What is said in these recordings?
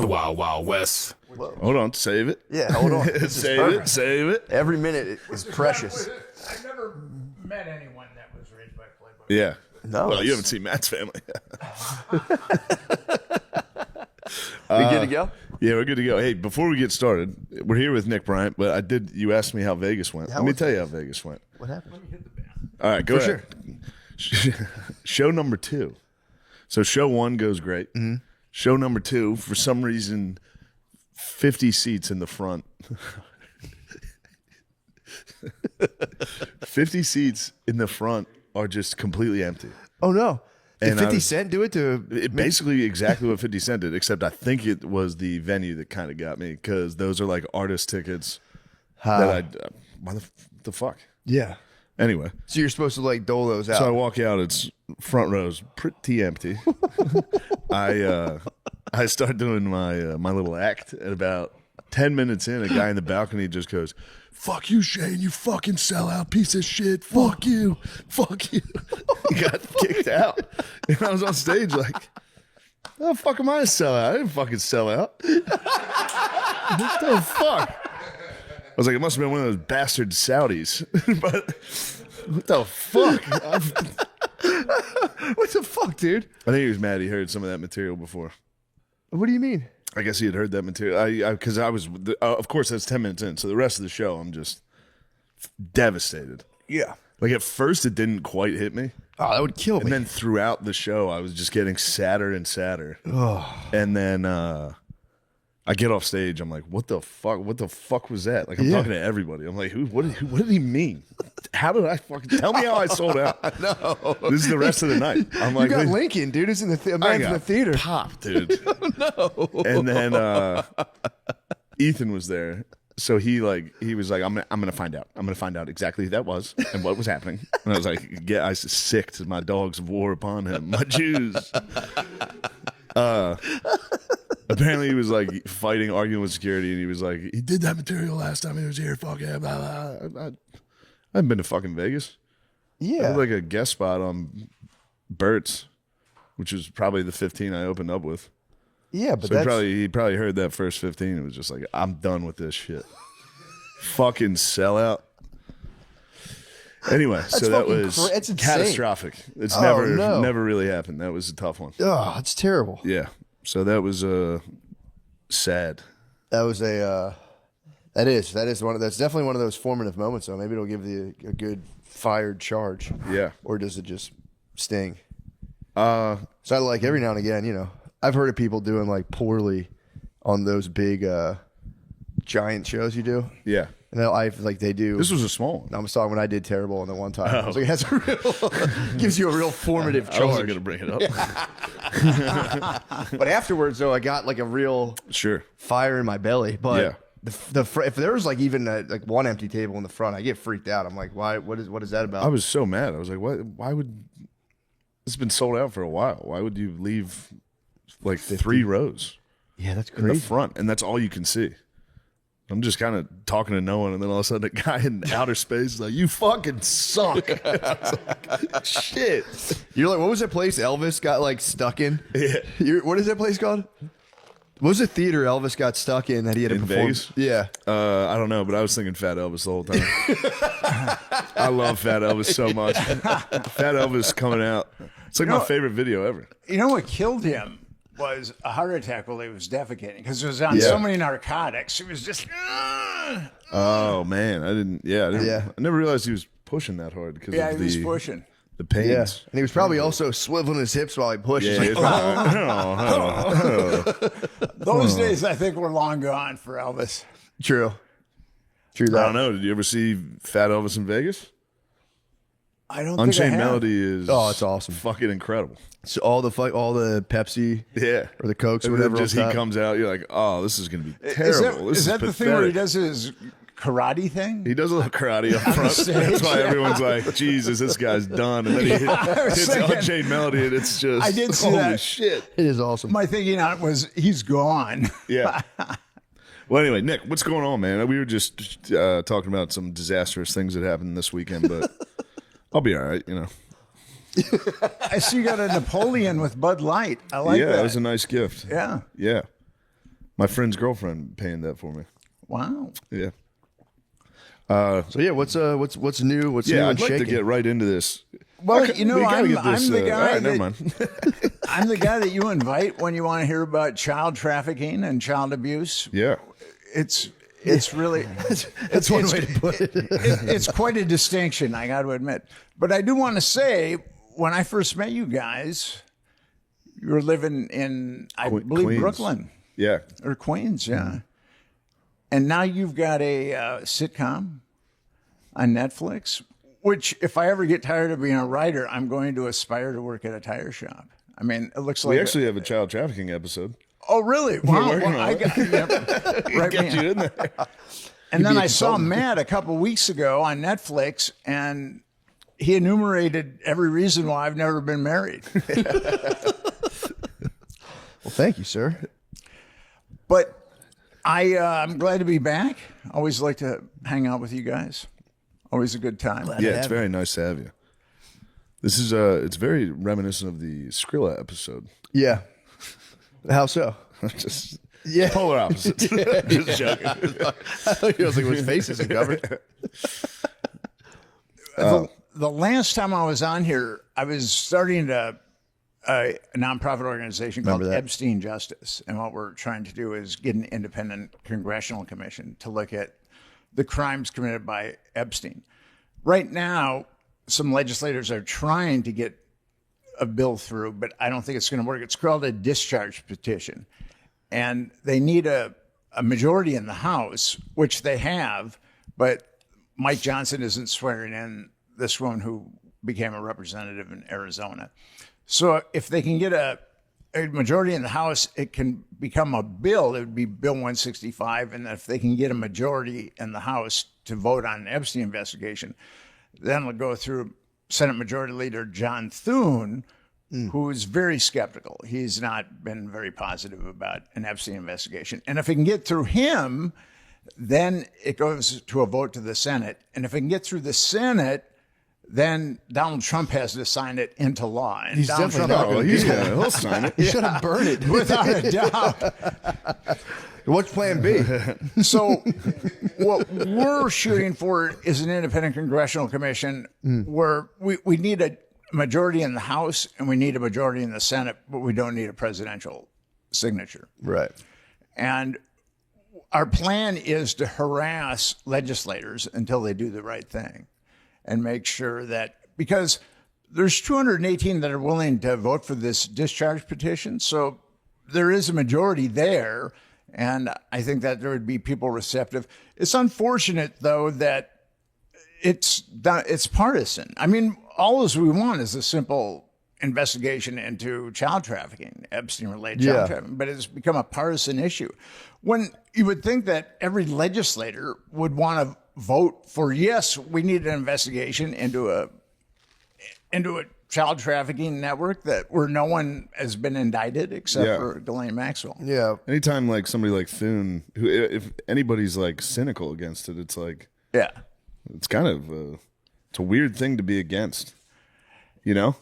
The Wild Wild West. Whoa. Hold on, save it. Yeah, hold on. Save it. Every minute is precious. I've never met anyone that was raised by Playboy. Yeah. No, Well, you haven't seen Matt's family. We good to go? Yeah, we're good to go. Hey, before we get started, we're here with Nick Bryant, but you asked me how Vegas went. Let me tell you how Vegas went. What happened? All right, go For ahead. Show number 2. So show 1 goes great. Mm-hmm. Show number 2, for some reason, 50 seats in the front. 50 seats in the front are just completely empty. Oh, no. Did And 50 Cent do it to... Basically exactly what 50 Cent did, except I think it was the venue that kind of got me, because those are like artist tickets that why the fuck? Yeah. Anyway. So you're supposed to like dole those out. So I walk out, it's front rows pretty empty. I start doing my little act, and about 10 minutes in, a guy in the balcony just goes, "Fuck you, Shane, you fucking sellout piece of shit. Fuck you. Fuck you." He got kicked out. And I was on stage like, "How the fuck am I a sellout? I didn't fucking sell out." What the fuck? I was like, it must have been one of those bastard Saudis. But what the fuck? What the fuck, dude? I think he was mad he heard some of that material before. What do you mean? I guess he had heard that material. Because I was, of course, that's 10 minutes in. So the rest of the show, I'm just devastated. Yeah. Like at first, it didn't quite hit me. Oh, that would kill me. And then throughout the show, I was just getting sadder and sadder. Oh. And then I get off stage. I'm like, what the fuck? What the fuck was that? Like, I'm talking to everybody. I'm like, what did he mean? How did I fucking tell me how I sold out? No. This is the rest of the night. I'm like, You got Lincoln, dude. It's in the I in got the theater. Pop, dude. No. And then Ethan was there. So he was like, I'm gonna find out. I'm gonna find out exactly who that was and what was happening. And I was like, I sicked my dogs of war upon him, my Jews. Apparently he was like fighting, arguing with security, and he was like, he did that material last time he was here. Fuck him. Blah, blah. I haven't been to fucking Vegas. I Yeah. had like a guest spot on Burt's, which was probably the 15 I opened up with. Yeah, but So that's... he probably heard that first 15. It was just like, I'm done with this shit. Fucking sellout. Anyway, so that was that's insane. catastrophic. It's no. never really happened. That was a tough one. Oh, it's terrible. Yeah. So that was sad. That was a... that's definitely one of those formative moments, though. Maybe it'll give you a good fired charge. Yeah. Or does it just sting? So I like every now and again, I've heard of people doing like poorly on those big giant shows you do. Yeah. And they do. This was a small one. I was talking when I did terrible on the one time. I was like, it has a real, gives you a real formative I wasn't charge. going to bring it up. But afterwards, though, I got like a real Sure. fire in my belly. But Yeah. if there was like even like one empty table in the front, I get freaked out. I'm like, why? What is that about? I was so mad. I was like, why would this has been sold out for a while? Why would you leave like 3 rows yeah, that's in the crazy. front? And that's all you can see. I'm just kind of talking to no one, and then all of a sudden a guy in outer space is like, "You fucking suck." Like, shit. You're like, what was that place Elvis got like stuck in? Yeah. What is that place called? What was the theater Elvis got stuck in that he had to In perform? Vegas? Yeah. I don't know, but I was thinking Fat Elvis the whole time. I love Fat Elvis so much. Fat Elvis coming out. It's like my favorite video ever. You know what killed him was a heart attack while he was defecating because it was on so many narcotics. It was just. Oh man, I didn't. Yeah. I never realized he was pushing that hard because Yeah, of he was pushing. the pains. Yeah. And he was probably also swiveling his hips while he pushed. Yeah, He's like, Those days, I think, were long gone for Elvis. True. I don't know. Did you ever see Fat Elvis in Vegas? I don't Unchained think I have. Melody is it's awesome. fucking incredible. So all the Pepsi Yeah. or the Cokes or And then whatever. just on he top. comes out, you're like, oh, this is going to be terrible. Is that the thing where he pathetic. does his karate thing? He does a little karate up front. stage. That's why everyone's like, Jesus, this guy's done. And then he hits thinking- Unchained Melody, and it's just, I did see holy that. shit. It is awesome. My thinking on it was he's gone. Yeah. Well, anyway, Nick, what's going on, man? We were just talking about some disastrous things that happened this weekend, but I'll be all right, you know. I see you got a Napoleon with Bud Light. I like Yeah, that. it was a nice gift. Yeah. Yeah. My friend's girlfriend paying that for me. Wow. Yeah. So yeah, what's new? What's new Yeah, and I'd like to shaking? get right into this. Well, you know, We gotta I'm get this, the all guy right, never that mind. I'm the guy that you invite when you want to hear about child trafficking and child abuse. Yeah. It's really That's one way to put it. it's quite a distinction, I got to admit. But I do want to say, when I first met you guys, you were living in, I believe, Queens. Brooklyn Yeah. or Queens, yeah. And now you've got a sitcom on Netflix, which, if I ever get tired of being a writer, I'm going to aspire to work at a tire shop. I mean, it looks like We actually have a child trafficking episode. Oh, really? Wow. working Well, on I it. got right Got me you in. in there. And then be a I saw consultant. Matt a couple weeks ago on Netflix, and he enumerated every reason why I've never been married. Well, thank you, sir. But I'm glad to be back. Always like to hang out with you guys. Always a good time. Yeah, it's very nice to have you. This is it's very reminiscent of the Skrilla episode. Yeah. How so? Just Yeah. polar opposites. Just joking. I thought he was like, his face isn't covered. The last time I was on here, I was starting a nonprofit organization called Remember that. Epstein Justice. And what we're trying to do is get an independent congressional commission to look at the crimes committed by Epstein. Right now, some legislators are trying to get a bill through, but I don't think it's going to work. It's called a discharge petition. And they need a majority in the House, which they have, but Mike Johnson isn't swearing in this woman who became a representative in Arizona. So if they can get a majority in the House, it can become a bill. It would be Bill 165. And if they can get a majority in the House to vote on an Epstein investigation, then it'll go through Senate Majority Leader John Thune, who is very skeptical. He's not been very positive about an Epstein investigation. And if it can get through him, then it goes to a vote to the Senate. And if it can get through the Senate, then Donald Trump has to sign it into law. And He's Donald definitely Trump, not gonna He's do gonna he'll sign it. You should have burned it. without a doubt. What's plan B? So what we're shooting for is an independent congressional commission where we need a majority in the House and we need a majority in the Senate, but we don't need a presidential signature. Right. And our plan is to harass legislators until they do the right thing and make sure that, because there's 218 that are willing to vote for this discharge petition. So there is a majority there. And I think that there would be people receptive. It's unfortunate, though, that it's partisan. I mean, all we want is a simple investigation into child trafficking, Epstein-related child trafficking, but it's become a partisan issue. When you would think that every legislator would want to vote for, yes, we need an investigation into a child trafficking network where no one has been indicted except for Ghislaine Maxwell. Yeah. Anytime like somebody like Thune, who if anybody's like cynical against it, it's like Yeah. it's kind of it's a weird thing to be against, you know?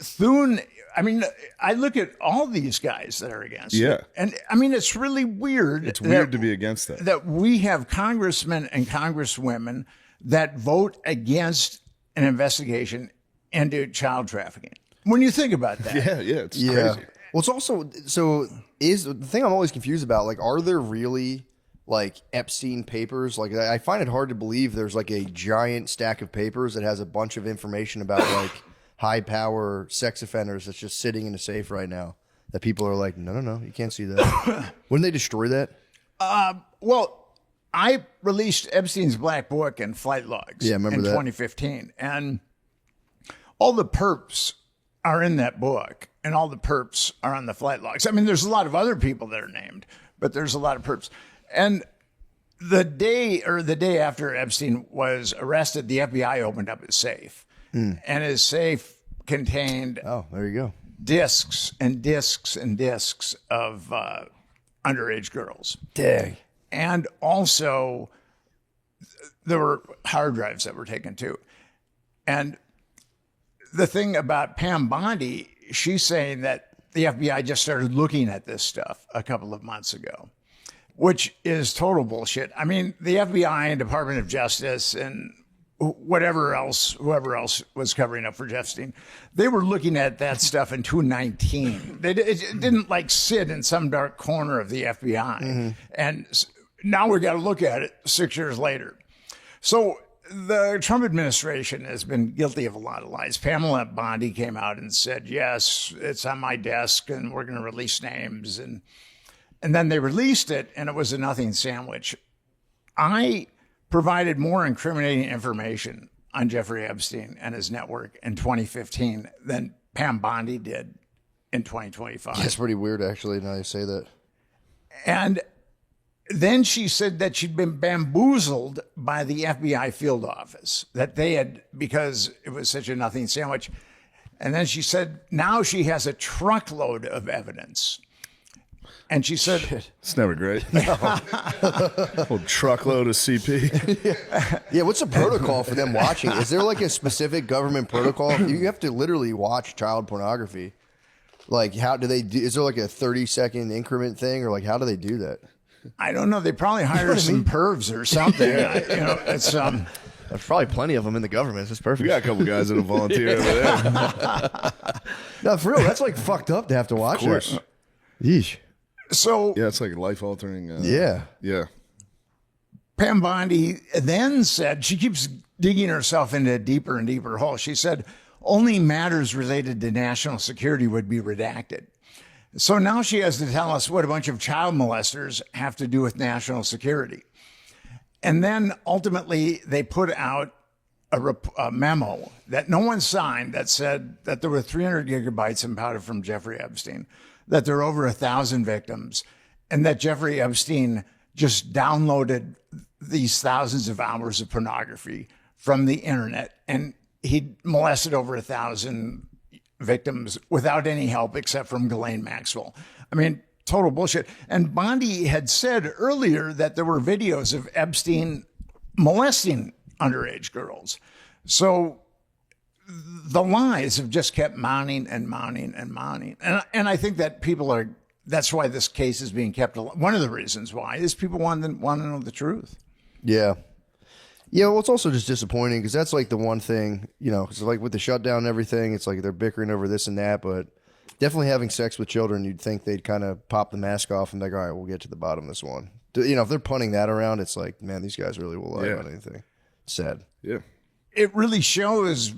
Thune, I mean, I look at all these guys that are against it. And I mean, it's really weird. It's weird to be against that. That we have congressmen and congresswomen that vote against an investigation into child trafficking. When you think about that. Yeah, it's crazy. Well, it's also is the thing I'm always confused about. Like, are there really like Epstein papers? Like, I find it hard to believe there's like a giant stack of papers that has a bunch of information about like high power sex offenders that's just sitting in a safe right now. That people are like, no, you can't see that. Wouldn't they destroy that? Well, I released Epstein's Black Book and Flight Logs Yeah, I remember in that. 2015. And all the perps are in that book, and all the perps are on the flight logs. I mean, there's a lot of other people that are named, but there's a lot of perps. And the day after Epstein was arrested, the FBI opened up his safe. And his safe contained Oh, there you go. discs and discs and discs of underage girls. Dang. And also, there were hard drives that were taken too. And the thing about Pam Bondi, she's saying that the FBI just started looking at this stuff a couple of months ago, which is total bullshit. I mean, the FBI and Department of Justice and whoever else was covering up for Epstein, they were looking at that stuff in 2019. It didn't like sit in some dark corner of the FBI. And now we got to look at it 6 years later. So the Trump administration has been guilty of a lot of lies. Pamela Bondi came out and said, yes, it's on my desk and we're going to release names. And then they released it and it was a nothing sandwich. I provided more incriminating information on Jeffrey Epstein and his network in 2015 than Pam Bondi did in 2025. That's pretty weird, actually, now you say that. And then she said that she'd been bamboozled by the FBI field office, that they had, because it was such a nothing sandwich. And then she said now she has a truckload of evidence. And she said, It's never great. Whole truckload of CP. Yeah, what's the protocol for them watching? Is there like a specific government protocol? You have to literally watch child pornography. Like, how do they do? Is there like a 30-second increment thing, or like how do they do that? I don't know. They probably hire some pervs or something. It's There's probably plenty of them in the government. It's perfect. We got a couple guys that'll volunteer over there. No, for real, that's like fucked up to have to watch. Of course. That. Yeesh. so. Yeah, it's like life altering. Yeah. Yeah. Pam Bondi then said, she keeps digging herself into a deeper and deeper hole. She said only matters related to national security would be redacted. So now she has to tell us what a bunch of child molesters have to do with national security. And then ultimately they put out a memo that no one signed that said that there were 300 gigabytes impounded from Jeffrey Epstein, that there are over 1,000 victims, and that Jeffrey Epstein just downloaded these thousands of hours of pornography from the internet, and he molested over 1,000 victims without any help except from Ghislaine Maxwell. I mean, total bullshit. And Bondi had said earlier that there were videos of Epstein molesting underage girls. So the lies have just kept mounting and mounting and mounting. And I think that that's why this case is being kept alive. One of the reasons why is people want to know the truth. Yeah. Yeah, well, it's also just disappointing because that's like the one thing, because like with the shutdown and everything, it's like they're bickering over this and that, but definitely having sex with children, you'd think they'd kind of pop the mask off and be like, all right, we'll get to the bottom of this one. If they're punting that around, it's like, man, these guys really will lie about anything. It's sad. Yeah. It really shows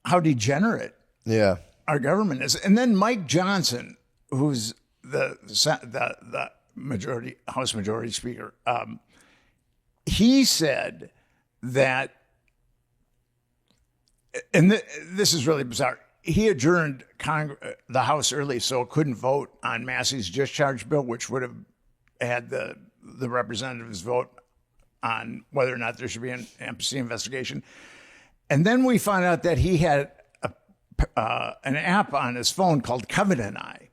how degenerate our government is. And then Mike Johnson, who's the House Majority Speaker, he said that, and this is really bizarre, he adjourned the House early so it couldn't vote on Massey's discharge bill, which would have had the representatives vote on whether or not there should be an Epstein investigation. And then we found out that he had an app on his phone called Covenant Eye.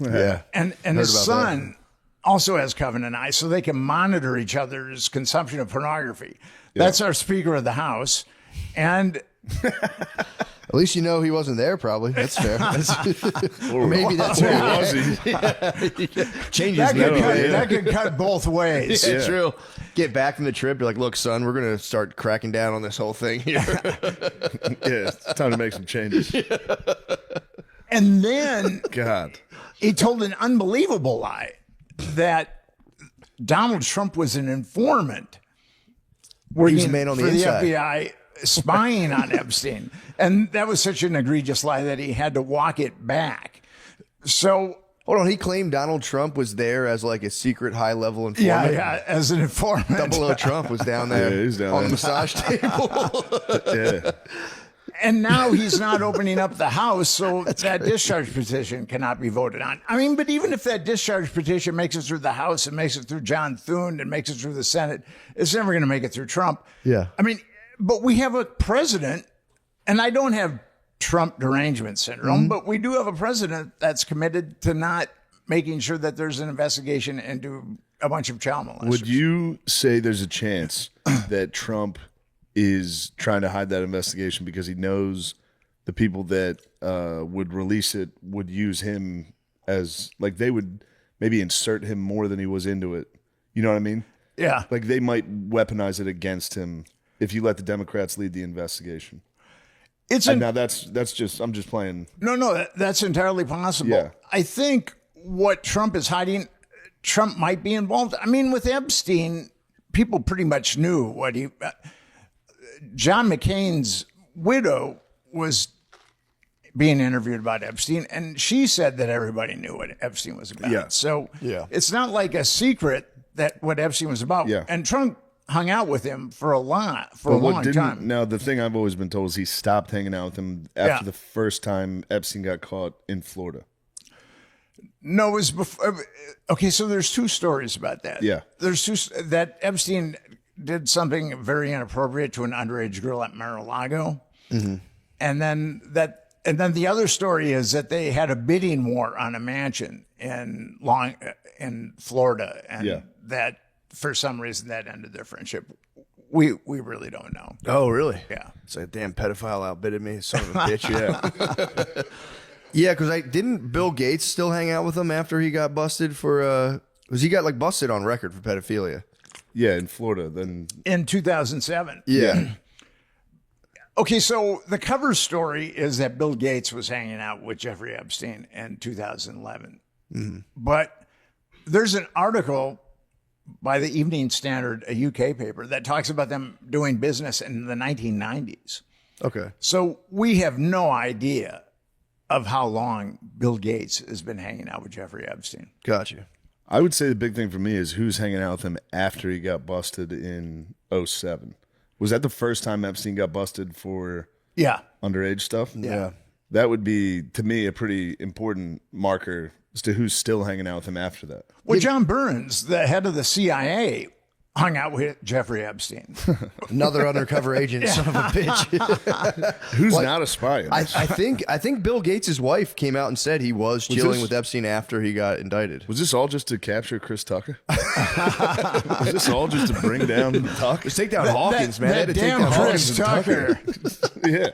Yeah. And his son also has Covenant Eye, so they can monitor each other's consumption of pornography. Yeah. That's our Speaker of the House. And at least he wasn't there, probably. That's fair. Or maybe that's where was he? Changes that could cut both ways. Yeah, true. Get back from the trip, be like, look, son, we're going to start cracking down on this whole thing here. It's time to make some changes. And then God, he told an unbelievable lie that Donald Trump was an informant working man on for the the inside. FBI, spying on Epstein. And that was such an egregious lie that he had to walk it back. So hold on, he claimed Donald Trump was there as like a secret high-level informant. Yeah, as an informant. 00 Trump was down there he was down on there. the massage table. yeah. And now he's not opening up the House, so that discharge petition cannot be voted on. I mean, but even if that discharge petition makes it through the House and makes it through John Thune and makes it through the Senate, it's never going to make it through Trump. Yeah. I mean, but we have a president, and I don't have Trump derangement syndrome, but we do have a president that's committed to not making sure that there's an investigation into a bunch of child molesters. Would you say there's a chance that Trump is trying to hide that investigation because he knows the people that would release it would use him as like they would maybe insert him more than he was into it. You know what I mean? Yeah. Like they might weaponize it against him if you let the Democrats lead the investigation. Now that's just I'm just playing. No, that's entirely possible. Yeah. I think what Trump is hiding, Trump might be involved. I mean, with Epstein, people pretty much knew what he. John McCain's widow was being interviewed about Epstein, and she said that everybody knew what Epstein was about. Yeah. So Yeah. it's not like a secret that what Epstein was about. Yeah. And Trump hung out with him for a long time. Now the thing I've always been told is he stopped hanging out with him after Yeah. the first time Epstein got caught in Florida. No, it was before. Okay, so there's two stories about that. Yeah. There's two that Epstein did something very inappropriate to an underage girl at Mar-a-Lago, and then the other story is that they had a bidding war on a mansion in Florida, and Yeah. that for some reason that ended their friendship. We really don't know. Oh, really? Yeah. It's like a damn pedophile outbidded me, son of a bitch. Yeah. Yeah, because didn't Bill Gates still hang out with him after he got busted for because he got like busted on record for pedophilia. Yeah, in Florida. Then In 2007. Yeah. Okay, so the cover story is that Bill Gates was hanging out with Jeffrey Epstein in 2011. But there's an article by the Evening Standard, a UK paper, that talks about them doing business in the 1990s. Okay. So we have no idea of how long Bill Gates has been hanging out with Jeffrey Epstein. Got you. I would say the big thing for me is who's hanging out with him after he got busted in 2007. Was that the first time Epstein got busted for Yeah. underage stuff? Yeah. That would be, to me, a pretty important marker as to who's still hanging out with him after that. Well, John Burns, the head of the CIA, hung out with Jeffrey Epstein. Another undercover agent, son of a bitch. Who's not a spy? in I this? think Bill Gates' wife came out and said he was chilling this- with Epstein after he got indicted. Was this all just to capture Chris Tucker? Was this all just to bring down Tucker? Let's take down Hawkins, man. They had That to take damn down Chris Hawkins. Tucker. Yeah.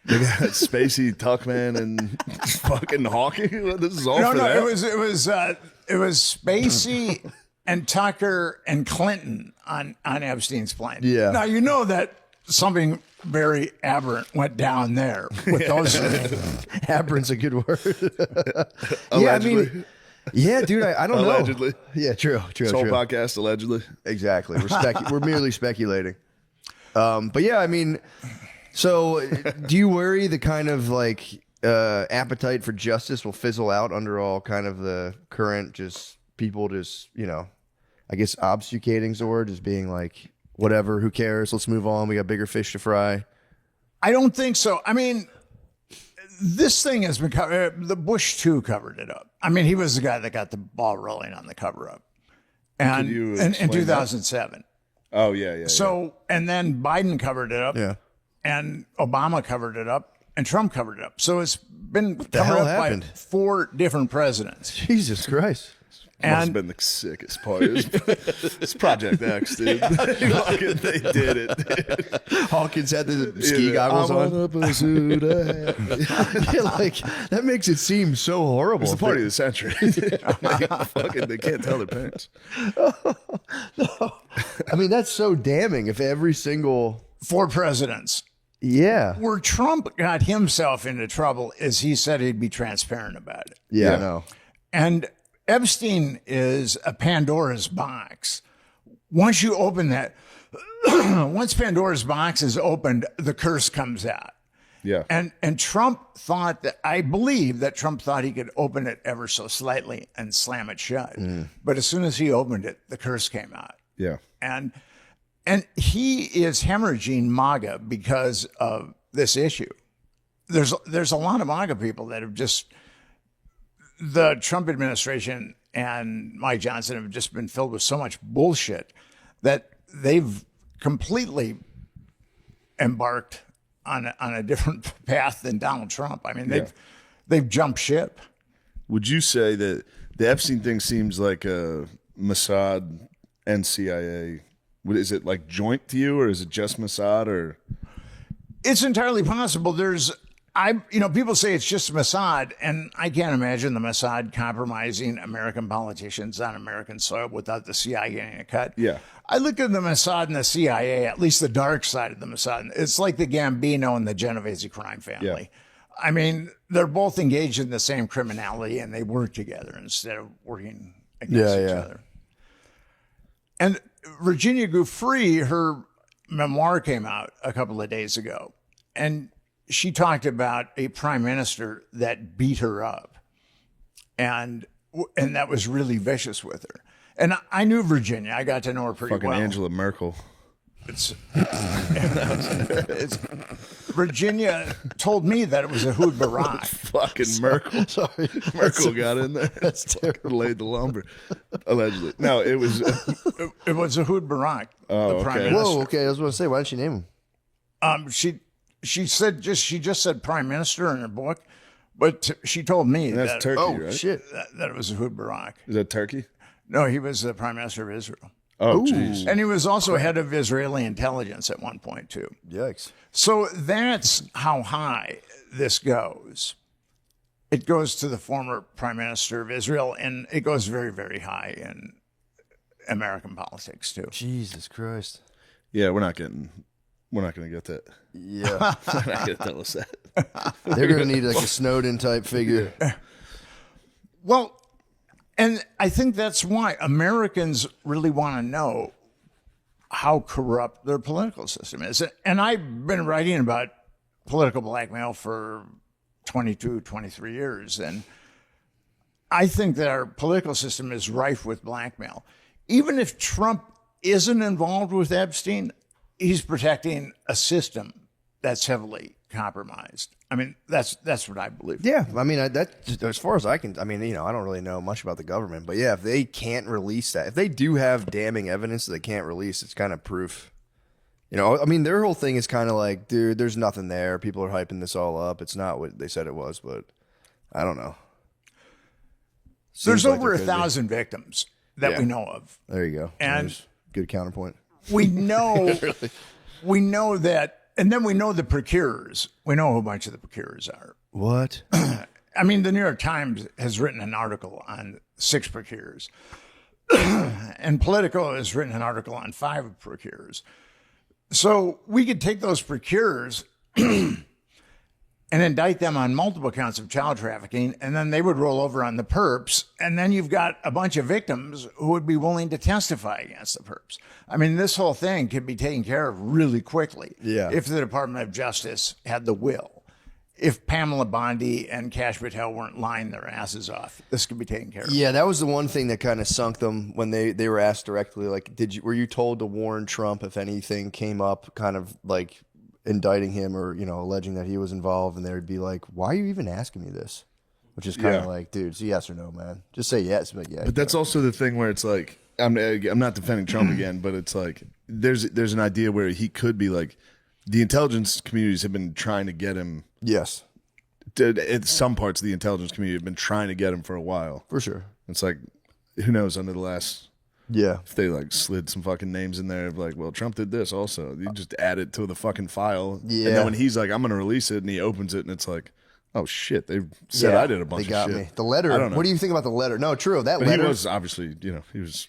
They got Spacey, Tuckman, and fucking Hawking. This is all No, for no, that. it was Spacey and Tucker and Clinton on Epstein's plane. Yeah. Now you know that something very aberrant went down there with those. Aberrant's a good word. Allegedly. Yeah, dude, I don't Allegedly. know. Yeah, true. This whole podcast, allegedly. Exactly. We're merely speculating. But yeah, I mean, so do you worry the kind of like appetite for justice will fizzle out under all kind of the current just people just, I guess obfuscating's the word, just being like, whatever, who cares? Let's move on. We got bigger fish to fry. I don't think so. I mean, this thing has been the Bush too covered it up. I mean, he was the guy that got the ball rolling on the cover up, and Could you in explain 2007. Oh, yeah. So, and then Biden covered it up. Yeah. And Obama covered it up, and Trump covered it up. So it's been the covered hell up happened? by 4 different presidents. Jesus Christ. Must have And been the sickest part. It's Project X, dude. Fucking they did it. Dude. Hawkins had the ski goggles I'm on. a pursuit of- Yeah, like that makes it seem so horrible. It's the party of the century. They can't tell their parents. I mean, that's so damning. If every single 4 presidents. yeah, Where Trump got himself into trouble is he said he'd be transparent about it. yeah, Yeah. I know. And Epstein is a Pandora's box. Once you open that, once Pandora's box is opened, the curse comes out. Yeah. And Trump thought that, I believe that Trump thought he could open it ever so slightly and slam it shut. But as soon as he opened it, the curse came out. Yeah. And he is hemorrhaging MAGA because of this issue. There's a lot of MAGA people that have just, the Trump administration and Mike Johnson have just been filled with so much bullshit that they've completely embarked on a different path than Donald Trump. I mean, they've jumped ship. Would you say that the Epstein thing seems like a Mossad and CIA? Is it like joint to you, or is it just Mossad? Or It's entirely possible. People say it's just Mossad, and I can't imagine the Mossad compromising American politicians on American soil without the CIA getting a cut. Yeah. I look at the Mossad and the CIA, at least the dark side of the Mossad. It's like the Gambino and the Genovese crime family. Yeah. I mean, they're both engaged in the same criminality, and they work together instead of working against each other. And Virginia Giuffre, her memoir came out a couple of days ago, and she talked about a prime minister that beat her up, and that was really vicious with her. And I knew Virginia. I got to know her pretty Fucking well. Angela Merkel. Virginia told me that it was a Hood Barak. Fucking Merkel. Sorry. Merkel got in there. That's terrible. Laid the lumber. Allegedly. No, it was. It was a Hood Barak, Oh, the prime okay. minister. Whoa, okay. I was going to say, why didn't she name him? She just said prime minister in her book, but she told me That's that, Turkey, Oh, right? shit. that it was a Hood Barak. Is that Turkey? No, he was the prime minister of Israel. Oh, jeez. And he was also head of Israeli intelligence at one point, too. Yikes. So that's how high this goes. It goes to the former prime minister of Israel, and it goes very, very high in American politics, too. Jesus Christ. Yeah, we're not going to get that. Yeah. They're not going to tell us that. They're going to need like a Snowden type figure. Well, and I think that's why Americans really want to know how corrupt their political system is. And I've been writing about political blackmail for 22, 23 years. And I think that our political system is rife with blackmail. Even if Trump isn't involved with Epstein, he's protecting a system that's heavily compromised. I mean, that's what I believe. Yeah, I mean, that as far as I can, I mean, I don't really know much about the government, but yeah, if they can't release that, if they do have damning evidence that they can't release, it's kind of proof. I mean, their whole thing is kind of like, dude, there's nothing there. People are hyping this all up. It's not what they said it was, but I don't know. There's Seems like over there could be. 1,000 victims that we know of. There you go. And- Nice. Good counterpoint. We know, we know that. And then we know the procurers. We know who a bunch of the procurers are. What? I mean, the New York Times has written an article on 6 procurers. And Politico has written an article on 5 procurers. So we could take those procurers and indict them on multiple counts of child trafficking, and then they would roll over on the perps, and then you've got a bunch of victims who would be willing to testify against the perps. I mean, this whole thing could be taken care of really quickly if the Department of Justice had the will. If Pamela Bondi and Kash Patel weren't lying their asses off, this could be taken care of. Yeah, that was the one thing that kind of sunk them when they were asked directly, like, were you told to warn Trump if anything came up, kind of like indicting him or alleging that he was involved, and they would be like, why are you even asking me this? Which is kind of like, dude, it's a yes or no, man. Just say yes, but yeah. But that's also the thing where it's like, I'm not defending Trump again, but it's like there's an idea where he could be like, the intelligence communities have been trying to get him. Yes, Some parts of the intelligence community have been trying to get him for a while. for sure. It's like, who knows under the last. Yeah. If they like slid some fucking names in there of like, well, Trump did this also. You just add it to the fucking file. Yeah. And then when he's like, I'm going to release it, and he opens it, and it's like, oh shit, they said I did a bunch They got of shit. me. The letter. I don't know. What do you think about the letter? No, true. That But letter. he was obviously, he was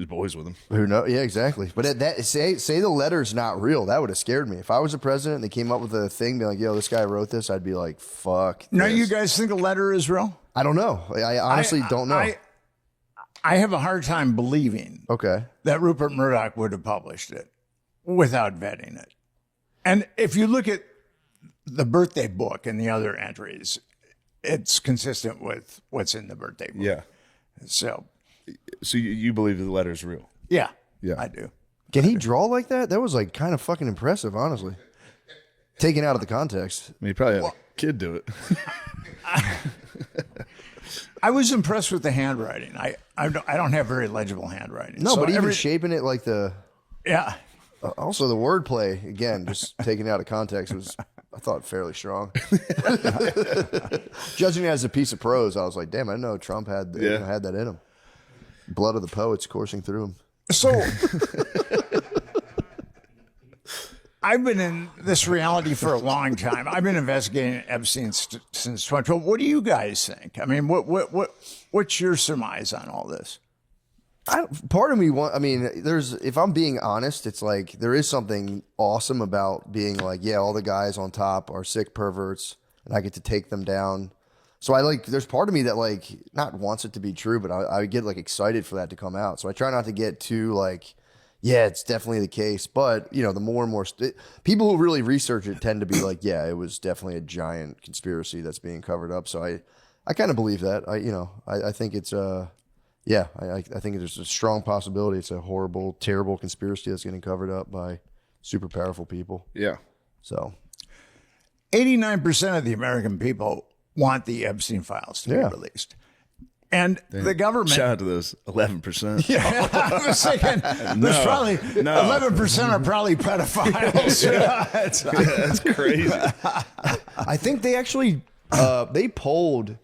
boys with him. Who knows? Yeah, exactly. But say the letter's not real. That would have scared me. If I was a president and they came up with a thing, be like, "Yo, this guy wrote this," I'd be like, "Fuck." Now, this. you guys think the letter is real? I don't know. I honestly don't know. I have a hard time believing Okay. that Rupert Murdoch would have published it without vetting it. And if you look at the birthday book and the other entries, it's consistent with what's in the birthday book. Yeah. So, So you believe the letter's real? yeah, Yeah. I do. Can he draw like that? That was like kind of fucking impressive, honestly. Taken out of the context. I mean, he probably had a kid do it. I was impressed with the handwriting. I don't have very legible handwriting. No, So but even shaping it like yeah. also the wordplay again, just taken out of context was, I thought, fairly strong. Judging it as a piece of prose, I was like, damn, I didn't know Trump had had that in him. Blood of the poets coursing through him. So I've been in this reality for a long time. I've been investigating Epstein since 2012. What do you guys think? I mean, what's your surmise on all this? Part of me if I'm being honest, it's like there is something awesome about being like, yeah, all the guys on top are sick perverts and I get to take them down. So there's part of me that like not wants it to be true, but I get like excited for that to come out. So I try not to get too like, yeah, it's definitely the case. But the more and more people who really research it tend to be like, yeah, it was definitely a giant conspiracy that's being covered up. So I kind of believe that. I think it's yeah, I think there's a strong possibility it's a horrible, terrible conspiracy that's getting covered up by super powerful people. Yeah. So 89% of the American people want the Epstein files to be released. And the government... Shout out to those 11%. Yeah, I was thinking, there's probably 11% are probably pedophiles. That's crazy. I think they actually, they polled,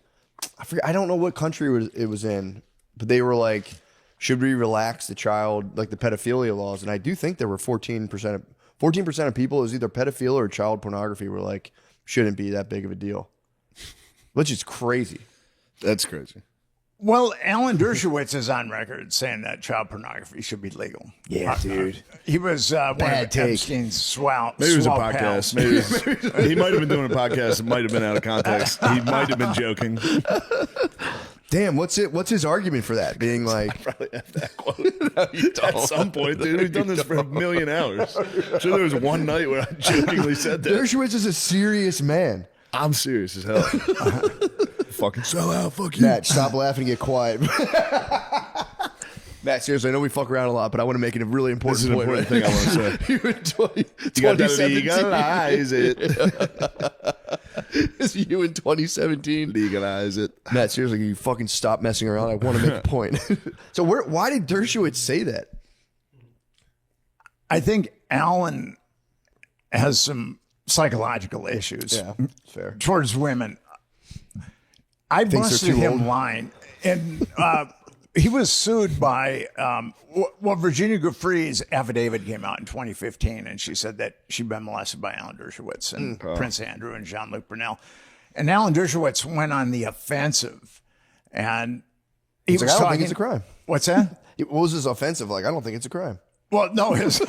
I don't know what country it was in, but they were like, should we relax the child, like the pedophilia laws? And I do think there were 14% of people, it was either pedophilia or child pornography, were like, shouldn't be that big of a deal. Which is crazy. That's crazy. Well, Alan Dershowitz is on record saying that child pornography should be legal. Yeah, dude. He was one of Epstein's swell. Maybe it was a swell podcast. pals. Maybe he might have been doing a podcast. It might have been out of context. He might have been joking. Damn, what's his argument for that? Being like, Probably have that quote at some point, dude. We've done this for a million hours. Sure, there was one night where I jokingly said that. Dershowitz is a serious man. I'm serious as hell. Fucking sell out. Fuck you. Matt, stop laughing and get quiet. Matt, seriously, I know we fuck around a lot, but I want to make it a really This important is an point. important thing I want to say. You in You got that 2017. legalize it. It's you in 2017. Legalize it. Matt, seriously, can you fucking stop messing around? I want to make a point. So why did Dershowitz say that? I think Alan has some psychological issues fair. towards women. I Thinks they're busted too him old. lying. And he was sued by, Virginia Giuffre's affidavit came out in 2015, and she said that she'd been molested by Alan Dershowitz and Prince Andrew and Jean-Luc Brunel. And Alan Dershowitz went on the offensive, and he was like, I don't talking, think it's a crime. What's that? What was his offensive? Like, I don't think it's a crime. Well, no, his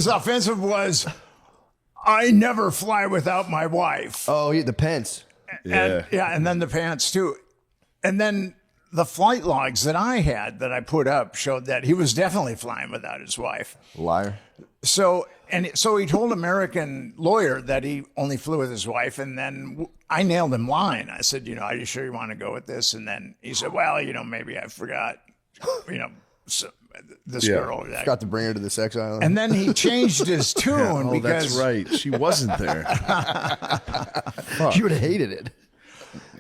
offensive was, I never fly without my wife. Oh, the Pence. And then the pants too. And then the flight logs that I had that I put up showed that he was definitely flying without his wife. Liar. So he told American lawyer that he only flew with his wife, and then I nailed him lying. I said, are you sure you want to go with this? And then he said, well, maybe I forgot, this girl. Forgot to bring her to the sex island. And then he changed his tune because that's right. She wasn't there. She would have hated it.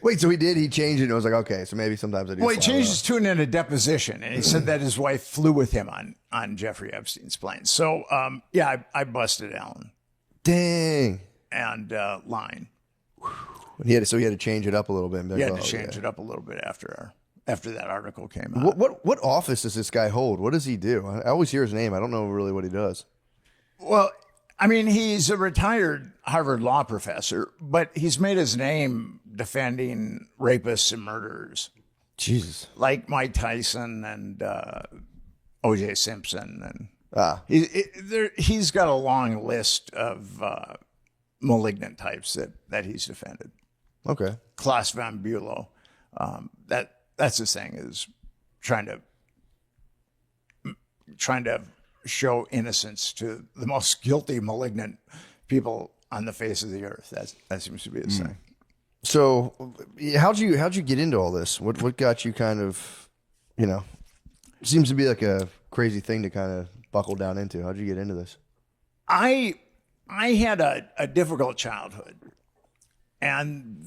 Wait, so he did? He changed it and it was like, okay, so maybe sometimes I do. Well, he changed his tune in a deposition, and he said that his wife flew with him on Jeffrey Epstein's plane. So, I busted Alan. Dang. And lying. He had to change it up a little bit. He had to change it up a little bit after that article came out. What office does this guy hold? What does he do? I always hear his name. I don't know really what he does. Well, I mean, he's a retired Harvard law professor, but he's made his name defending rapists and murderers. Jesus. Like Mike Tyson and O.J. Simpson. And he's got a long list of malignant types that he's defended. Okay. Klaus von Bülow. That's his thing, is trying to show innocence to the most guilty, malignant people on the face of the earth. That seems to be his thing. So, how'd you get into all this? What got you kind of, seems to be like a crazy thing to kind of buckle down into. How'd you get into this? I had a difficult childhood, and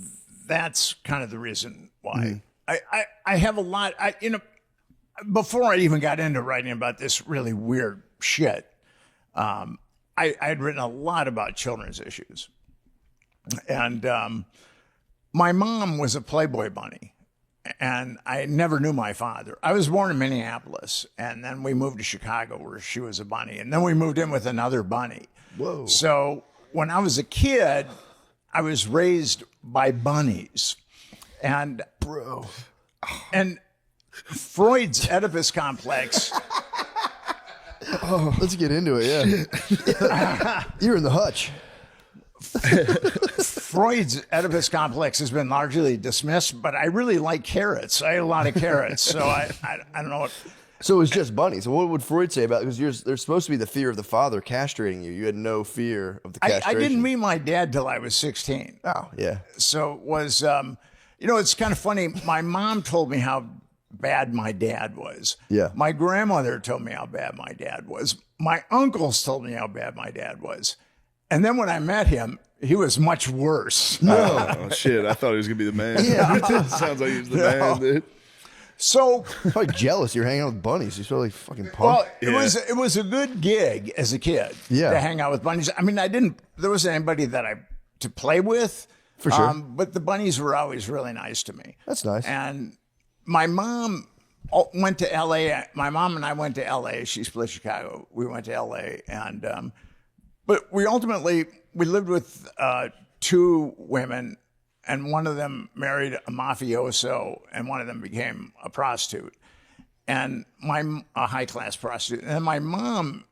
that's kind of the reason why. I have a lot. Before I even got into writing about this really weird shit, I had written a lot about children's issues, and my mom was a Playboy bunny, and I never knew my father. I was born in Minneapolis, and then we moved to Chicago where she was a bunny, and then we moved in with another bunny. Whoa. So when I was a kid, I was raised by bunnies. And Bro. and Freud's Oedipus complex. Let's get into it, yeah. You're in the hutch. Freud's Oedipus complex has been largely dismissed, but I really like carrots. I ate a lot of carrots, so I don't know what. So it was just bunnies. So what would Freud say about it? Because there's supposed to be the fear of the father castrating you. You had no fear of the I castration. didn't meet my dad till I was 16. Oh, yeah. So it was, it's kind of funny. My mom told me how bad my dad was. Yeah. My grandmother told me how bad my dad was. My uncles told me how bad my dad was. And then when I met him, he was much worse. Oh, shit. I thought he was going to be the man. Yeah. Sounds like he was the man, dude. So, Probably jealous you're hanging out with bunnies. You're probably fucking pumped. well, Yeah. it was a good gig as a kid Yeah. to hang out with bunnies. I mean, there wasn't anybody to play with. For sure. But the bunnies were always really nice to me. That's nice. And my mom went to L.A. My mom and I went to L.A. She split Chicago. We went to L.A. And but we lived with two women, and one of them married a mafioso, and one of them became a prostitute, and a high class prostitute. And my mom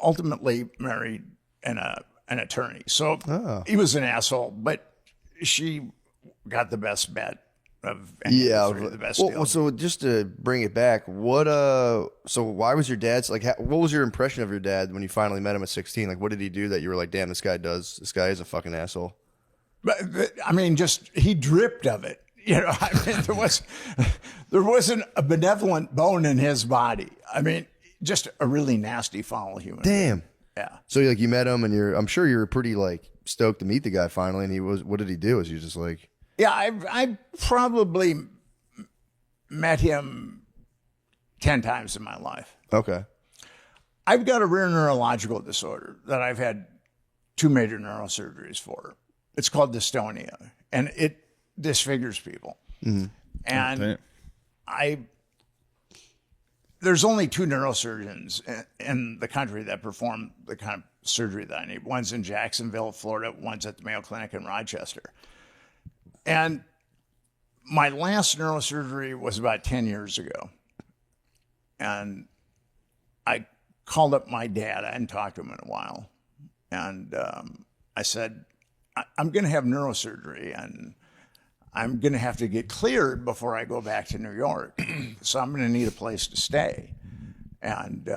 ultimately married an attorney. So he was an asshole, but she got the best bet of any of the three, the best deal. Well, so just to bring it back, so why was your dad's like? What was your impression of your dad when you finally met him at 16? Like, what did he do that you were like, damn, this guy is a fucking asshole? But I mean, just he dripped of it. I mean, there wasn't a benevolent bone in his body. I mean, just a really nasty, foul human. Damn. Yeah. So like you met him, and I'm sure you were pretty like stoked to meet the guy finally. And what did he do? Was he just like? Yeah, I probably met him 10 times in my life. Okay. I've got a rare neurological disorder that I've had 2 major neurosurgeries for. It's called dystonia, and it disfigures people. Mm-hmm. And there's only 2 neurosurgeons in the country that perform the kind of surgery that I need. One's in Jacksonville, Florida. One's at the Mayo Clinic in Rochester. And my last neurosurgery was about 10 years ago. And I called up my dad. I hadn't talked to him in a while. And I said, I'm going to have neurosurgery, and I'm going to have to get cleared before I go back to New York. So I'm going to need a place to stay. And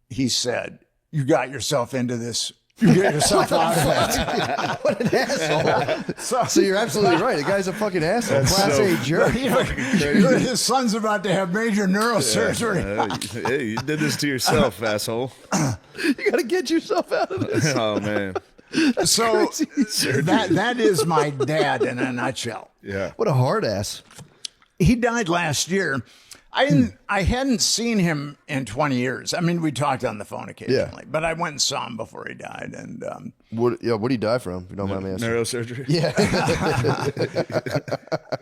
he said, you got yourself into this. You get yourself out of it. What an asshole. So you're absolutely right. The guy's a fucking asshole. Class A jerk. His son's about to have major neurosurgery. Hey, you did this to yourself, asshole. You got to get yourself out of this. Oh, man. So that is my dad in a nutshell. Yeah. What a hard ass. He died last year. I hadn't seen him in 20 years. I mean, we talked on the phone occasionally, but I went and saw him before he died. And What did he die from? If you don't mind me asking. Neurosurgery? Yeah.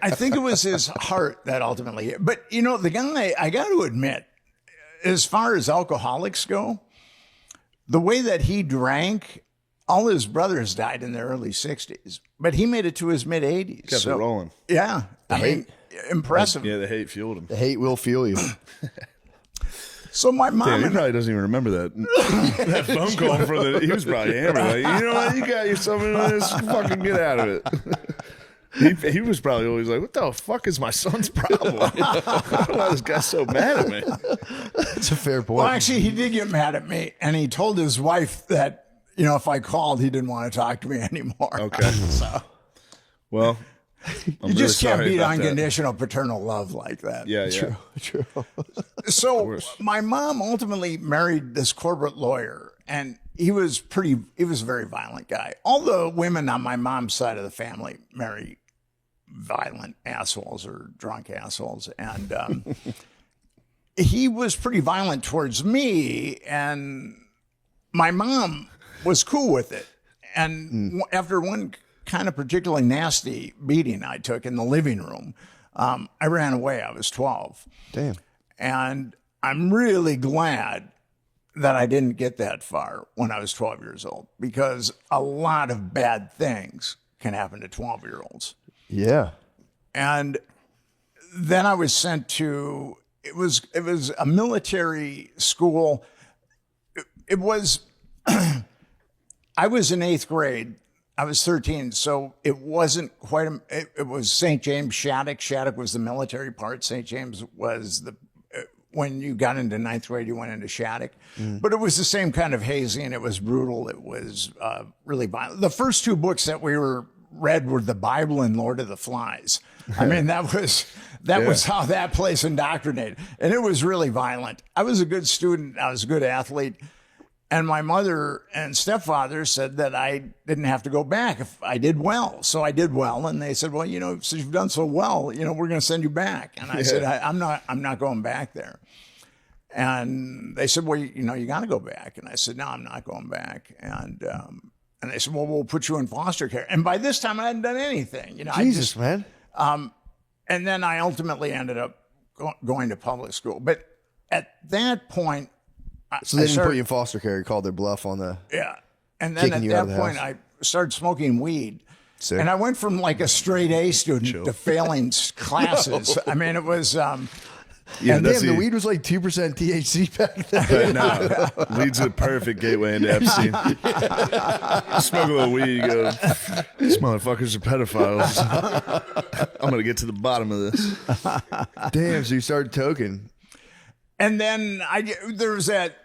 I think it was his heart that ultimately. But the guy, I got to admit, as far as alcoholics go, the way that he drank, all his brothers died in their early 60s, but he made it to his mid 80s. Kept it rolling. Yeah, I mean, impressive. Yeah, the hate fueled him. The hate will fuel you. So my mom, Damn, he probably doesn't even remember that phone call he was probably hammered. Like, you know what? You got yourself into this. Fucking get out of it. He was probably always like, what the fuck is my son's problem? I don't know why this guy's so mad at me. That's a fair point. well, actually, he did get mad at me, and he told his wife that, if I called, he didn't want to talk to me anymore. Okay. So Well, you just can't beat unconditional paternal love like that. Yeah, yeah. True. So my mom ultimately married this corporate lawyer, and he was a very violent guy. All the women on my mom's side of the family marry violent assholes or drunk assholes. And he was pretty violent towards me, and my mom was cool with it. And after one kind of particularly nasty beating I took in the living room, I ran away. I was 12. Damn. And I'm really glad that I didn't get that far when I was 12 years old, because a lot of bad things can happen to 12-year-olds. Yeah. And then I was sent to, it was a military school. It was, I was in 8th grade. I was 13, so it wasn't quite, it was St. James Shattuck. Shattuck was the military part. St. James was when you got into 9th grade, you went into Shattuck. But it was the same kind of hazing. It was brutal. It was really violent. The first 2 books that we read were the Bible and Lord of the Flies. I mean, that was how that place indoctrinated. And it was really violent. I was a good student. I was a good athlete. And my mother and stepfather said that I didn't have to go back if I did well. So I did well. And they said, well, since you've done so well, we're going to send you back. And I said, I'm not going back there. And they said, well, you got to go back. And I said, no, I'm not going back. And they said, well, we'll put you in foster care. And by this time I hadn't done anything, Jesus, man. And then I ultimately ended up going to public school. But at that point, So they didn't put you in foster care. You called their bluff on the... Yeah. And then at that point, I started smoking weed. Sick. And I went from like a straight A student to failing classes. I mean, it was... Yeah, and damn, the weed was like 2% THC back then. No, weed's a perfect gateway into Epstein. Smoke a little weed, you go, these motherfuckers are pedophiles. I'm going to get to the bottom of this. Damn, so you started toking. And then there was that,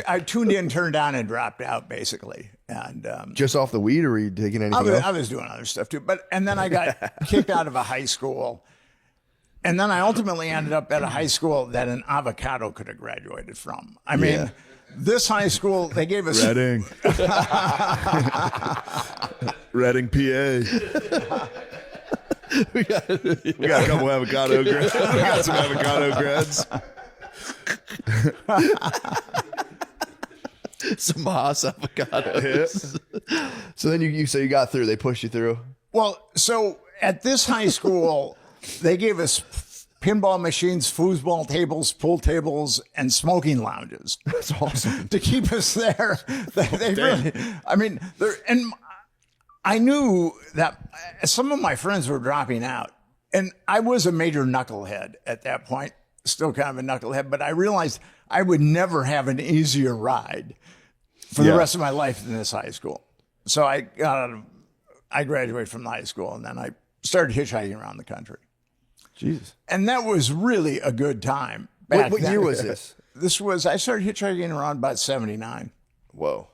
I tuned in, turned on, and dropped out, basically. And Just off the weed, or were you taking anything else? I was doing other stuff too. And then I got kicked out of a high school. And then I ultimately ended up at a high school that an avocado could have graduated from. I mean, this high school, they gave us... Reading. Reading, PA. We got a couple avocado grads. We got some avocado grads. Some Haas avocados. So then you say you got through. They pushed you through. Well, so at this high school, they gave us pinball machines, foosball tables, pool tables, and smoking lounges. That's awesome. To keep us there. They really, I mean, and I knew that some of my friends were dropping out, and I was a major knucklehead at that point, still kind of a knucklehead, but I realized I would never have an easier ride for the rest of my life than this high school. So I graduated from the high school, and then I started hitchhiking around the country. Jesus. And that was really a good time. What year was this? I started hitchhiking around about 79. Whoa.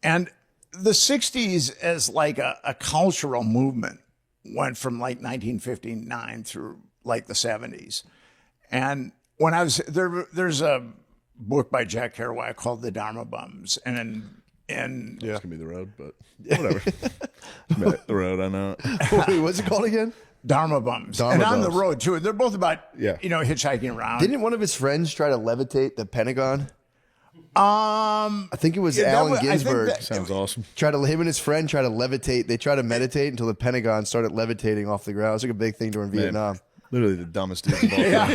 And the 60s as like a cultural movement went from like 1959 through like the 70s. And when I was there's a book by Jack Kerouac called The Dharma Bums. And It's going to be The Road, but whatever. The Road, I know. What's it called again? Dharma Bums. Dharma and on Bums. the road too. They're both about, Yeah. hitchhiking around. Didn't one of his friends try to levitate the Pentagon? I I think it was Yeah, that Allen was- I think Ginsberg. that- Sounds awesome. Him and his friend try to levitate. They try to meditate until the Pentagon started levitating off the ground. It was like a big thing during Vietnam. Literally the dumbest dudes of all time.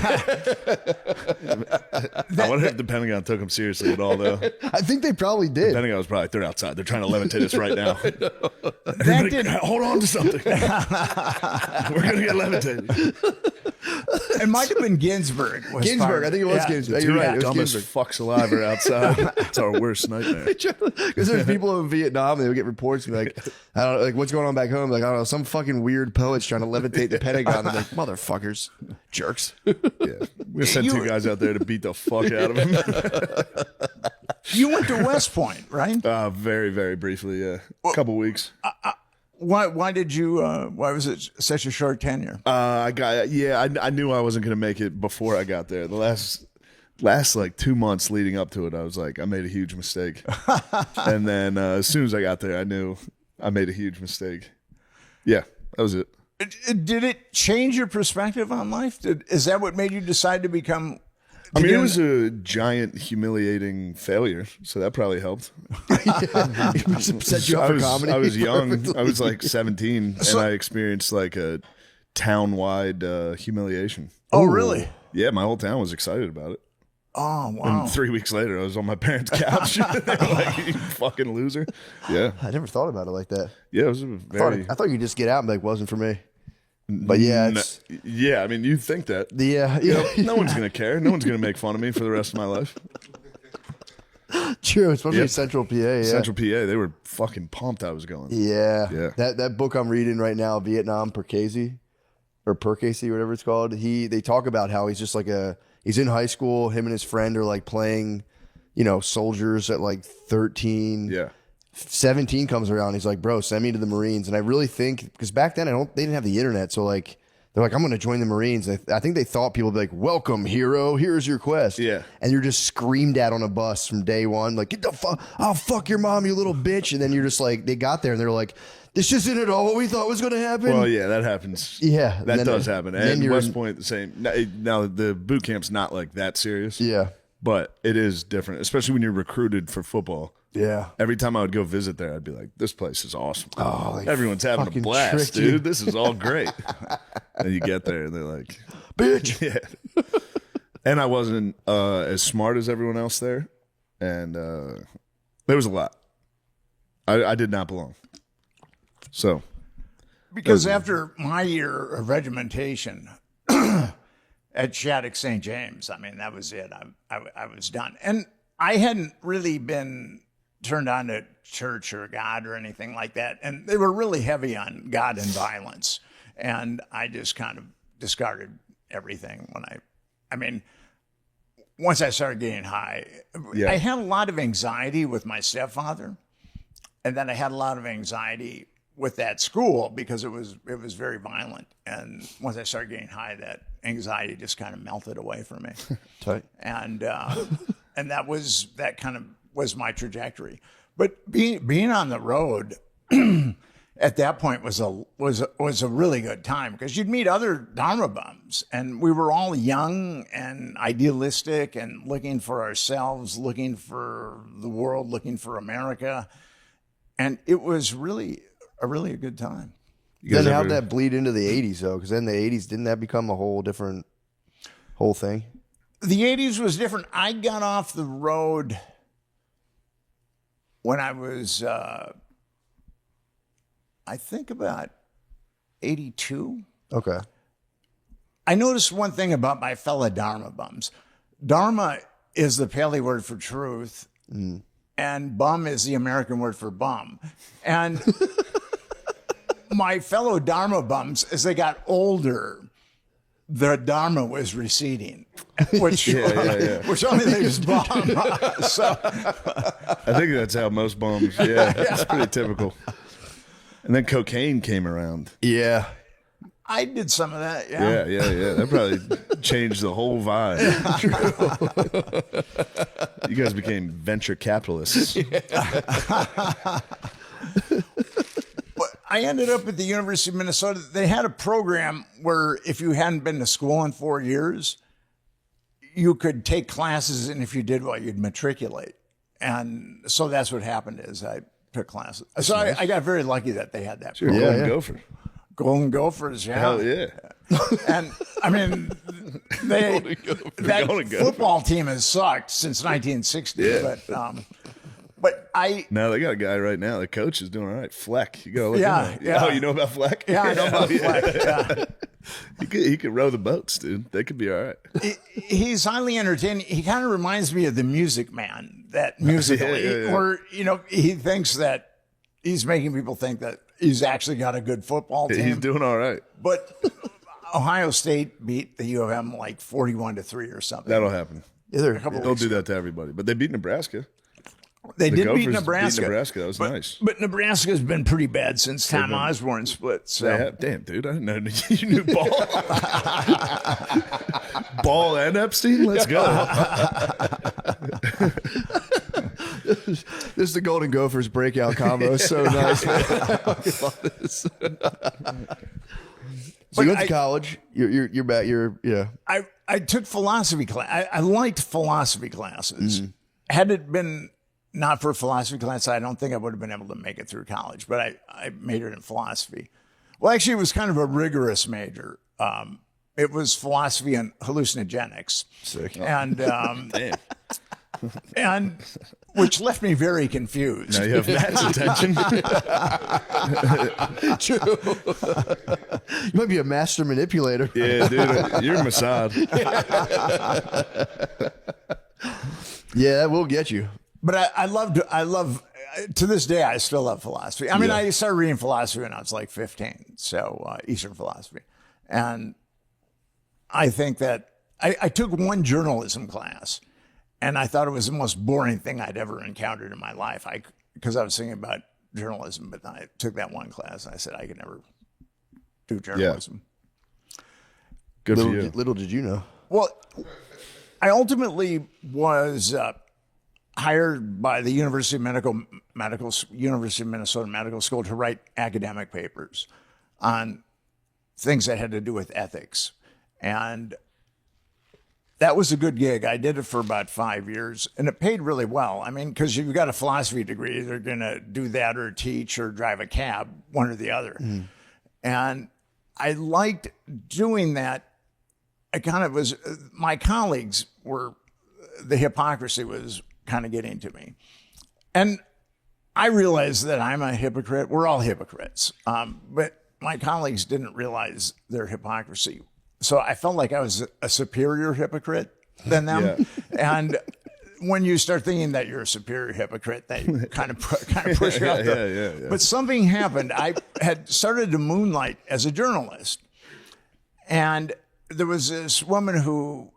I wonder if the Pentagon took him seriously at all, though. I think they probably did. Pentagon was probably, they're outside. They're trying to levitate us right now. that didn't, Hold on to something. We're going to get levitated. it might have been Ginsburg. Ginsburg, I think it was Ginsburg. You're right. It was Dumbest Ginsburg. fucks alive are outside. It's our worst nightmare. Because there's people in Vietnam, they would get reports and be like, I don't know, like what's going on back home? Like, I don't know, some fucking weird poet's trying to levitate the Pentagon. They're like, motherfuckers, jerks. Yeah. We're going to send 2 guys out there to beat the fuck out of him. You went to West Point, right? Very, very briefly, yeah. A couple weeks. Why did you? Why was it such a short tenure? I knew I wasn't going to make it before I got there. The last like 2 months leading up to it, I was like, I made a huge mistake. And then as soon as I got there, I knew I made a huge mistake. Yeah, that was it. Did it change your perspective on life? Is that what made you decide to become? I mean, it was a giant, humiliating failure, so that probably helped. Set you up for comedy. I was young. I was like 17, and I experienced like a town-wide humiliation. Oh, really? Yeah, my whole town was excited about it. Oh, wow. And 3 weeks later, I was on my parents' couch. They were like, "You fucking loser." Yeah, I never thought about it like that. yeah, it was a very. I thought you just get out and be like, wasn't for me. But yeah, it's, Yeah, I mean, you think that. yeah, No one's gonna care. No one's gonna make fun of me for the rest of my life. true. Especially Yep. Central PA. Yeah. Central PA, they were fucking pumped I was going. Yeah. Yeah. That book I'm reading right now, Vietnam Percasey, or Percasey, whatever it's called. They talk about how he's just like he's in high school. Him and his friend are like playing, soldiers at like 13. Yeah. 17 comes around. He's like, bro, send me to the Marines. And I really think, because back then they didn't have the internet. So like, they're like, I'm going to join the Marines. I think they thought people would be like, welcome, hero. Here's your quest. Yeah. And you're just screamed at on a bus from day one. Like, get the fuck, I'll fuck your mom, you little bitch. And then you're just like, they got there and they're like, this isn't at all what we thought was going to happen. Well, yeah, that happens. Yeah. That then- does happen. then And you're West in- Point, the same. Now, the boot camp's not like that serious. Yeah. But it is different, especially when you're recruited for football. Yeah. Every time I would go visit there, I'd be like, this place is awesome. Oh, they everyone's having a fucking blast, tricked you. dude. This is all great. And you get there and they're like, Bitch. yeah. And I wasn't as smart as everyone else there. And there was a lot. I did not belong. So. Because after my year of regimentation at Shattuck St. James, I mean, that was it. I was done. And I hadn't really been turned on to church or God or anything like that. And they were really heavy on God and violence. And I just kind of discarded everything once I started getting high. Yeah. I had a lot of anxiety with my stepfather. And then I had a lot of anxiety with that school because it was very violent. And once I started getting high, that anxiety just kind of melted away from me. Tight. And that kind of was my trajectory. But being on the road at that point was a really good time because you'd meet other Dharma bums, and we were all young and idealistic and looking for ourselves, looking for the world, looking for America, and it was really a good time. Then how'd that bleed into the 80s, though? Because then the 80s, didn't that become a whole different thing? The 80s was different. I got off the road when I was, I think about 82. Okay. I noticed one thing about my fellow Dharma bums. Dharma is the Pali word for truth, and bum is the American word for bum. And my fellow Dharma bums, as they got older, their Dharma was receding, which only leaves bum. So I think that's how most bums, it's pretty typical. And then cocaine came around. Yeah. I did some of that. Yeah. That probably changed the whole vibe. You guys became venture capitalists. But I ended up at the University of Minnesota. They had a program where if you hadn't been to school in 4 years, you could take classes, and if you did well, you'd matriculate. And so that's what happened is I took classes. So nice. I got very lucky that they had that. Sure, Golden Gopher. Golden Gophers, yeah. Hell yeah. And I mean, that football team has sucked since 1960. Yeah. But now they got a guy right now. The coach is doing all right. Fleck, you go look yeah. Oh, you know about Fleck? Yeah, I know about Fleck. Yeah. He could row the boats, dude. They could be all right. He's highly entertaining. He kind of reminds me of the Music Man, that musically, where he thinks that he's making people think that he's actually got a good football team. He's doing all right. But Ohio State beat the U of M like 41-3 or something. That'll happen. They'll do that to everybody. But they beat Nebraska. They did Gophers beat Nebraska. That was nice. But Nebraska's been pretty bad since Tom Osborne split. So. Damn, dude. I didn't know you knew Ball. Ball and Epstein? Let's go. This is the Golden Gophers breakout combo. It's so nice. So you went to college. You're back. I took philosophy class. I liked philosophy classes. Mm-hmm. Had it been not for philosophy class, I don't think I would have been able to make it through college. But I majored in philosophy. Well, actually, it was kind of a rigorous major. It was philosophy and hallucinogenics. Sick. And Damn. and which left me very confused. Now you have Matt's attention. You might be a master manipulator. Yeah, dude, you're Mossad. Yeah, that will get you. But I love, to this day, I still love philosophy. I mean, I started reading philosophy when I was like 15, so Eastern philosophy. And I think that I took one journalism class, and I thought it was the most boring thing I'd ever encountered in my life. Because I was thinking about journalism, but I took that one class, and I said I could never do journalism. Good for you. Little did you know. Well, I ultimately was hired by the University of Minnesota Medical School to write academic papers on things that had to do with ethics. And that was a good gig. I did it for about 5 years, and it paid really well. I mean, because you've got a philosophy degree, they're going to do that or teach or drive a cab, one or the other. And I liked doing that. I kind of was, my colleagues were, the hypocrisy was kind of getting to me. And I realized that I'm a hypocrite. We're all hypocrites. But my colleagues didn't realize their hypocrisy. So I felt like I was a superior hypocrite than them. Yeah. And when you start thinking that you're a superior hypocrite, they kind of push you out there. Yeah. But something happened. I had started to moonlight as a journalist. And there was this woman who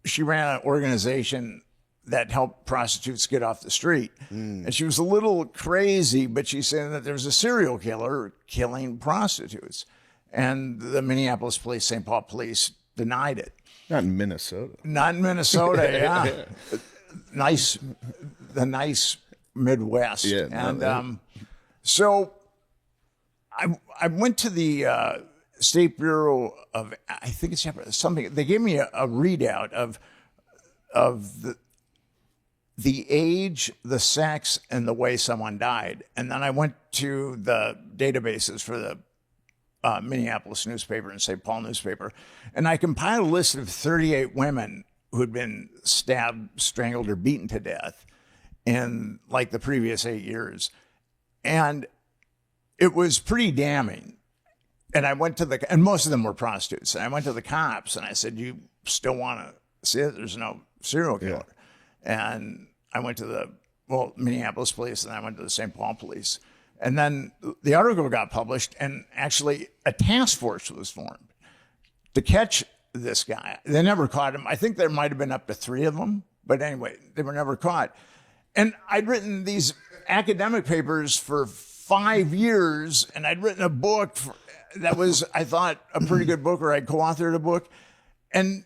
she ran an organization that helped prostitutes get off the street. And she was a little crazy, but she said that there was a serial killer killing prostitutes. And the Minneapolis police, St. Paul police denied it. Not in Minnesota. Not in Minnesota, yeah. The nice Midwest. Yeah. And so I went to the State Bureau of, I think it's something, they gave me a readout of the age, the sex, and the way someone died. And then I went to the databases for the Minneapolis newspaper and St. Paul newspaper, and I compiled a list of 38 women who had been stabbed, strangled, or beaten to death in like the previous 8 years. And it was pretty damning. And I went to and most of them were prostitutes. And I went to the cops and I said, "You still want to see it? There's no serial killer." Yeah. And I went to the Minneapolis police, and I went to the St. Paul police. And then the article got published, and actually a task force was formed to catch this guy. They never caught him. I think there might have been up to 3 of them, but anyway, they were never caught. And I'd written these academic papers for 5 years, and I'd written a book that was, I thought, a pretty good book, or I'd co-authored a book, and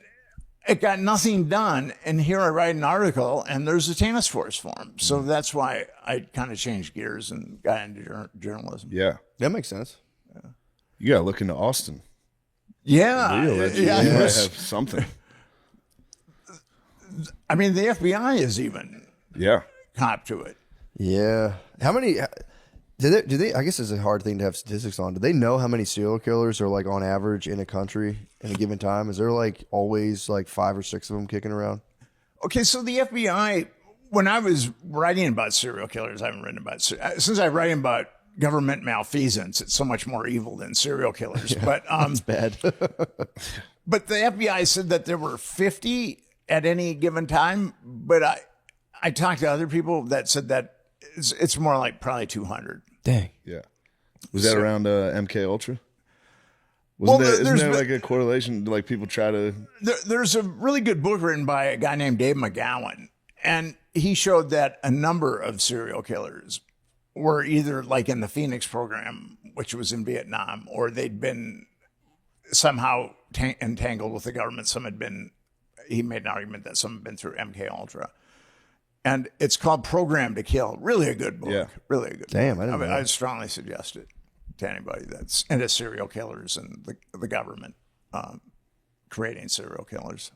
it got nothing done. And here I write an article, and there's a task force formed. So that's why I kind of changed gears and got into journalism. Yeah. That makes sense. You got to look into Austin. Yeah. You might have something. I mean, the FBI is even cop to it. Yeah. How many... Do they? I guess it's a hard thing to have statistics on. Do they know how many serial killers are like on average in a country in a given time? Is there like always like 5 or 6 of them kicking around? Okay, so the FBI, when I was writing about serial killers, I haven't written about, since I'm writing about government malfeasance, it's so much more evil than serial killers. Yeah, but that's bad. But the FBI said that there were 50 at any given time. But I talked to other people that said that it's more like probably 200. Dang. Yeah. Was that around MK Ultra? Isn't there like a correlation? Like people try to. There's a really good book written by a guy named Dave McGowan, and he showed that a number of serial killers were either like in the Phoenix program, which was in Vietnam, or they'd been somehow entangled with the government. Some had been. He made an argument that some had been through MK Ultra. And it's called Program to Kill. Really a good book. Yeah. Really a good book. I mean, I'd strongly suggest it to anybody that's into serial killers and the government creating serial killers.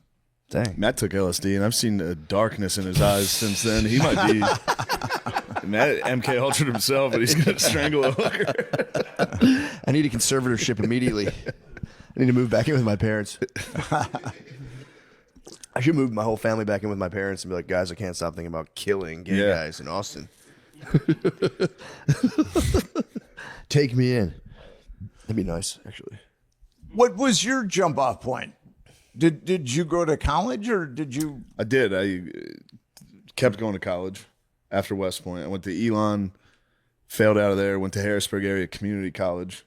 Dang. Matt took LSD, and I've seen a darkness in his eyes since then. He might be Matt MK Ultra himself, but he's going to strangle a hooker. I need a conservatorship immediately. I need to move back in with my parents. I should move my whole family back in with my parents and be like, guys, I can't stop thinking about killing gay guys in Austin. Take me in. That'd be nice, actually. What was your jump off point? Did you go to college or did you? I did. I kept going to college after West Point. I went to Elon, failed out of there, went to Harrisburg Area Community College,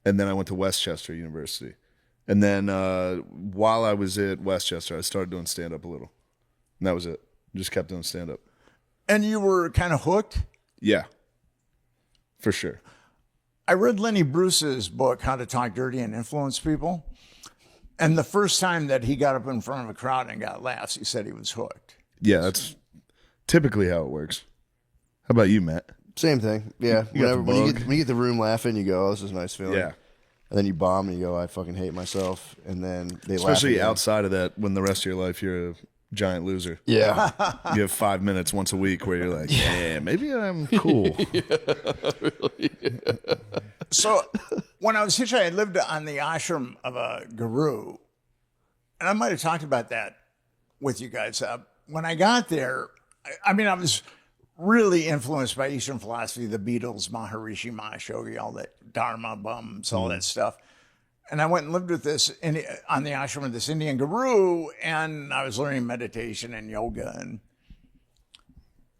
and then I went to Westchester University. And then while I was at Westchester, I started doing stand-up a little. And that was it. Just kept doing stand-up. And you were kind of hooked? Yeah, for sure. I read Lenny Bruce's book, How to Talk Dirty and Influence People. And the first time that he got up in front of a crowd and got laughs, he said he was hooked. Yeah, that's typically how it works. How about you, Matt? Same thing. Yeah. You got the When you bug. get the room laughing, you go, oh, this is a nice feeling. Yeah. And then you bomb and you go, I fucking hate myself. And then they Especially laugh. outside of that, when the rest of your life you're a giant loser. Yeah. You have 5 minutes once a week where you're like, yeah, maybe I'm cool. So when I was hitchhiking, I lived on the ashram of a guru. And I might have talked about that with you guys. When I got there, I was really influenced by Eastern philosophy, the Beatles, Maharishi Mahesh Yogi, all that Dharma bums, all that stuff. And I went and lived with this on the ashram of this Indian guru, and I was learning meditation and yoga.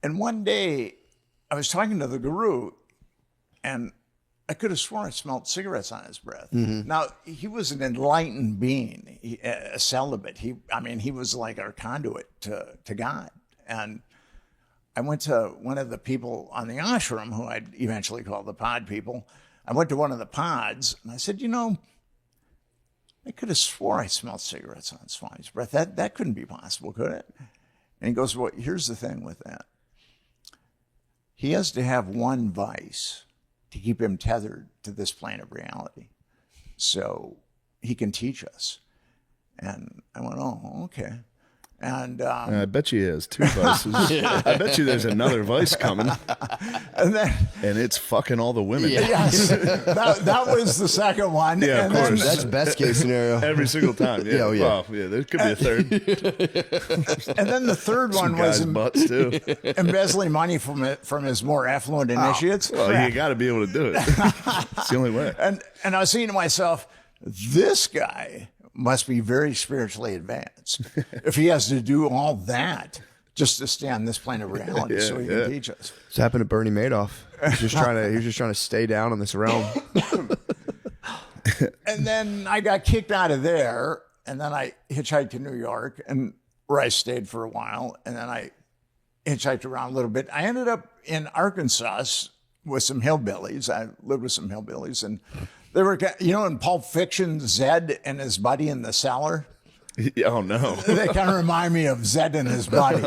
And one day I was talking to the guru, and I could have sworn I smelled cigarettes on his breath. Now, he was an enlightened being, a celibate. He was like our conduit to God. And I went to one of the people on the ashram, who I'd eventually call the pod people. I went to one of the pods, and I said, I could have swore I smelled cigarettes on Swami's breath. That couldn't be possible, could it? And he goes, well, here's the thing with that. He has to have one vice to keep him tethered to this plane of reality. So he can teach us. And I went, oh, okay. And I bet you he has 2 vices. I bet you there's another vice coming, and it's fucking all the women. yes, that was the second one. Yeah, of And then- course. That's best case scenario. Every single time. Yeah, Oh, yeah. Well, yeah, there could be a third. and then the third Some one was guys' butts, too. embezzling money from his more affluent initiates. Well, you got to be able to do it. It's the only way. And I was thinking to myself, this guy must be very spiritually advanced if he has to do all that just to stay on this plane of reality so he can teach us. It's happened to Bernie Madoff. He was just trying to stay down in this realm. And then I got kicked out of there, and then I hitchhiked to New York, and where I stayed for a while, and then I hitchhiked around a little bit. I ended up in Arkansas with some hillbillies. I lived with some hillbillies, and they were, in Pulp Fiction, Zed and his buddy in the cellar. Oh, no. They kind of remind me of Zed and his buddy.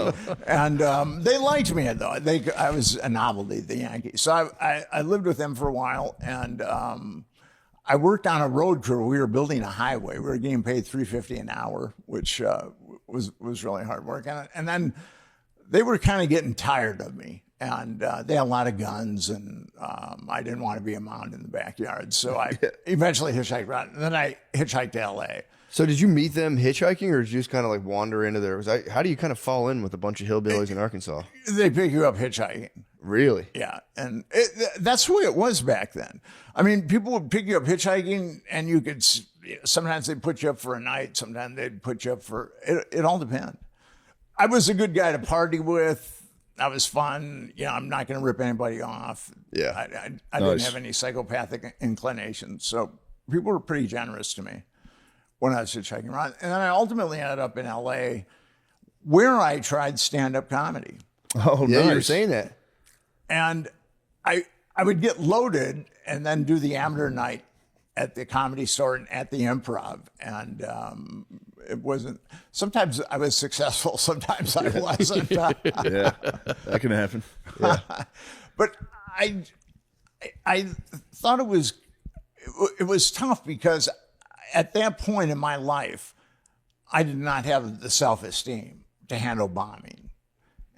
And they liked me, though. I was a novelty, the Yankees. So I lived with them for a while, and I worked on a road crew. We were building a highway. We were getting paid $3.50 an hour, which was really hard work. And then they were kind of getting tired of me. And they had a lot of guns, and I didn't want to be a mound in the backyard. So I eventually hitchhiked around. And then I hitchhiked to L.A. So did you meet them hitchhiking, or did you just kind of like wander into there? How do you kind of fall in with a bunch of hillbillies in Arkansas? They pick you up hitchhiking. Really? Yeah. And that's the way it was back then. I mean, people would pick you up hitchhiking, and you could, sometimes they'd put you up for a night. Sometimes they'd put you up for, it all depended. I was a good guy to party with. I was fun. I'm not going to rip anybody off. Yeah. I didn't have any psychopathic inclinations. So people were pretty generous to me when I was hitchhiking around. And then I ultimately ended up in L.A., where I tried stand-up comedy. Oh, Yeah, nice. you were saying that. And I would get loaded and then do the amateur night at the Comedy Store and at the Improv. And it wasn't, sometimes I was successful, sometimes I wasn't. Yeah, that can happen. But I thought it was tough because at that point in my life, I did not have the self-esteem to handle bombing.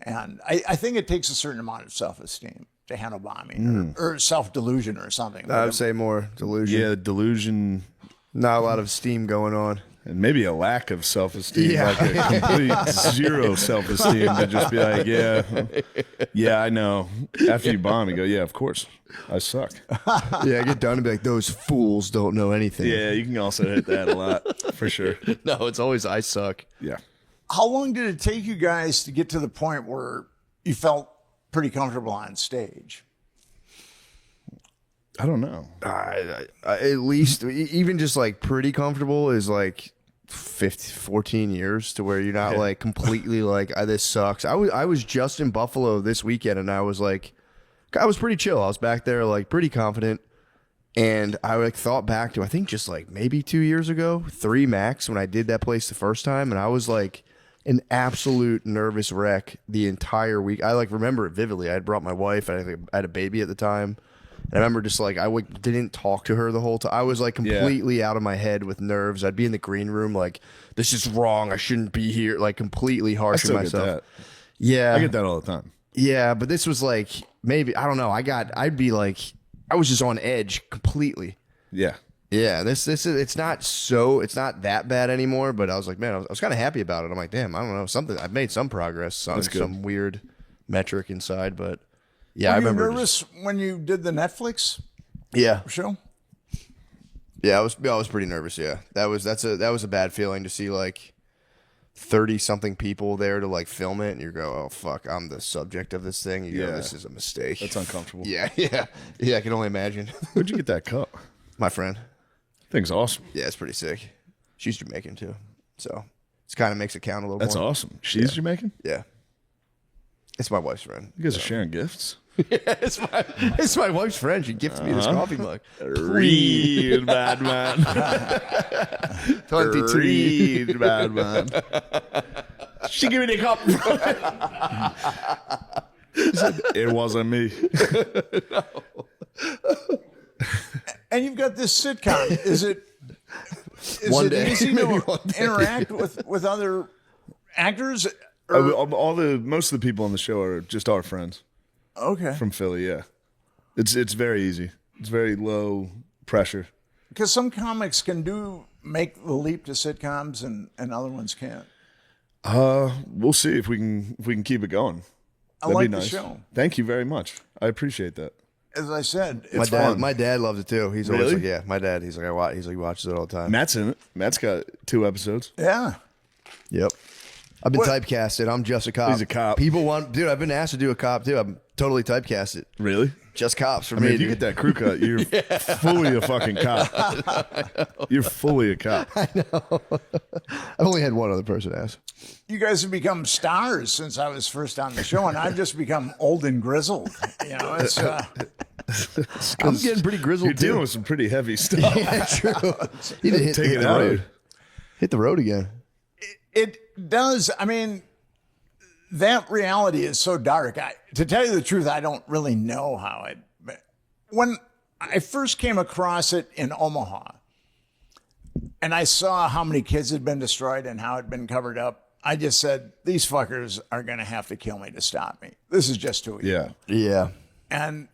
And I think it takes a certain amount of self-esteem to handle bombing or self-delusion or something. I would say more delusion. Yeah, delusion. Not a lot of steam going on. And maybe a lack of self-esteem, Yeah. like a complete zero self-esteem to just be like, yeah, I know. After you bomb, you go, yeah, of course, I suck. Yeah, I get done and be like, those fools don't know anything. Yeah, you can also hit that a lot, for sure. No, it's always I suck. Yeah. How long did it take you guys to get to the point where you felt pretty comfortable on stage? I don't know. At least, even just like pretty comfortable is like 14 years to where you're not like completely like, this sucks. I was just in Buffalo this weekend and I was pretty chill. I was back there like pretty confident. And I like thought back to, I think just like maybe 2 years ago, 3 max, when I did that place the first time. And I was like an absolute nervous wreck the entire week. I like remember it vividly. I had brought my wife. I had a baby at the time. And I remember just like didn't talk to her the whole time. I was like completely out of my head with nerves. I'd be in the green room like, this is wrong. I shouldn't be here. Like completely harsh on myself. Get that. Yeah. I get that all the time. Yeah, but this was like maybe I don't know. I'd be like I was just on edge completely. Yeah. Yeah, this is it's not that bad anymore. But I was like, man, I was kind of happy about it. I'm like, damn, I don't know, something. I've made some progress on some weird metric inside, but yeah, Were I remember. you nervous when you did the Netflix show? Yeah, I was pretty nervous. Yeah, that was a bad feeling to see like 30 something people there to like film it, and you go, oh fuck, I'm the subject of this thing. You go, this is a mistake. That's uncomfortable. Yeah. I can only imagine. Where'd you get that cut? My friend. Thing's awesome. Yeah, it's pretty sick. She's Jamaican too, so it kind of makes it count a little That's more. awesome. She's Jamaican? Yeah, it's my wife's friend. You guys are sharing gifts? Yeah, it's my wife's friend. She gifted me this coffee mug. Real bad man. 22. Real bad man. She gave me the cup. It wasn't me. And you've got this sitcom. Is it One day. easy Maybe to one day. interact with other actors? Most of the people on the show are just our friends Okay. from Philly. Yeah, it's very easy. It's very low pressure. Because some comics can make the leap to sitcoms and other ones can't. We'll see if we can keep it going. That'd like be the nice. show. Thank you very much. I appreciate that. As I said, it's My dad loves it too. He's always Really? like, yeah, my dad. He's like, he watches it all the time. Matt's in it. Matt's got 2 episodes. Yeah. Yep. I've been What- typecasted. I'm just a cop. He's a cop. People dude, I've been asked to do a cop too. I'm totally typecasted. Really? Just cops for I me. mean, if you dude. get that crew cut, you're fully a fucking cop. You're fully a cop. I've only had one other person ask. You guys have become stars since I was first on the show, and I've just become old and grizzled. You know, it's I'm getting pretty grizzled You're too. dealing with some pretty heavy stuff. Yeah, true. You need to hit, Take hit it the out. road. Hit the road again. it does. I mean, that reality is so dark. To tell you the truth, I don't really know how it. When I first came across it in Omaha, and I saw how many kids had been destroyed and how it had been covered up, I just said, these fuckers are going to have to kill me to stop me. This is just too evil. Yeah. Yeah. And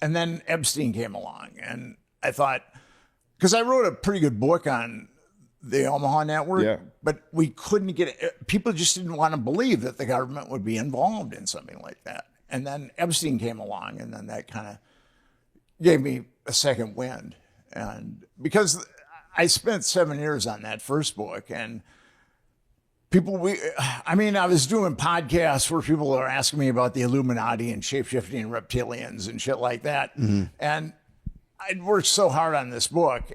then Epstein came along, and I thought, because I wrote a pretty good book on the Omaha network, Yeah. but we couldn't get it. People just didn't want to believe that the government would be involved in something like that. And then Epstein came along, and then that kind of gave me a second wind. And because I spent 7 years on that first book, and I was doing podcasts where people are asking me about the Illuminati and shapeshifting reptilians and shit like that. And I'd worked so hard on this book,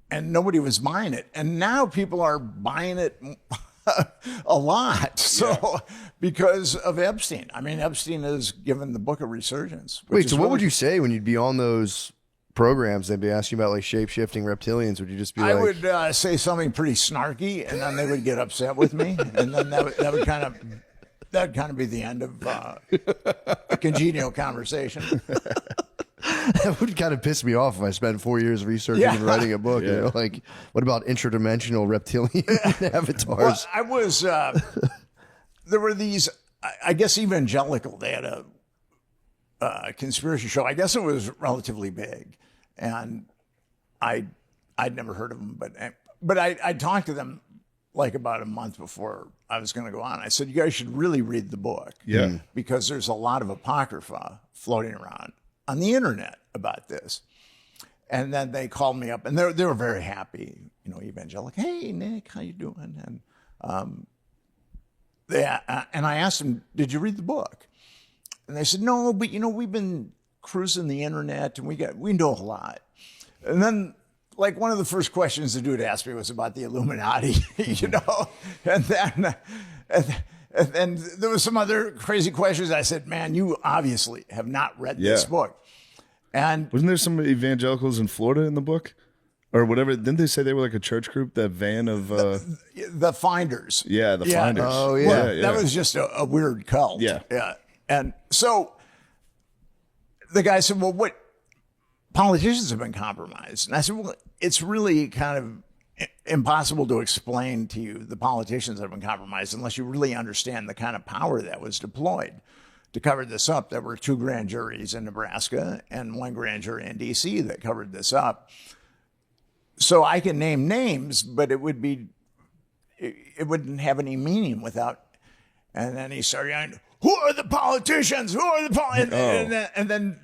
and nobody was buying it. And now people are buying it a lot. So because of Epstein. I mean, Epstein has given the book a resurgence. Wait, so what would you say when you'd be on those programs? They'd be asking about like shape-shifting reptilians. Would you just be I like... would say something pretty snarky, and then they would get upset with me, and then that'd kind of be the end of a congenial conversation. That would kind of piss me off if I spent 4 years researching and writing a book. You know, like, what about interdimensional reptilian avatars? Well, I was. There were these I guess evangelical, they had a conspiracy show. I guess it was relatively big, and I'd never heard of them, but I talked to them like about a month before I was going to go on. I said, you guys should really read the book. Yeah. Because there's a lot of apocrypha floating around on the internet about this. And then they called me up, and they were very happy, evangelical. Hey, Nick, how you doing? And and I asked them, did you read the book? And they said, no, but we've been cruising the internet, and we know a lot. And then, like, one of the first questions the dude asked me was about the Illuminati, and then there was some other crazy questions. I said, man, you obviously have not read this book. And wasn't there some evangelicals in Florida in the book? Or whatever, didn't they say they were like a church group? That van of the Finders. Yeah, the Finders. Oh, yeah. Well, that was just a weird cult. Yeah. And so the guy said, well, what politicians have been compromised? And I said, well, it's really kind of impossible to explain to you the politicians that have been compromised unless you really understand the kind of power that was deployed. To cover this up, there were 2 grand juries in Nebraska and 1 grand jury in D.C. that covered this up. So I can name names, but it wouldn't have any meaning without. And then he started going, who are the politicians? Who are the politicians? And then,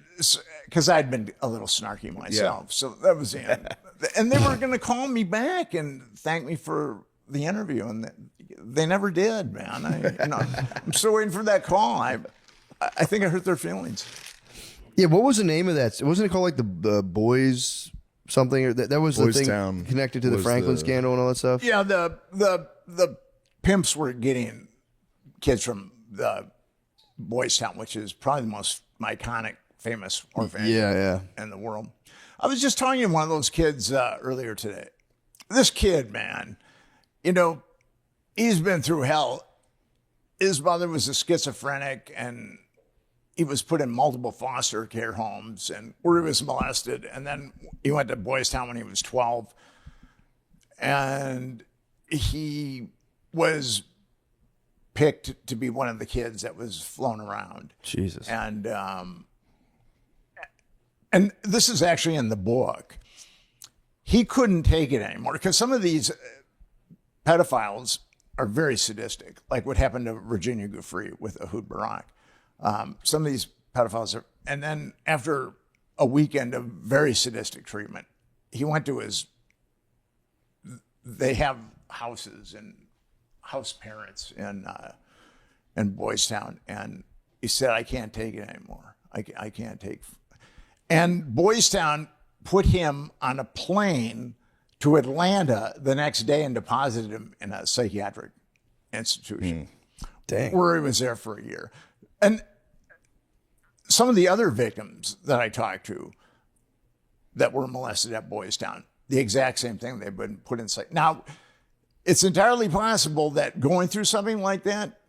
because I'd been a little snarky myself, so that was the end. And they were going to call me back and thank me for the interview, and they never did, man. I'm still waiting for that call. I think I hurt their feelings. Yeah, what was the name of that? Wasn't it called like the Boys something? Or that was Boys the thing Town connected to the Franklin scandal and all that stuff? Yeah, the pimps were getting kids from the Boys Town, which is probably the most iconic, famous orphanage in the world. I was just talking to one of those kids earlier today. This kid, man, he's been through hell. His mother was a schizophrenic, and he was put in multiple foster care homes and where he was molested. And then he went to Boys Town when he was 12. And he was picked to be one of the kids that was flown around. Jesus. And this is actually in the book. He couldn't take it anymore because some of these pedophiles are very sadistic, like what happened to Virginia Giuffre with Ehud Barak. Some of these pedophiles are, and then after a weekend of very sadistic treatment, he went to they have houses and house parents in Boys Town, and he said, I can't take it anymore. I can't take. And Boys Town put him on a plane to Atlanta the next day and deposited him in a psychiatric institution. Dang. Where he was there for a year. And some of the other victims that I talked to that were molested at Boys Town, the exact same thing. They've been put in psych. Now, it's entirely possible that going through something like that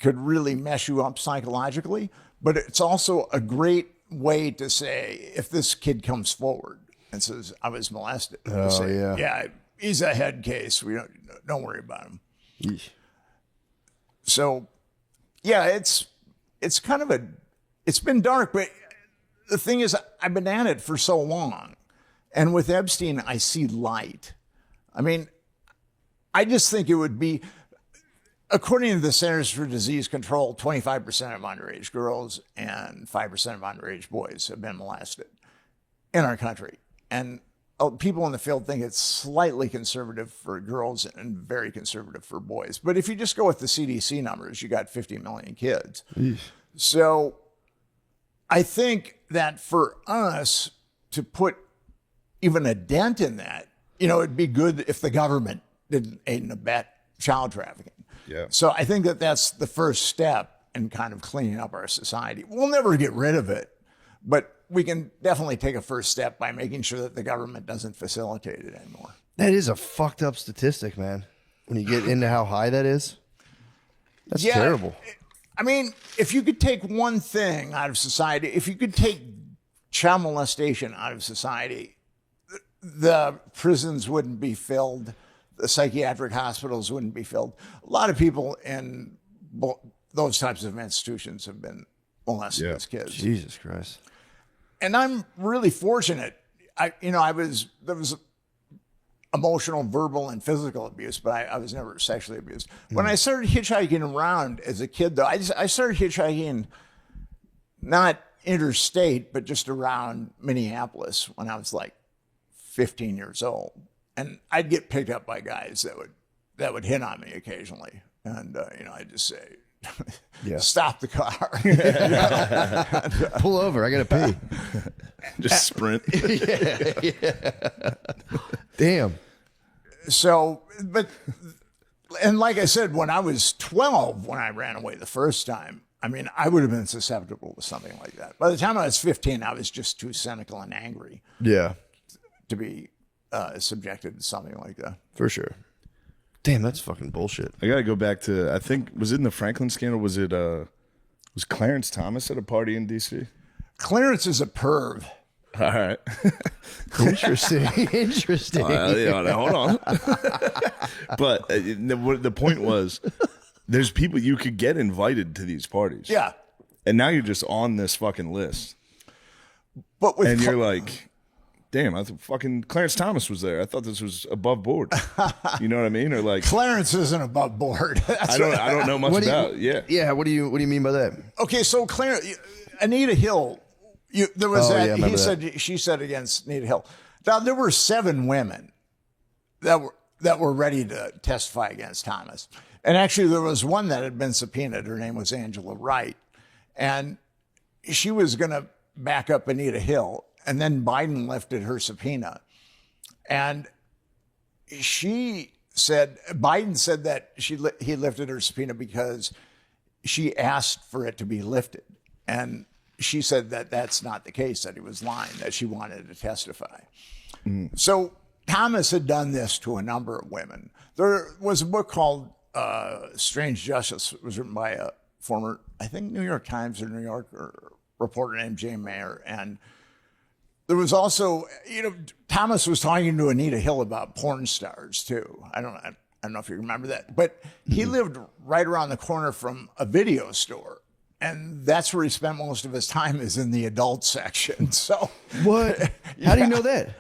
could really mess you up psychologically, but it's also a great way to say, if this kid comes forward and says, I was molested, yeah, he's a head case. We don't worry about him. Yeesh. So, yeah, it's kind of it's been dark, but the thing is, I've been at it for so long. And with Epstein, I see light. I mean, I just think it would be, according to the Centers for Disease Control, 25% of underage girls and 5% of underage boys have been molested in our country. And people in the field think it's slightly conservative for girls and very conservative for boys. But if you just go with the CDC numbers, you got 50 million kids. Eesh. So I think that for us to put even a dent in that, it'd be good if the government didn't aid and abet child trafficking. Yeah. So I think that that's the first step in kind of cleaning up our society. We'll never get rid of it, but we can definitely take a first step by making sure that the government doesn't facilitate it anymore. That is a fucked up statistic, man. When you get into how high that is, that's terrible. I mean, if you could take one thing out of society, if you could take child molestation out of society, the prisons wouldn't be filled. The psychiatric hospitals wouldn't be filled. A lot of people in those types of institutions have been molesting these kids. Jesus Christ. And I'm really fortunate. There was emotional, verbal, and physical abuse, but I was never sexually abused. When I started hitchhiking around as a kid, though, I started hitchhiking not interstate, but just around Minneapolis when I was like 15 years old. And I'd get picked up by guys that would hit on me occasionally. And, I'd just say, stop the car. Pull over. I got to pee. Just sprint. Damn. So, and like I said, when I was 12, when I ran away the first time, I mean, I would have been susceptible to something like that. By the time I was 15, I was just too cynical and angry Yeah. to be subjected to something like that. For sure. Damn, that's fucking bullshit. I gotta go back to, I think, was it in the Franklin scandal? Was Clarence Thomas at a party in D.C.? Clarence is a perv. All right. Interesting. Interesting. Hold on. But the point was, there's people you could get invited to these parties. Yeah. And now you're just on this fucking list. But with And you're like, damn, I thought fucking Clarence Thomas was there. I thought this was above board. You know what I mean? Or like, Clarence isn't above board. I don't know much about it. Yeah. Yeah, what do you mean by that? Okay, so Anita Hill, there was Oh, yeah, I that remember she said against Anita Hill. Now there were 7 women that were ready to testify against Thomas. And actually there was one that had been subpoenaed. Her name was Angela Wright. And she was going to back up Anita Hill. And then Biden lifted her subpoena. And Biden said that he lifted her subpoena because she asked for it to be lifted. And she said that that's not the case, that he was lying, that she wanted to testify. So Thomas had done this to a number of women. There was a book called Strange Justice. It was written by a former, I think, New York Times or New Yorker reporter named Jane Mayer. And there was also, Thomas was talking to Anita Hill about porn stars too. I don't know if you remember that, but he lived right around the corner from a video store. And that's where he spent most of his time, is in the adult section. So What? How do you know that?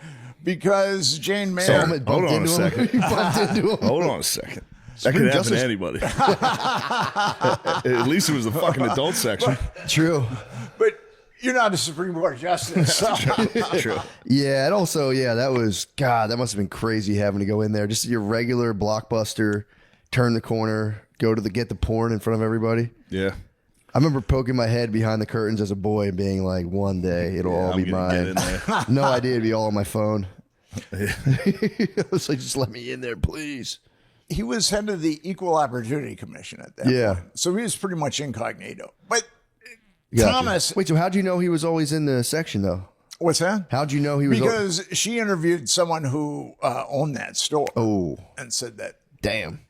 Because Jane Mayer. Someone Hold bumped on a into him. second. You bumped into him. Hold on a second. That could happen to anybody. At least it was the fucking adult section. True. But you're not a Supreme Court justice. So. True. Yeah, and also, that was, God, that must have been crazy having to go in there. Just your regular Blockbuster, turn the corner, get the porn in front of everybody. Yeah. I remember poking my head behind the curtains as a boy and being like, one day it'll all I'm be gonna get in mine. there. No idea it'd be all on my phone. I was like, just let me in there, please. He was head of the Equal Opportunity Commission at that point. So he was pretty much incognito. But Gotcha. Thomas. Wait, so how'd you know he was always in the section, though? What's that? How'd you know he was? Because she interviewed someone who owned that store. Oh, And said that damn.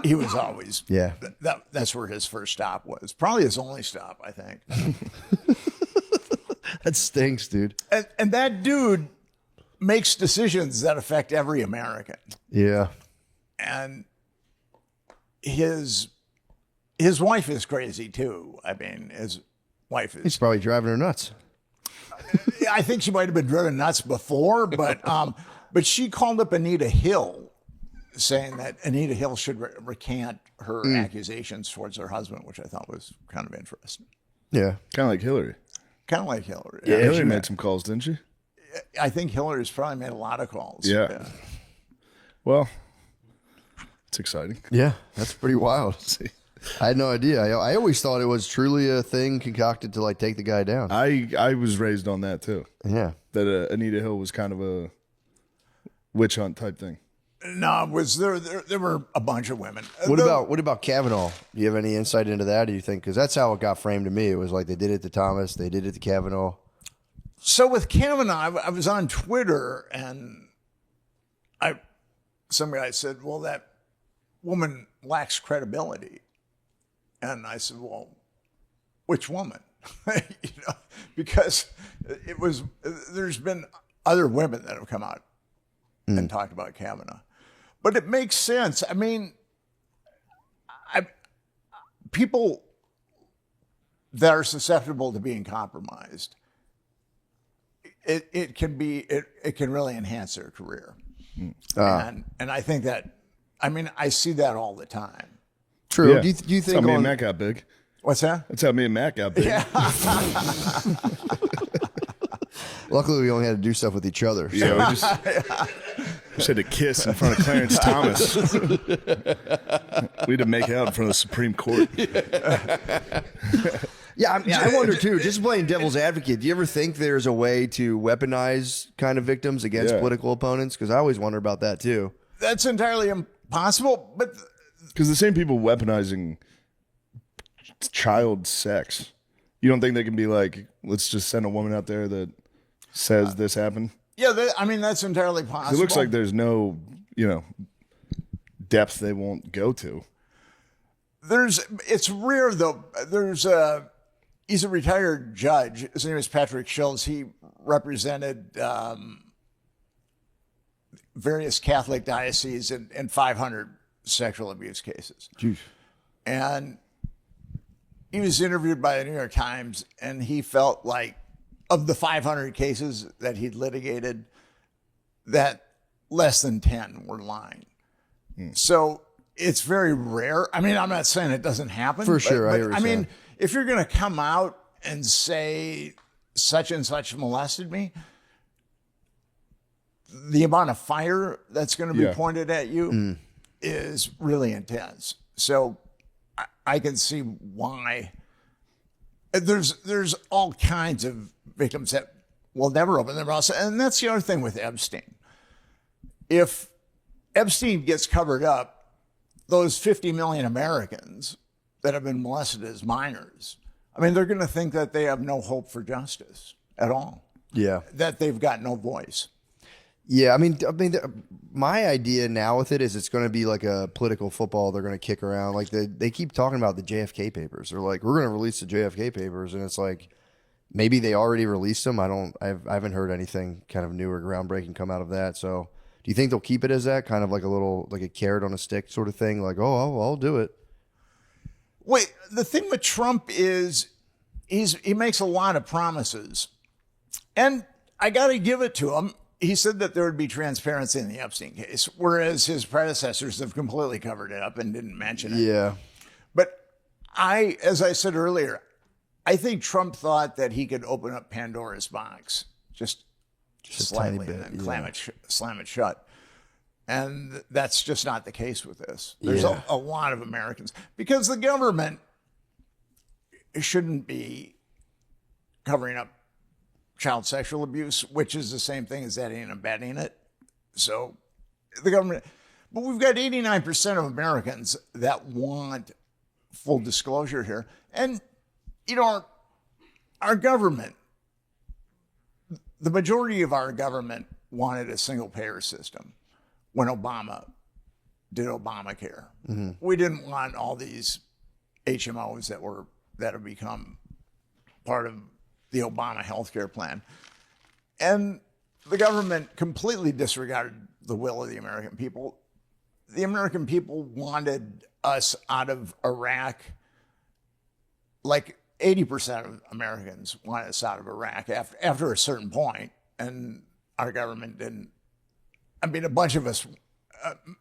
he was always. Yeah. That's where his first stop was. Probably his only stop, I think. That stinks, dude. And that dude makes decisions that affect every American. Yeah. And his wife is crazy too. I mean, his wife is. He's probably driving her nuts. I think she might have been driven nuts before, but she called up Anita Hill, saying that Anita Hill should recant her accusations towards her husband, which I thought was kind of interesting. Yeah. Kind of like Hillary. Kind of like Hillary. Yeah, Hillary made some calls, didn't she? I think Hillary's probably made a lot of calls. Yeah. Well, it's exciting. Yeah, that's pretty wild. I had no idea. I always thought it was truly a thing concocted to like take the guy down. I was raised on that too. Yeah. That Anita Hill was kind of a witch hunt type thing. No, there were a bunch of women. What about Kavanaugh? Do you have any insight into that? Do you think, because that's how it got framed to me? It was like they did it to Thomas, they did it to Kavanaugh. So with Kavanaugh, I was on Twitter and some guy said, "Well, that woman lacks credibility," and I said, "Well, which woman?" Because there's been other women that have come out and talked about Kavanaugh. But it makes sense. I mean, people that are susceptible to being compromised, it can really enhance their career. And I think that, I mean, I see that all the time. True. Yeah. Do you That's think how me and Matt got big. What's that? That's how me and Matt got big. Yeah. Luckily, we only had to do stuff with each other. So. Yeah, we just had to kiss in front of Clarence Thomas. We had to make out in front of the Supreme Court. Yeah, I wonder too. Just playing devil's advocate. Do you ever think there's a way to weaponize kind of victims against political opponents? Because I always wonder about that too. That's entirely impossible. But Because the same people weaponizing child sex, you don't think they can be like, let's just send a woman out there that says this happened? yeah, I mean, that's entirely possible. It looks like there's no, depth they won't go to. It's rare though. He's a retired judge. His name is Patrick Schultz. He represented various Catholic dioceses in 500 sexual abuse cases. Jeez. And he was interviewed by the New York Times, and he felt like of the 500 cases that he'd litigated, that less than 10 were lying. So it's very rare. I mean, I'm not saying it doesn't happen. For sure, I hear what I you're mean, saying. if you're going to come out and say such and such molested me, the amount of fire that's going to be pointed at you is really intense. So I can see why there's all kinds of victims that will never open their mouths. And that's the other thing with Epstein. If Epstein gets covered up, those 50 million Americans that have been molested as minors, I mean, they're going to think that they have no hope for justice at all. Yeah. That they've got no voice. Yeah, I mean, my idea now with it is it's going to be like a political football they're going to kick around. Like they keep talking about the JFK papers. They're like, we're going to release the JFK papers, and it's like maybe they already released them. I haven't heard anything kind of new or groundbreaking come out of that. So, do you think they'll keep it as that kind of like a carrot on a stick sort of thing? Like, oh, I'll do it. Wait, the thing with Trump is he makes a lot of promises, and I got to give it to him. He said that there would be transparency in the Epstein case, whereas his predecessors have completely covered it up and didn't mention it. Yeah. But as I said earlier, I think Trump thought that he could open up Pandora's box just slightly tiny bit, and then slam it shut. And that's just not the case with this. There's a lot of Americans, because the government shouldn't be covering up child sexual abuse, which is the same thing as aiding and abetting it. So the government, but we've got 89% of Americans that want full disclosure here. And, our government, the majority of our government wanted a single payer system when Obama did Obamacare. Mm-hmm. We didn't want all these HMOs that have become part of the Obama healthcare plan. And the government completely disregarded the will of the American people. The American people wanted us out of Iraq. Like 80% of Americans wanted us out of Iraq after a certain point, and our government didn't. I mean, a bunch of us,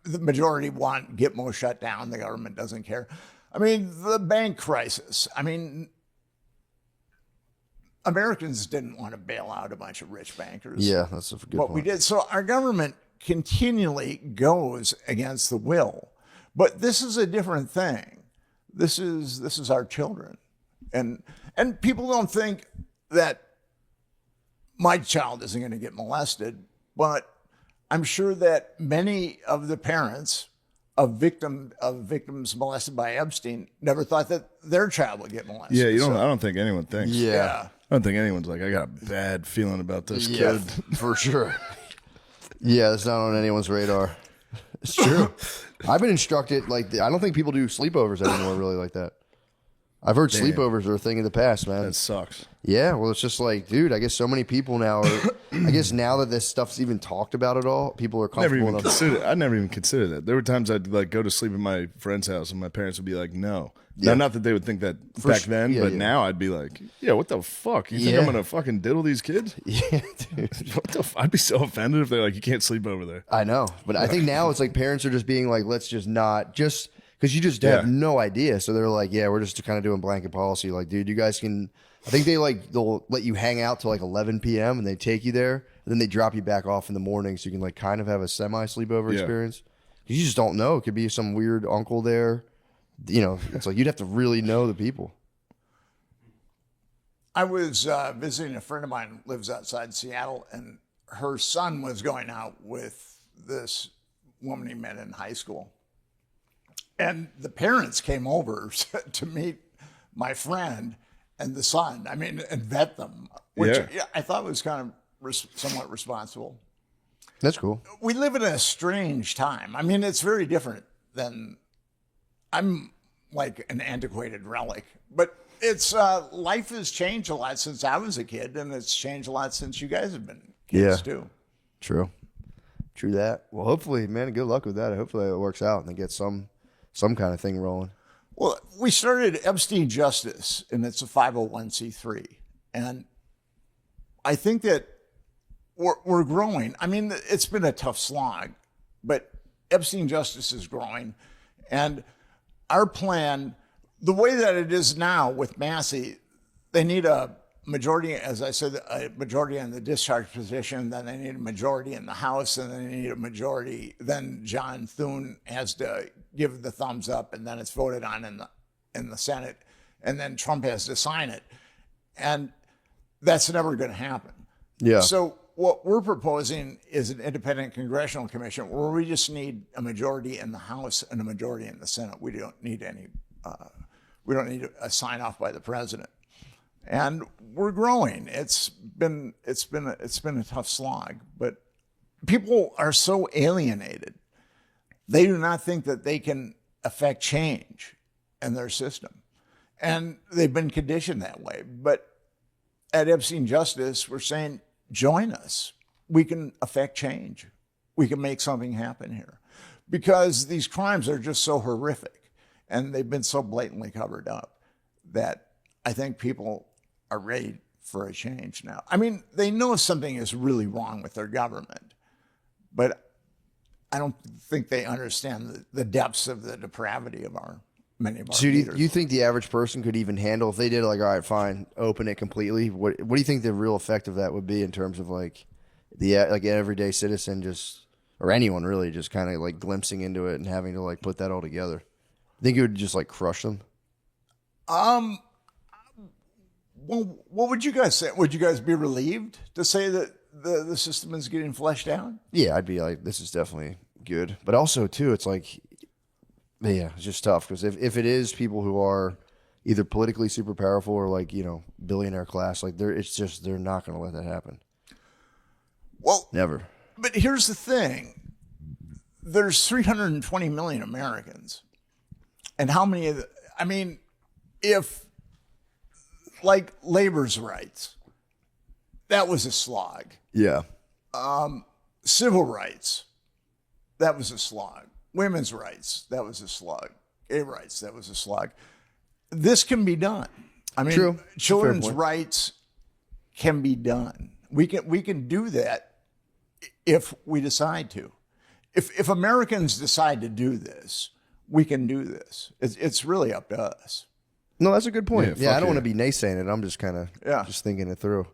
the majority want Gitmo shut down. The government doesn't care. I mean, the bank crisis. I mean, Americans didn't want to bail out a bunch of rich bankers. Yeah, that's a good point. What we did. So our government continually goes against the will. But this is a different thing. This is our children. And people don't think that my child isn't going to get molested, but I'm sure that many of the parents of victims molested by Epstein never thought that their child would get molested. Yeah, I don't think anyone thinks. Yeah. I don't think anyone's like, I got a bad feeling about this kid. For sure. Yeah, that's not on anyone's radar. It's true. I've been instructed, I don't think people do sleepovers anymore really like that. I've heard sleepovers are a thing in the past, man. That sucks. Yeah, well, it's just like, dude, I guess so many people now are, I guess now that this stuff's even talked about at all, people are comfortable enough. I never even considered that. There were times I'd like go to sleep at my friend's house and my parents would be like, no. Yeah. Now, not that they would think that back then, yeah, but yeah. now I'd be like, yeah, what the fuck? You think Yeah. I'm going to fucking diddle these kids? Yeah, dude. What the I'd be so offended if they're like, you can't sleep over there. I know. But I think now it's like parents are just being like, let's just not, just because you just have no idea. So they're like, yeah, we're just kind of doing blanket policy. Like, dude, you guys can, I think they'll let you hang out till like 11 p.m. and they take you there and then they drop you back off in the morning so you can like kind of have a semi sleepover experience. You just don't know. It could be some weird uncle there. You know, it's like you'd have to really know the people. I was visiting a friend of mine who lives outside Seattle, and her son was going out with this woman he met in high school. And the parents came over to meet my friend and the son, and vet them, which I thought was kind of somewhat responsible. That's cool. We live in a strange time. It's very different than, I'm like an antiquated relic, but it's life has changed a lot since I was a kid, and it's changed a lot since you guys have been kids too. True that. Well, hopefully, man, good luck with that. Hopefully it works out and they get some kind of thing rolling. Well, we started Epstein Justice, and it's a 501c3, and I think that we're growing. It's been a tough slog, but Epstein Justice is growing, and our plan, the way that it is now with Massey, they need a majority, as I said, a majority in the discharge position, then they need a majority in the House, and then they need a majority. Then John Thune has to give the thumbs up, and then it's voted on in the Senate, and then Trump has to sign it. And that's never going to happen. Yeah. So what we're proposing is an independent congressional commission where we just need a majority in the House and a majority in the Senate. We don't need any. We don't need a sign off by the president. And we're growing. It's been a tough slog, but people are so alienated. They do not think that they can affect change in their system, and they've been conditioned that way. But at Epstein Justice, we're saying, join us. We can affect change. We can make something happen here, because these crimes are just so horrific, and they've been so blatantly covered up that I think people are ready for a change now. They know something is really wrong with their government, but I don't think they understand the depths of the depravity of many of our leaders. Do you think the average person could even handle if they did like, all right, fine, open it completely? What do you think the real effect of that would be in terms of like the everyday citizen or anyone really just kind of like glimpsing into it and having to like put that all together? I think it would just like crush them. Well, what would you guys say? Would you guys be relieved to say that the system is getting fleshed out? Yeah, I'd be like, this is definitely good. But also, too, it's like, yeah, it's just tough because if it is people who are either politically super powerful or like, billionaire class, like they're not going to let that happen. Well, never. But here's the thing. There's 320 million Americans. And how many of if like labor's rights, that was a slog. Yeah. Civil rights, that was a slog. Women's rights, that was a slog. Gay rights, that was a slog. This can be done. True. Children's rights can be done. We can do that if we decide to. If Americans decide to do this, we can do this. It's really up to us. No, that's a good point. Yeah, I don't want to be naysaying it. I'm just kind of just thinking it through.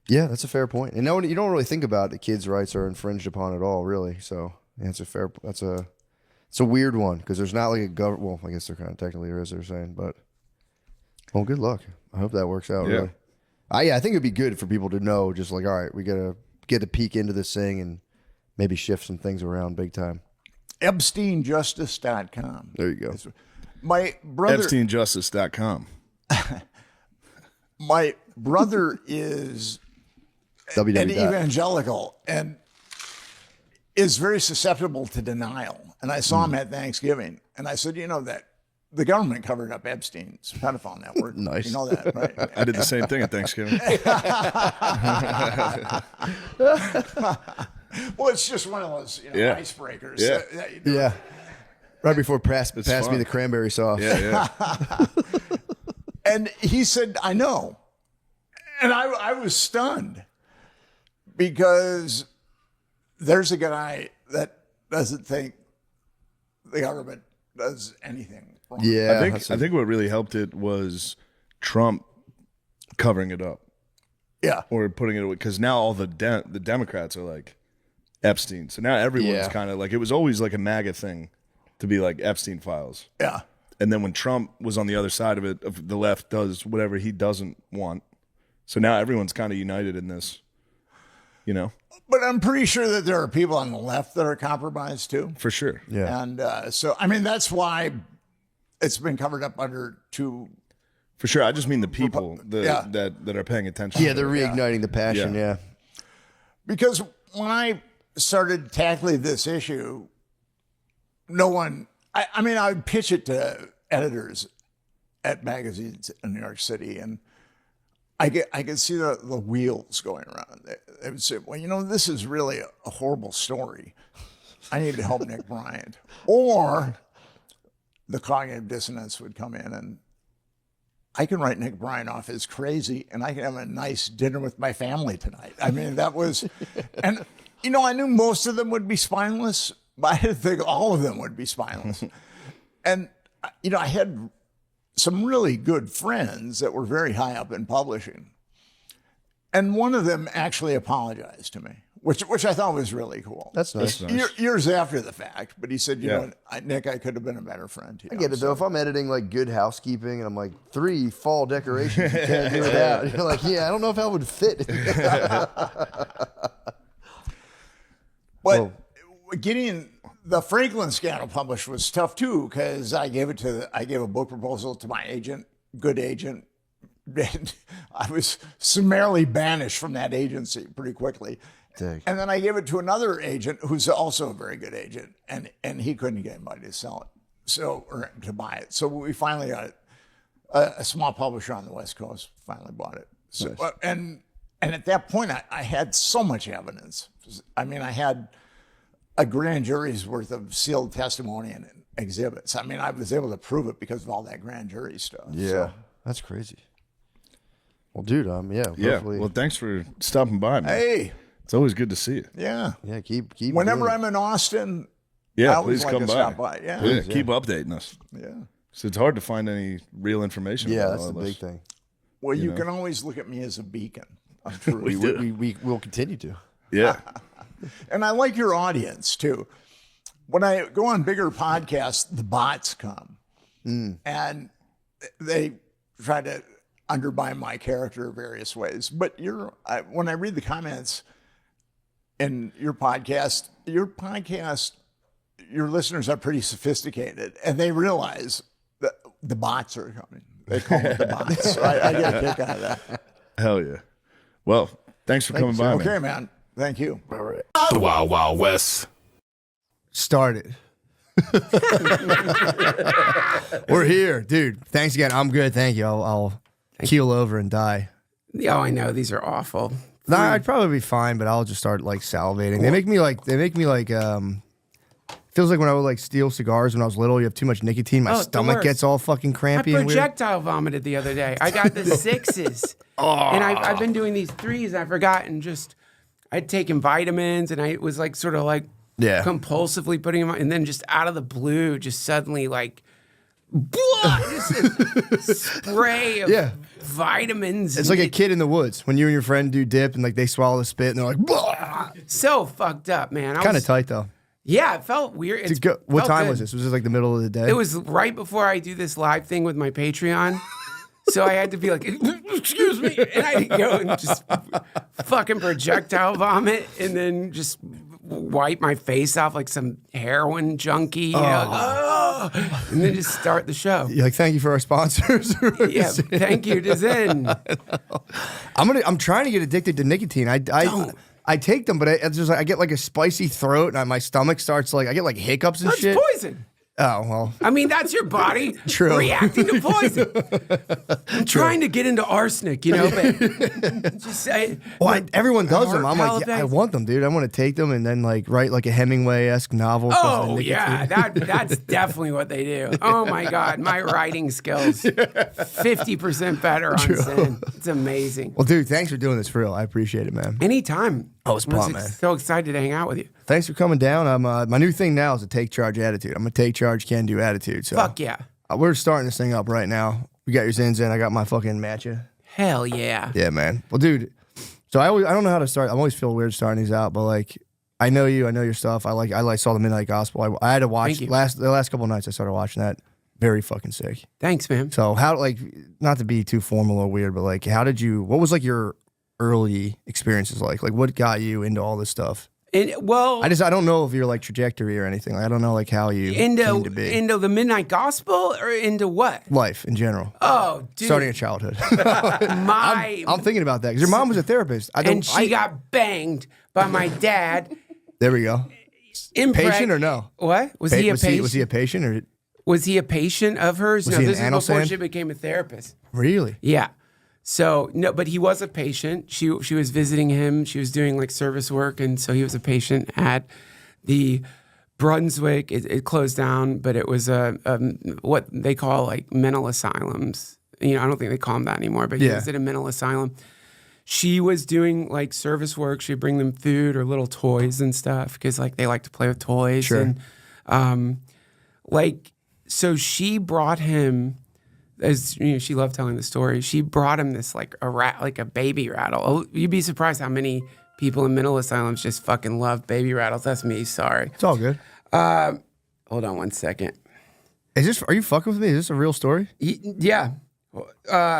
Yeah, that's a fair point. And no, you don't really think about the kids' rights are infringed upon at all, really. So yeah, it's a weird one because there's not like a government. Well, I guess there kind of technically there is. They're saying, but well, good luck. I hope that works out. Really. I think it'd be good for people to know. Just like, all right, we gotta get a peek into this thing and maybe shift some things around big time. EpsteinJustice.com. There you go. My brother. EpsteinJustice.com. My brother is an evangelical and is very susceptible to denial. And I saw him at Thanksgiving. And I said, that the government covered up Epstein's pedophile network. Nice. You know that, right? I did the same thing at Thanksgiving. Well, it's just one of those icebreakers. Yeah. Right before pass me fun. the cranberry sauce. Yeah. And he said, I know. And I was stunned because there's a guy that doesn't think the government does anything wrong. Yeah. I think what really helped it was Trump covering it up. Yeah. Or putting it away, because now all the Democrats are like Epstein. So now everyone's kind of like, it was always like a MAGA thing to be like Epstein files. Yeah. And then when Trump was on the other side of it, of the left does whatever he doesn't want. So now everyone's kind of united in this, you know? But I'm pretty sure that there are people on the left that are compromised too. For sure. Yeah. And so, I mean, that's why it's been covered up under two. For sure. I just mean the people that are paying attention. Yeah, they're reigniting the passion. Yeah. Because when I started tackling this issue, no one, I mean, I would pitch it to editors at magazines in New York City, and I could see the wheels going around. They would say, well, you know, this is really a horrible story. I need to help Nick Bryant. Or the cognitive dissonance would come in, and I can write Nick Bryant off as crazy, and I can have a nice dinner with my family tonight. I mean, that was, and, you know, I knew most of them would be spineless, but I didn't think all of them would be spineless. And, you know, I had some really good friends that were very high up in publishing. And one of them actually apologized to me, which I thought was really cool. That's nice. Years after the fact, but he said, you know, Nick, I could have been a better friend to you. I get it, though. If I'm editing, like, Good Housekeeping, and I'm like, 3 fall decorations you can't do without. You're like, yeah, I don't know if that would fit. But getting the Franklin scandal published was tough too, because I gave a book proposal to my agent, good agent, and I was summarily banished from that agency pretty quickly. Dang. And then I gave it to another agent who's also a very good agent, and he couldn't get anybody to sell it, or to buy it. So we finally got a small publisher on the West Coast finally bought it. So Nice. and at that point I had so much evidence. I mean, I had a grand jury's worth of sealed testimony and exhibits. I mean, I was able to prove it because of all that grand jury stuff. Yeah. So, That's crazy. Well, dude, Yeah. hopefully. Well, thanks for stopping by, man. hey, It's always good to see you. yeah. Yeah, keep Whenever doing it. I'm in Austin, Yeah, I always please like come to by. stop by. Yeah. Please, keep updating us. Yeah. So it's hard to find any real information. Yeah, about that's all the of big us. thing. Well, you can always look at me as a beacon of truth. We will continue to. Yeah. And I like your audience too. When I go on bigger podcasts, the bots come and they try to undermine my character various ways. But when I read the comments in your podcast, your listeners are pretty sophisticated, and they realize that the bots are coming. They call it the bots. So I get a kick out of that. Hell yeah. Well, thanks for coming by, man. Okay, man. Thank you. All right. The Wild Wild West. Started. We're here, dude. Thanks again. I'm good. Thank you. I'll keel over and die. Oh, I know. These are awful. Nah, I'd probably be fine, but I'll just start like salivating. They make me like feels like when I would like steal cigars when I was little, you have too much nicotine, my Oh, the stomach worst. gets all fucking I crampy and weird. projectile vomited the other day. I got the 6s. And I've been doing these 3s, and I forgot, and just, I'd taken vitamins, and I was like sort of like compulsively putting them on, and then just out of the blue, just suddenly like, just a spray of vitamins. It's like a kid in the woods when you and your friend do dip and like they swallow the spit and they're like, "Blah." So fucked up, man. Kind of tight though. Yeah, it felt weird. What felt time good. was this? Was this like the middle of the day? It was right before I do this live thing with my Patreon. So I had to be like, excuse me. And I had to go and just fucking projectile vomit and then just wipe my face off like some heroin junkie. You know, and then just start the show. You're like, thank you for our sponsors. Yeah, thank you to Zen. I'm trying to get addicted to nicotine. I take them, but it's just like I get like a spicy throat and my stomach starts like I get like hiccups and That's shit. poison. Oh, well. I mean, that's your body True. reacting to poison. I'm trying to get into arsenic, you know, but just say. Everyone does them. I'm like, Halifax. I want them, dude. I want to take them and then like wwrite like a Hemingway-esque novel. Oh, yeah. That's definitely what they do. Oh, my God. My writing skills, 50% better on Sin. It's amazing. Well, dude, thanks for doing this for real. I appreciate it, man. Anytime. Oh, it's pumped, man. So excited to hang out with you. Thanks for coming down. I'm my new thing now is a take charge attitude. I'm a take charge, can do attitude. So Fuck yeah. we're starting this thing up right now. We got your Zins in. I got my fucking matcha. Hell yeah. Yeah, man. Well, dude. So I don't know how to start. I always feel weird starting these out, but like I know you. I know your stuff. I saw the Midnight Gospel. I had to watch the last couple of nights. I started watching that. Very fucking sick. Thanks, man. So how like not to be too formal or weird, but like what was like your early experiences like? Like what got you into all this stuff? I don't know if you're like trajectory or anything. Like, I don't know like how you came to be. Into the Midnight Gospel or into what? Life in general. Oh, dude. Starting at childhood. I'm thinking about that because your mom was a therapist. She got banged by my dad. There we go. Patient or no? What? Was he a patient? Was he a patient or? Was he a patient of hers? Was No, he this an is before analsand? she became a therapist. Really? Yeah. So no, but he was a patient. She was visiting him. She was doing like service work, and so he was a patient at the Brunswick. It closed down, but it was what they call like mental asylums. You know, I don't think they call them that anymore. But he was at a mental asylum. She was doing like service work. She'd bring them food or little toys and stuff because like they like to play with toys. Sure. And so she brought him. As you know, she loved telling the story. She brought him this like a baby rattle. Oh, you'd be surprised how many people in mental asylums just fucking love baby rattles. That's me. Sorry. It's all good. Hold on one second. Are you fucking with me? Is this a real story? Yeah.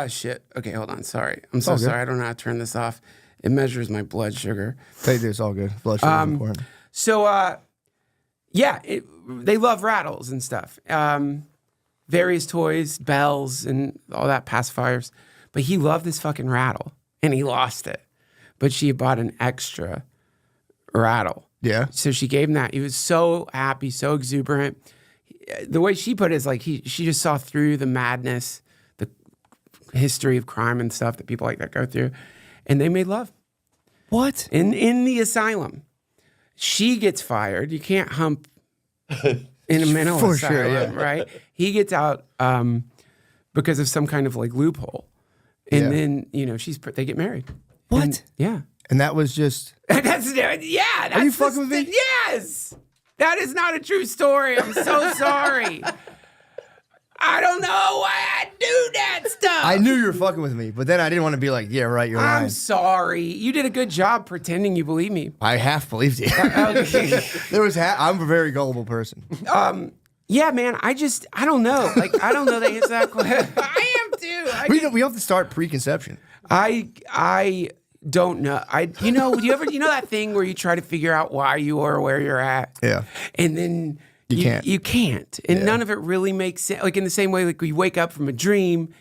Shit. Okay, hold on. Sorry. I'm so all good. sorry. I don't know how to turn this off. It measures my blood sugar. It's all good. Blood sugar is important. So, they love rattles and stuff. Various toys, bells, and all that pacifiers. But he loved this fucking rattle, and he lost it. But she bought an extra rattle. Yeah. So she gave him that. He was so happy, so exuberant. The way she put it is like she just saw through the madness, the history of crime and stuff that people like that go through, and they made love. What? In the asylum. She gets fired. You can't hump in a mental For asylum, sure, yeah. right? He gets out because of some kind of like loophole, and then they get married. What? And, yeah, And that was just. that's Are you fucking with me? Yes, that is not a true story. I'm so sorry. I don't know why I do that stuff. I knew you were fucking with me, but then I didn't want to be like, yeah, right, you're I'm lying. sorry. You did a good job pretending you believe me. I half believed you. Okay. I'm a very gullible person. Yeah, man. I don't know. Like, I don't know the answer to that question. I am too. We have to start preconception. I don't know. Do you ever that thing where you try to figure out why you are where you're at? Yeah. And then You can't. And none of it really makes sense. Like in the same way, like you wake up from a dream,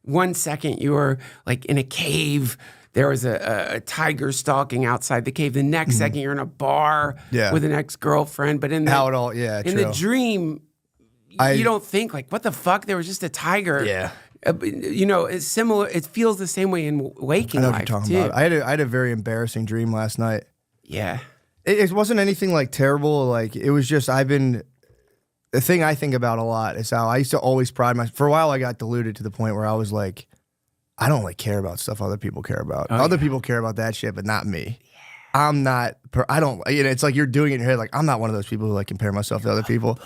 1 second you're like in a cave. There was a tiger stalking outside the cave. The next second you're in a bar with an ex-girlfriend. But in the dream, you don't think like, what the fuck? There was just a tiger. Yeah. It's similar. It feels the same way in waking I know life what you're talking too. about. I had a very embarrassing dream last night. Yeah. It wasn't anything like terrible. Like it was just the thing I think about a lot is how I used to always pride myself. For a while, I got deluded to the point where I was like, I don't like care about stuff other people care about. Other people care about that shit, but not me. Yeah. I'm not. I don't. It's like you're doing it in your head. Like I'm not one of those people who like compare myself to other people.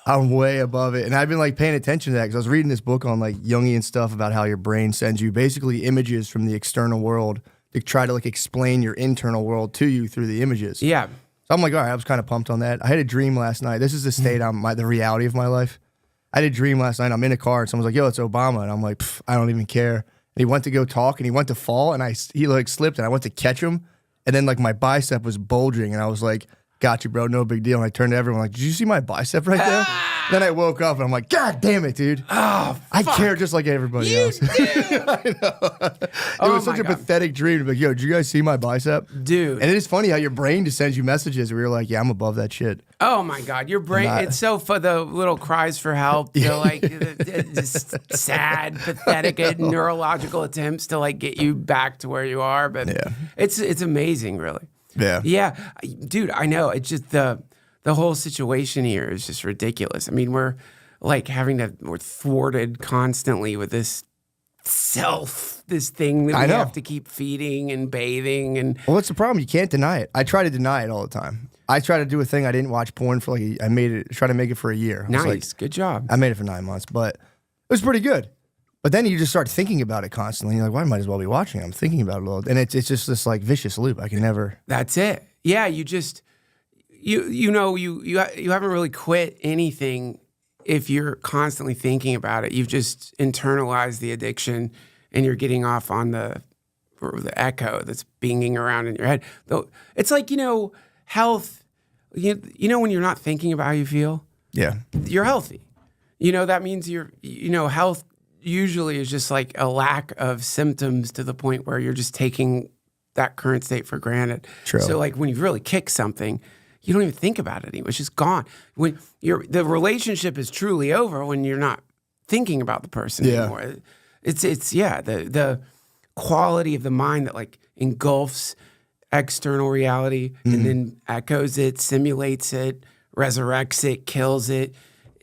I'm way above it, and I've been like paying attention to that because I was reading this book on like Jungian stuff about how your brain sends you basically images from the external world to try to like explain your internal world to you through the images. Yeah. So I'm like, all right, I was kind of pumped on that. I had a dream last night. This is the state the reality of my life. I had a dream last night. I'm in a car and someone's like, yo, it's Obama. And I'm like, I don't even care. And he went to go talk and he went to fall and he like slipped and I went to catch him. And then like my bicep was bulging and I was like, got you, bro. No big deal. And I turned to everyone like, did you see my bicep right there? Then I woke up and I'm like, God damn it, dude. Oh, I care just like everybody else. do. I know. It was such a pathetic dream to be like, yo, did you guys see my bicep? Dude. And it is funny how your brain just sends you messages where you're like, yeah, I'm above that shit. Oh my God, your brain, it's so for the little cries for help, they're like just sad, pathetic neurological attempts to like get you back to where you are. But it's amazing, really. Yeah. Yeah. Dude, I know. It's just the whole situation here is just ridiculous. I mean, we're thwarted constantly with this thing that we have to keep feeding and bathing. And well, what's the problem? You can't deny it. I try to deny it all the time. I try to do a thing. I didn't watch porn for try to make it for a year. Nice. Good job. I made it for 9 months, but it was pretty good. But then you just start thinking about it constantly. You're like, well, I might as well be watching it. I'm thinking about it a little. And it's just this like vicious loop. I can never. That's it. Yeah. You just, you haven't really quit anything if you're constantly thinking about it. You've just internalized the addiction and you're getting off on the echo that's binging around in your head. Though it's like, health, when you're not thinking about how you feel, you're healthy. That means health usually is just like a lack of symptoms to the point where you're just taking that current state for granted. True. So like when you really kick something, you don't even think about it anymore. It's just gone. When the relationship is truly over when you're not thinking about the person anymore. It's the quality of the mind that like engulfs external reality and then echoes it, simulates it, resurrects it, kills it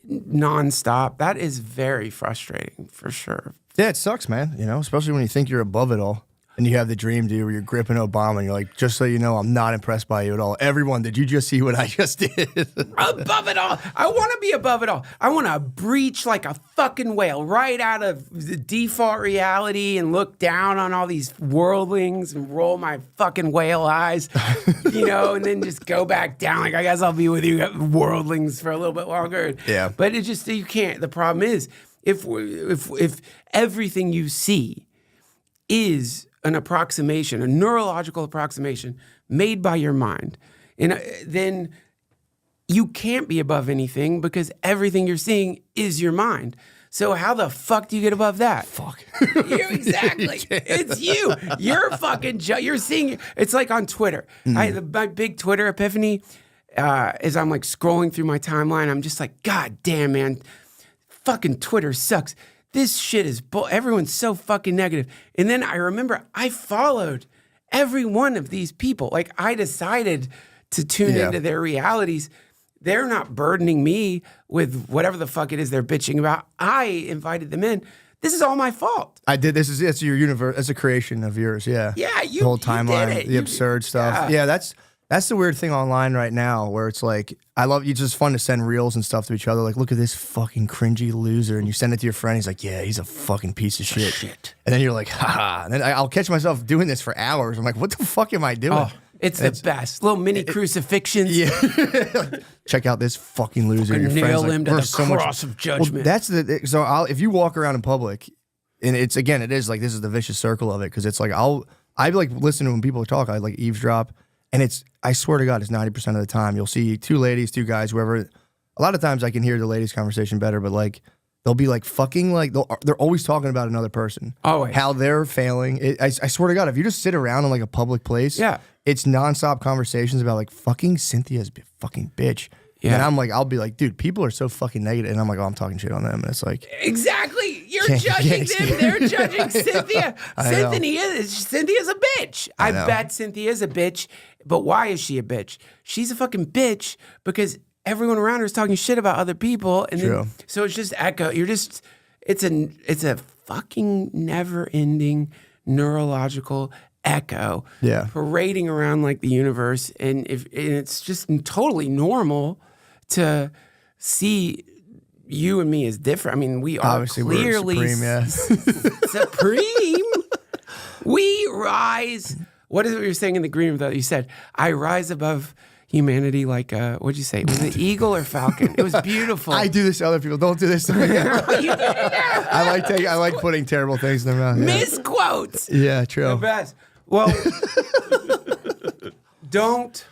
nonstop. That is very frustrating for sure. Yeah, it sucks, man. Especially when you think you're above it all. And you have the dream, dude, where you're gripping Obama and you're like, just so you know, I'm not impressed by you at all. Everyone, did you just see what I just did? Above it all. I want to be above it all. I want to breach like a fucking whale right out of the default reality and look down on all these worldlings and roll my fucking whale eyes, and then just go back down. Like, I guess I'll be with you worldlings for a little bit longer. Yeah. But it just, you can't. The problem is, if everything you see is an approximation, a neurological approximation made by your mind, and then you can't be above anything because everything you're seeing is your mind. So how the fuck do you get above that? Fuck. Exactly. It's you. You're fucking, you're seeing, it's like on Twitter. My big Twitter epiphany is I'm like scrolling through my timeline. I'm just like, God damn, man, fucking Twitter sucks. This shit is everyone's so fucking negative. And then I remember I followed every one of these people. Like I decided to tune into their realities. They're not burdening me with whatever the fuck it is they're bitching about. I invited them in. This is all my fault. I did. It's your universe. It's a creation of yours. Yeah. Yeah. The whole timeline, the absurd stuff. Yeah. That's the weird thing online right now where it's like, it's just fun to send reels and stuff to each other. Like, look at this fucking cringy loser. And you send it to your friend. He's like, yeah, he's a fucking piece of shit. And then you're like, haha. And then I'll catch myself doing this for hours. I'm like, what the fuck am I doing? Oh, it's the best. Little mini crucifixions. Yeah. Check out this fucking loser. And your nail friend's him to the cross of judgment. Well, if you walk around in public, and it is like, this is the vicious circle of it. Cause it's like, I like listen to when people talk, I like eavesdrop. And I swear to God, it's 90% of the time. You'll see two ladies, two guys, whoever. A lot of times I can hear the ladies' conversation better, but like, they'll be like fucking like, they're always talking about another person. Always. How they're failing. I swear to God, if you just sit around in like a public place, it's nonstop conversations about like fucking Cynthia's fucking bitch. Yeah. And I'm like, I'll be like, dude, people are so fucking negative. And I'm like, oh, I'm talking shit on them. And it's like. Exactly. You're judging them. They're judging Cynthia. Cynthia's a bitch. I bet Cynthia's a bitch. But why is she a bitch? She's a fucking bitch because everyone around her is talking shit about other people. And then, so it's just echo. It's a fucking never ending neurological echo parading around like the universe. And it's just totally normal to see you and me as different. I mean, we are obviously clearly we're supreme. We rise. What is it you're saying in the green room, though? You said, I rise above humanity like, what'd you say? Was it eagle or falcon? It was beautiful. I do this to other people. Don't do this to me. You did it. I like putting terrible things in their mouth. Misquotes. Yeah, true. The best. Well, don't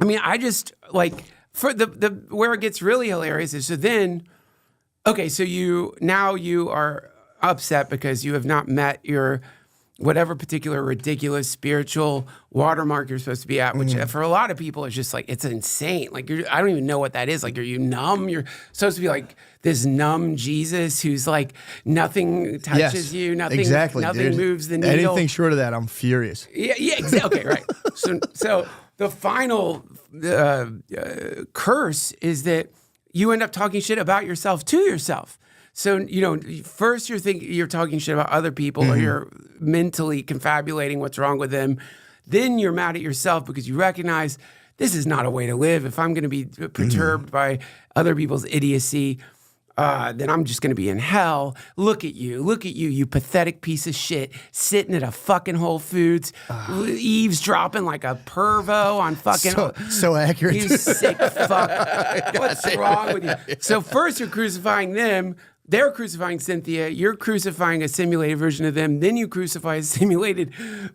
I mean, I just like for the where it gets really hilarious is so then, okay, so you are upset because you have not met your whatever particular ridiculous spiritual watermark you're supposed to be at, which for a lot of people is just like, it's insane. Like, I don't even know what that is. Like, are you numb? You're supposed to be like this numb Jesus who's like, nothing touches you, nothing moves the needle. Anything short of that, I'm furious. Yeah, exactly. Okay, right. So the final curse is that you end up talking shit about yourself to yourself. So, first you're talking shit about other people or you're mentally confabulating what's wrong with them. Then you're mad at yourself because you recognize this is not a way to live. If I'm going to be perturbed by other people's idiocy, then I'm just going to be in hell. Look at you, you pathetic piece of shit, sitting at a fucking Whole Foods, eavesdropping like a pervo on fucking... So accurate. You sick fuck. What's wrong with you? So first you're crucifying them. They're crucifying Cynthia. You're crucifying a simulated version of them. Then you crucify a simulated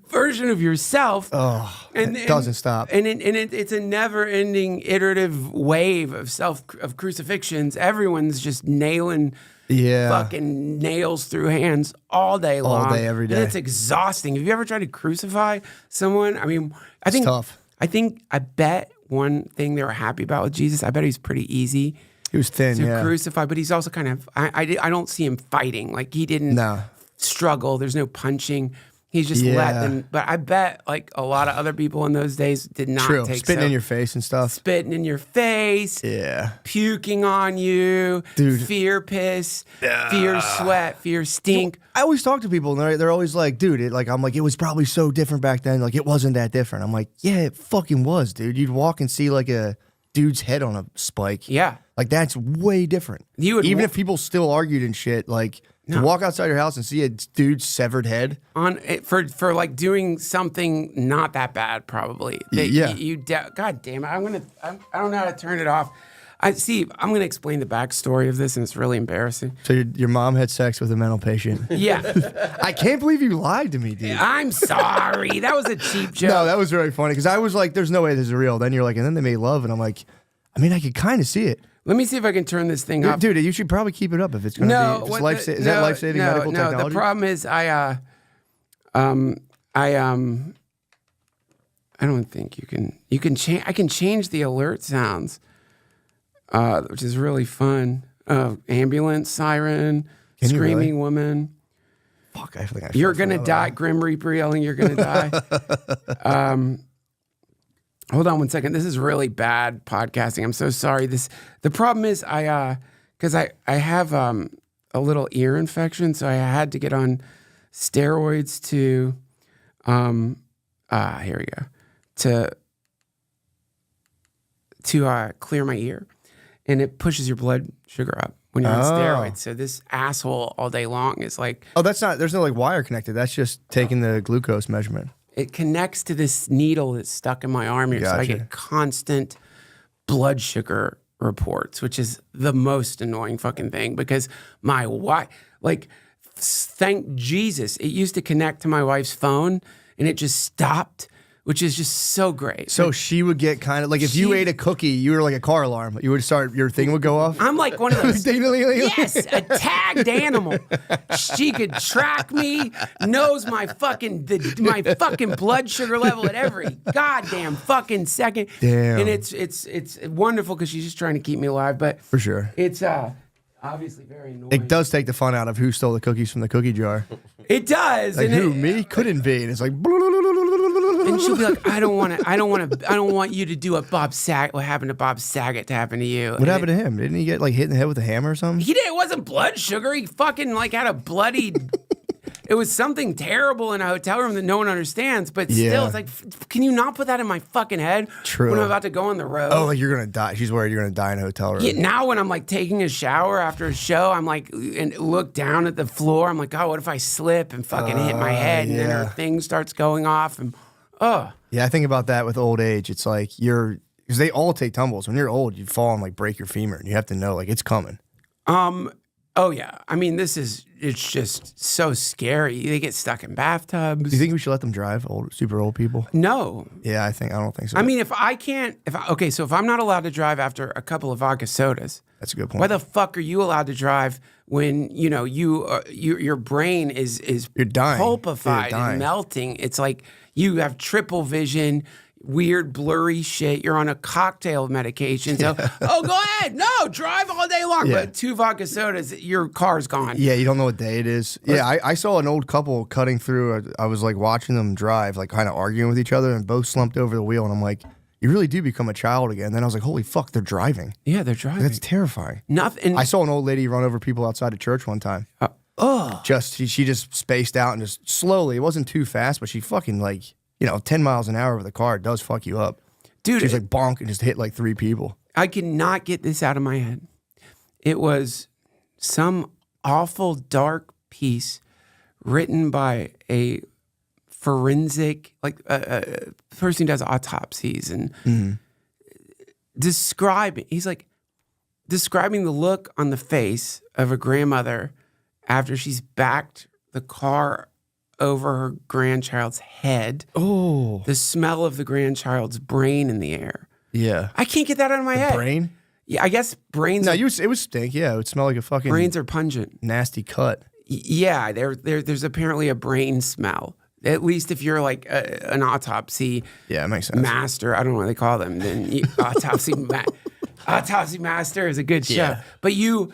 version of yourself. Oh, it doesn't stop. And it's a never-ending iterative wave of crucifixions. Everyone's just nailing fucking nails through hands all day long. All day, every day. And it's exhausting. Have you ever tried to crucify someone? I mean, I think... It's tough. I bet one thing they were happy about with Jesus, I bet he's pretty easy. He was thin, to crucify, but he's also kind of, I don't see him fighting. Like, he didn't struggle. There's no punching. He's just let them. But I bet, like, a lot of other people in those days did not take spitting in your face and stuff. Spitting in your face. Yeah. Puking on you. Dude. Fear piss. Fear sweat. Fear stink. I always talk to people, and they're always like, dude, I'm like, it was probably so different back then. Like, it wasn't that different. I'm like, yeah, it fucking was, dude. You'd walk and see, like, a dude's head on a spike. Yeah. Like, that's way different. Even if people still argued and shit, like, to walk outside your house and see a dude's severed head. For like doing something not that bad, probably. God damn it. I don't know how to turn it off. I'm going to explain the backstory of this, and it's really embarrassing. So your mom had sex with a mental patient. Yeah. I can't believe you lied to me, dude. I'm sorry. That was a cheap joke. No, that was really funny, because I was like, there's no way this is real. Then you're like, and then they made love, and I'm like, I mean, I could kind of see it. Let me see if I can turn this thing up. Dude, you should probably keep it up if it's going to be. Is that life-saving medical technology? No, the problem is I don't think you can change. I can change the alert sounds, which is really fun. Ambulance, siren, screaming woman. Fuck, I think you're gonna die. Grim Reaper yelling, "You're gonna die." Hold on one second. This is really bad podcasting. I'm so sorry. The problem is because I have a little ear infection, so I had to get on steroids to here we go to clear my ear, and it pushes your blood sugar up when you're on steroids. So this asshole all day long is like, there's no like wire connected. That's just taking the glucose measurement. It connects to this needle that's stuck in my arm here. Gotcha. So I get constant blood sugar reports, which is the most annoying fucking thing, because my wife, like, thank Jesus, it used to connect to my wife's phone and it just stopped, which is just so great. So she would get kind of like, if you ate a cookie, you were like a car alarm. You would start, your thing would go off. I'm like one of those. Yes, a tagged animal. She could track me, knows my fucking blood sugar level at every goddamn fucking second. Damn. And it's wonderful because she's just trying to keep me alive. But for sure, it's obviously very annoying. It does take the fun out of who stole the cookies from the cookie jar. It does. Like, who? Me? Couldn't be. And it's like. And she'll be like, I don't want you to do what happened to Bob Saget to happen to you. What happened to him? Didn't he get like hit in the head with a hammer or something? He did. It wasn't blood sugar. He fucking like had a bloodied. It was something terrible in a hotel room that no one understands. But still, it's like, can you not put that in my fucking head? True. When I'm about to go on the road. Oh, like you're gonna die. She's worried you're gonna die in a hotel room. Yeah, now when I'm like taking a shower after a show, I'm like, and look down at the floor. I'm like, oh, what if I slip and fucking hit my head, and then her thing starts going off, and Yeah, I think about that with old age. It's like because they all take tumbles. When you're old, you fall and like break your femur, and you have to know like it's coming. Oh yeah. I mean, it's just so scary. They get stuck in bathtubs. Do you think we should let them drive? Super old people? No. Yeah, I don't think so. I mean, if I'm not allowed to drive after a couple of vodka sodas, that's a good point. why the fuck are you allowed to drive when your brain is You're dying. pulpified You're dying. and melting? It's like you have triple vision, weird blurry shit. You're on a cocktail medication. So, go ahead. No, drive all day long. Yeah. But 2 vodka sodas, your car's gone. Yeah, you don't know what day it is. Yeah, I saw an old couple cutting through. I was like watching them drive, like kind of arguing with each other, and both slumped over the wheel. And I'm like, you really do become a child again. Then I was like, holy fuck, they're driving. Yeah, they're driving. That's terrifying. Nothing. I saw an old lady run over people outside of church one time. She just spaced out and just slowly. It wasn't too fast, but she fucking 10 miles an hour with a car does fuck you up. Dude, she was like bonk and just hit like 3 people. I cannot get this out of my head. It was some awful dark piece written by a forensic, person who does autopsies and describing the look on the face of a grandmother after she's backed the car over her grandchild's head. Oh. The smell of the grandchild's brain in the air. Yeah. I can't get that out of my head. Brain? Yeah, I guess brains. No, it would stink. Yeah, it would smell like a fucking brains are pungent. nasty cut. Yeah, there's apparently a brain smell. At least if you're like an autopsy Yeah, it makes sense. master. I don't know what they call them. Then Autopsy Master is a good show. Yeah. But you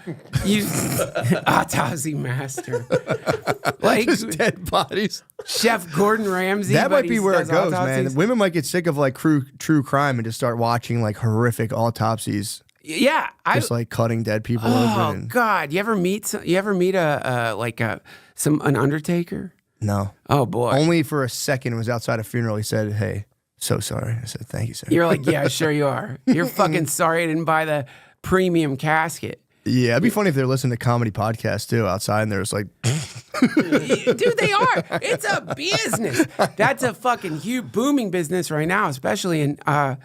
Autopsy Master. Like Just dead bodies. Chef Gordon Ramsay. That might but be he where it does goes, autopsies. man. Women might get sick of like true crime and just start watching like horrific autopsies, Yeah, just like cutting dead people Oh open. And, God! You ever meet an undertaker? no. Oh boy! Only for a second. It was outside a funeral. He said, "Hey, so sorry." I said, "Thank you, sir." You're like, yeah, sure you are. You're fucking sorry I didn't buy the premium casket. Yeah, it'd be funny if they're listening to comedy podcasts too outside, and there's like, Dude, they are. It's a business. That's a fucking huge booming business right now, especially in that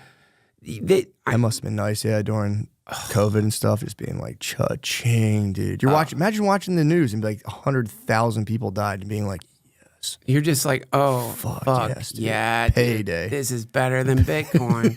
must have been nice, yeah, during COVID and stuff, just being like, cha-ching, dude. You're imagine watching the news and be like 100,000 people died and being like, you're just like, oh, fuck yes, dude. yeah, Payday. Dude, this is better than Bitcoin.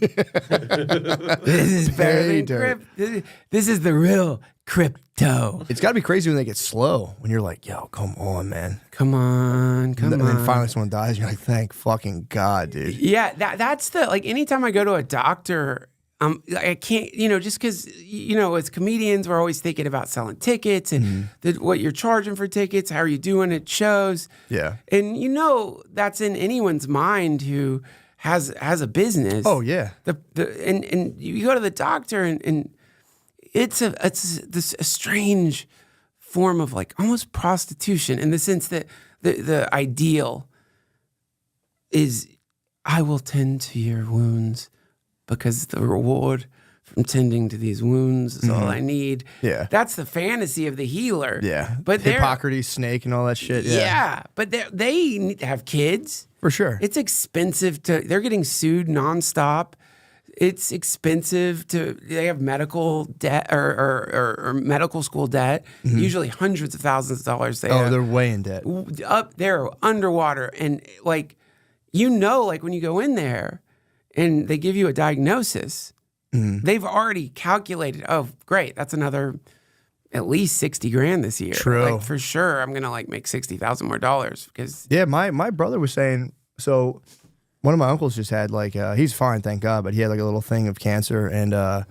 This is better than crypto. This is the real crypto. it's got to be crazy when they get slow, when you're like, yo, come on, man. Come on. And then finally someone dies, and you're like, thank fucking God, dude. Yeah, that's the, like, anytime I go to a doctor, I can't, just because, as comedians, we're always thinking about selling tickets and what you're charging for tickets, how are you doing at shows. Yeah. And, that's in anyone's mind who has a business. Oh, yeah. And you go to the doctor and it's a strange form of like almost prostitution in the sense that the ideal is I will tend to your wounds because the reward from tending to these wounds is all I need. Yeah. That's the fantasy of the healer. Yeah. But they're Hippocrates, snake, and all that shit. yeah, but they need to have kids. For sure. It's expensive they're getting sued nonstop. It's expensive they have medical debt or medical school debt, usually hundreds of thousands of dollars. They're way in debt. Up there underwater. And like when you go in there and they give you a diagnosis, they've already calculated, oh, great, that's another at least 60 grand this year. True. Like, for sure, I'm going to make $60,000 more because. Yeah, my brother was saying, so one of my uncles just had he's fine, thank God, but he had like a little thing of cancer, and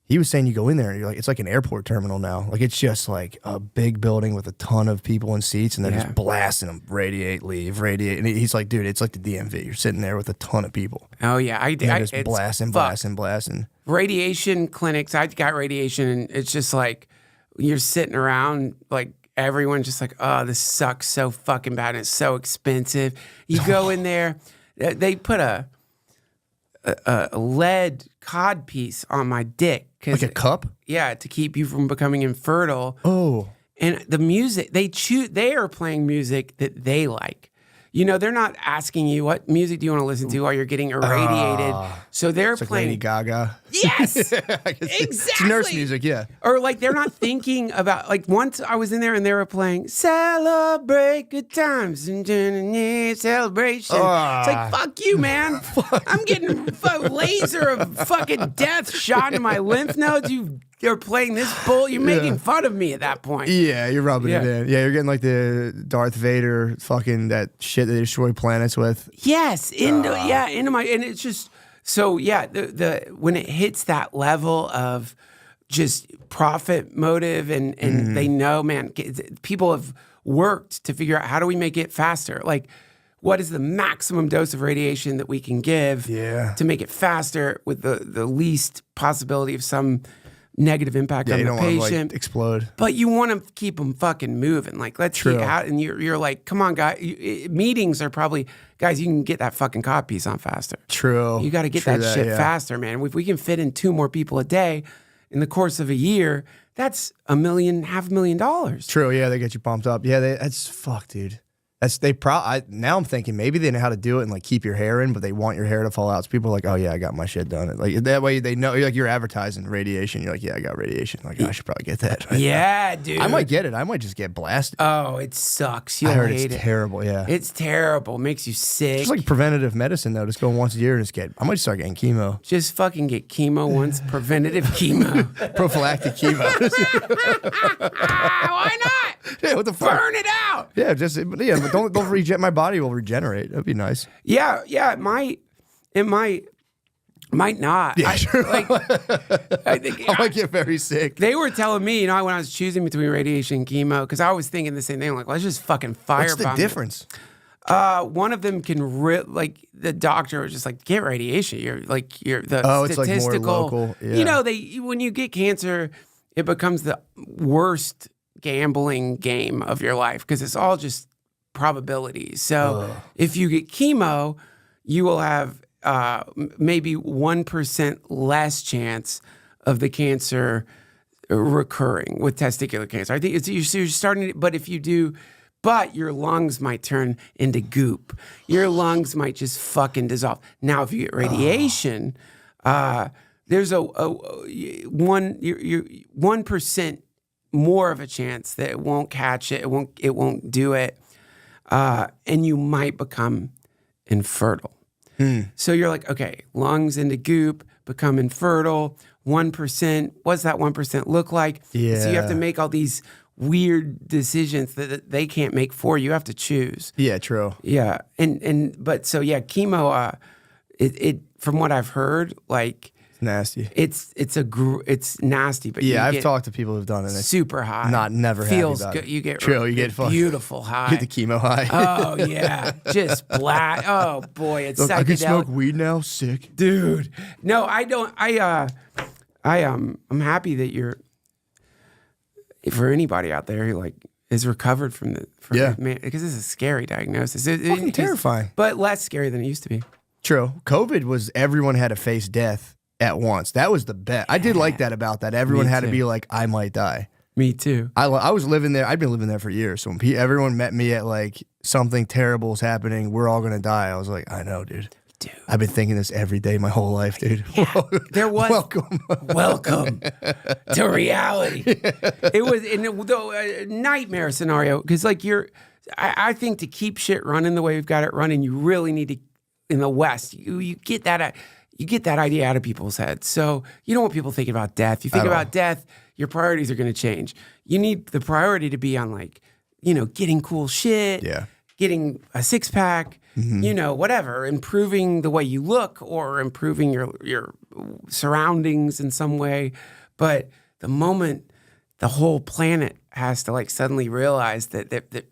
he was saying you go in there and you're like, it's like an airport terminal now. Like it's just like a big building with a ton of people in seats, and they're just blasting them, radiate, leave, radiate. And he's like, dude, it's like the DMV. You're sitting there with a ton of people. Oh yeah, Just blasting. Radiation clinics. I got radiation, and it's just like you're sitting around like everyone's just like, oh, this sucks so fucking bad, and it's so expensive. You go in there, they put a lead cod piece on my dick. Like a cup? Yeah, to keep you from becoming infertile. Oh. And the music, they are playing music that they like. they're not asking you what music do you want to listen to while you're getting irradiated. So they're It's like playing Lady Gaga. Yes, Exactly. It's nurse music, yeah. Or like they're not thinking about like once I was in there and they were playing "Celebrate Good Times" and celebration. It's like fuck you, man. I'm getting a laser of fucking death shot in my lymph nodes. You're playing this bull. You're making fun of me at that point. Yeah, you're rubbing it in. Yeah, you're getting like the Darth Vader fucking that shit that they destroy planets with. Yes, into my, and it's just so the when it hits that level of just profit motive and they know, man, people have worked to figure out how do we make it faster, like. What is the maximum dose of radiation that we can give to make it faster with the least possibility of some negative impact on you the don't patient? want to like explode. But you want to keep them fucking moving. Like, let's get out. And you're like, come on, guys. Meetings are probably, guys, you can get that fucking codpiece on faster. True. You got to get that shit faster, man. If we can fit in 2 more people a day in the course of a year, that's $500,000. True, yeah, they get you pumped up. Yeah, that's fuck, dude. Now I'm thinking maybe they know how to do it and like keep your hair in, but they want your hair to fall out. So people are like, oh yeah, I got my shit done. Like that way they know, like you're advertising radiation. You're like, yeah, I got radiation. Like I should probably get that. Yeah, dude. I might get it. I might just get blasted. Oh, it sucks. You'll I heard hate it's terrible. Yeah, it's terrible. Makes you sick. It's like preventative medicine though. Just go once a year and I might start getting chemo. Just fucking get chemo once. Preventative chemo. Prophylactic chemo. Why not? Yeah, what the fuck? Burn it out. Yeah, but don't reject. My body will regenerate. That'd be nice. Yeah, it might not. Yeah, sure. I think I might get very sick. They were telling me, when I was choosing between radiation and chemo, because I was thinking the same thing. Like, let's just fucking firebomb. What's the difference? One of them can like the doctor was just like, get radiation. You're the it's statistical. like more local. Yeah. When you get cancer, it becomes the worst gambling game of your life because it's all just probabilities. So if you get chemo, you will have maybe 1% less chance of the cancer recurring with testicular cancer. I think you're starting to, but if you do, but your lungs might turn into goop. Your lungs might just fucking dissolve. Now, if you get radiation, there's a 1% more of a chance that it won't catch it. It won't do it. And you might become infertile. So you're like, okay, lungs into goop, become infertile, 1%. What's that 1% look like? Yeah. So you have to make all these weird decisions that they can't make for you. You have to choose. Yeah, true. Yeah. But chemo, it from what I've heard, like, nasty. It's nasty, but yeah, I've talked to people who've done it. It's super high. Never feels happy about good. it. You get you get beautiful high. You get the chemo high. Oh yeah, just black. Oh boy, it's Look, psychedelic. I can smoke weed now. Sick, dude. No, I don't. I'm happy that you're. For anybody out there who like is recovered from man, because it's a scary diagnosis. It's terrifying, but less scary than it used to be. True. COVID was everyone had to face death at once. That was the bet. I did like that about that. Everyone had to be like, I might die. Me too. I was living there. I've been living there for years. So when everyone met me at like something terrible is happening, we're all gonna die. I was like, I know, dude. I've been thinking this every day my whole life, dude. Yeah, there was welcome to reality. It was a nightmare scenario because like I think to keep shit running the way we've got it running, you really need to in the West. You get that idea out of people's heads. So you don't want people thinking about death. You think about death, your priorities are going to change. You need the priority to be on like, getting cool shit, getting a 6-pack, whatever, improving the way you look or improving your surroundings in some way. But the moment the whole planet has to like suddenly realize that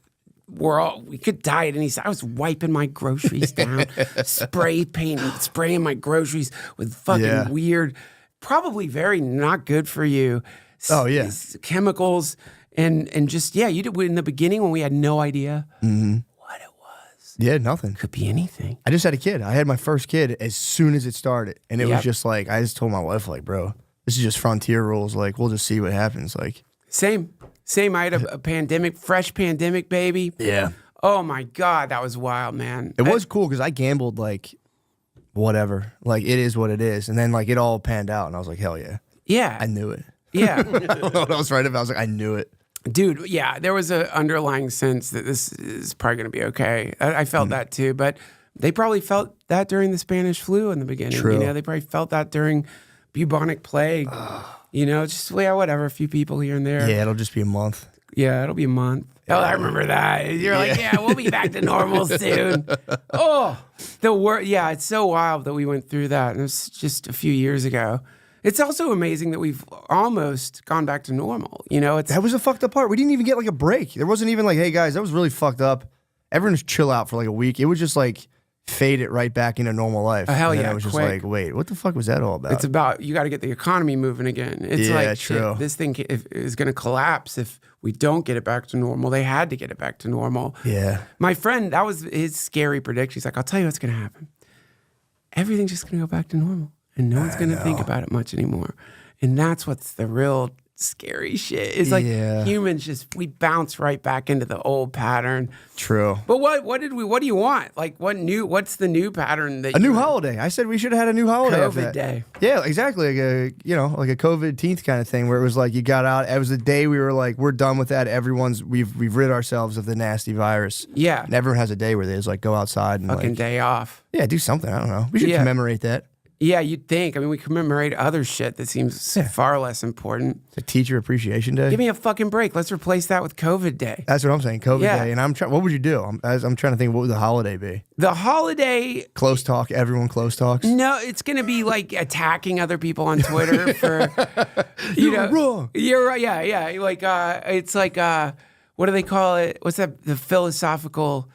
we could die at any time. I was wiping my groceries down, spraying my groceries with fucking weird, probably very not good for you. Chemicals and just you did in the beginning when we had no idea what it was. Yeah, nothing. Could be anything. I just had a kid. I had my first kid as soon as it started, and it was just like I just told my wife like, bro, this is just frontier rules. Like we'll just see what happens. Like Same. I had a fresh pandemic baby. Yeah. Oh my God, that was wild, man. It was cool because I gambled like whatever. Like it is what it is. And then like it all panned out and I was like, hell yeah. Yeah. I knew it. Yeah. I don't know what I was right about. I was like, I knew it. Dude, yeah, there was an underlying sense that this is probably going to be okay. I felt that too, but they probably felt that during the Spanish flu in the beginning. True. You know, they probably felt that during bubonic plague. You know, just whatever, a few people here and there. Yeah, it'll just be a month. Yeah, it'll be a month. Oh, I remember that. You're like, yeah, we'll be back to normal soon. Oh, yeah, it's so wild that we went through that. And it was just a few years ago. It's also amazing that we've almost gone back to normal. You know, That was the fucked up part. We didn't even get like a break. There wasn't even like, hey guys, that was really fucked up. Everyone just chill out for like a week. It was just like fade it right back into normal life. Hell and then yeah, it was just quick. like, wait, what the fuck was that all about? It's about, you got to get the economy moving again. It's Yeah, like, true. shit, this thing is going to collapse if we don't get it back to normal. They had to get it back to normal. Yeah. My friend, that was his scary prediction. He's like, I'll tell you what's going to happen. Everything's just going to go back to normal. And no one's going to think about it much anymore. And that's what's the real scary shit. It's like humans we bounce right back into the old pattern. True. But what do you want? Like what's the new pattern that A new holiday. I said we should have had a new holiday. after COVID that. day. Yeah, exactly. Like a COVID-19th kind of thing where it was like you got out. It was the day we were like, we're done with that. We've rid ourselves of the nasty virus. Yeah. And everyone has a day where they just like go outside and Fucking like, day off. yeah, do something. I don't know. We should Yeah. commemorate that. Yeah, you'd think. I mean, we commemorate other shit that seems far less important. It's a teacher appreciation day. Give me a fucking break. Let's replace that with COVID day. That's what I'm saying. COVID Yeah. day. And I'm trying. What would you do? I'm trying to think. What would the holiday be? The holiday. Close talk. Everyone close talks. No, it's going to be like attacking other people on Twitter for, You're wrong. You're right. Yeah, yeah. Like, it's like, what do they call it? What's that? The philosophical.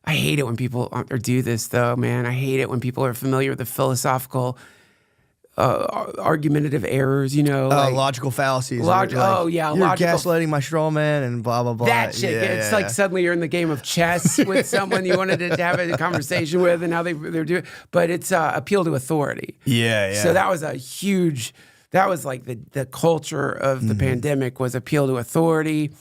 I hate it when people do this, though, man. I hate it when people are familiar with the philosophical argumentative errors, you know. Like, logical fallacies. yeah. You're Logical. gaslighting my straw man and blah, blah, blah. That shit. Yeah, It's yeah. like suddenly you're in the game of chess with someone you wanted to have a conversation with, and now they're doing. But it's appeal to authority. Yeah, yeah. So that was a huge. That was like the culture of the pandemic was appeal to authority.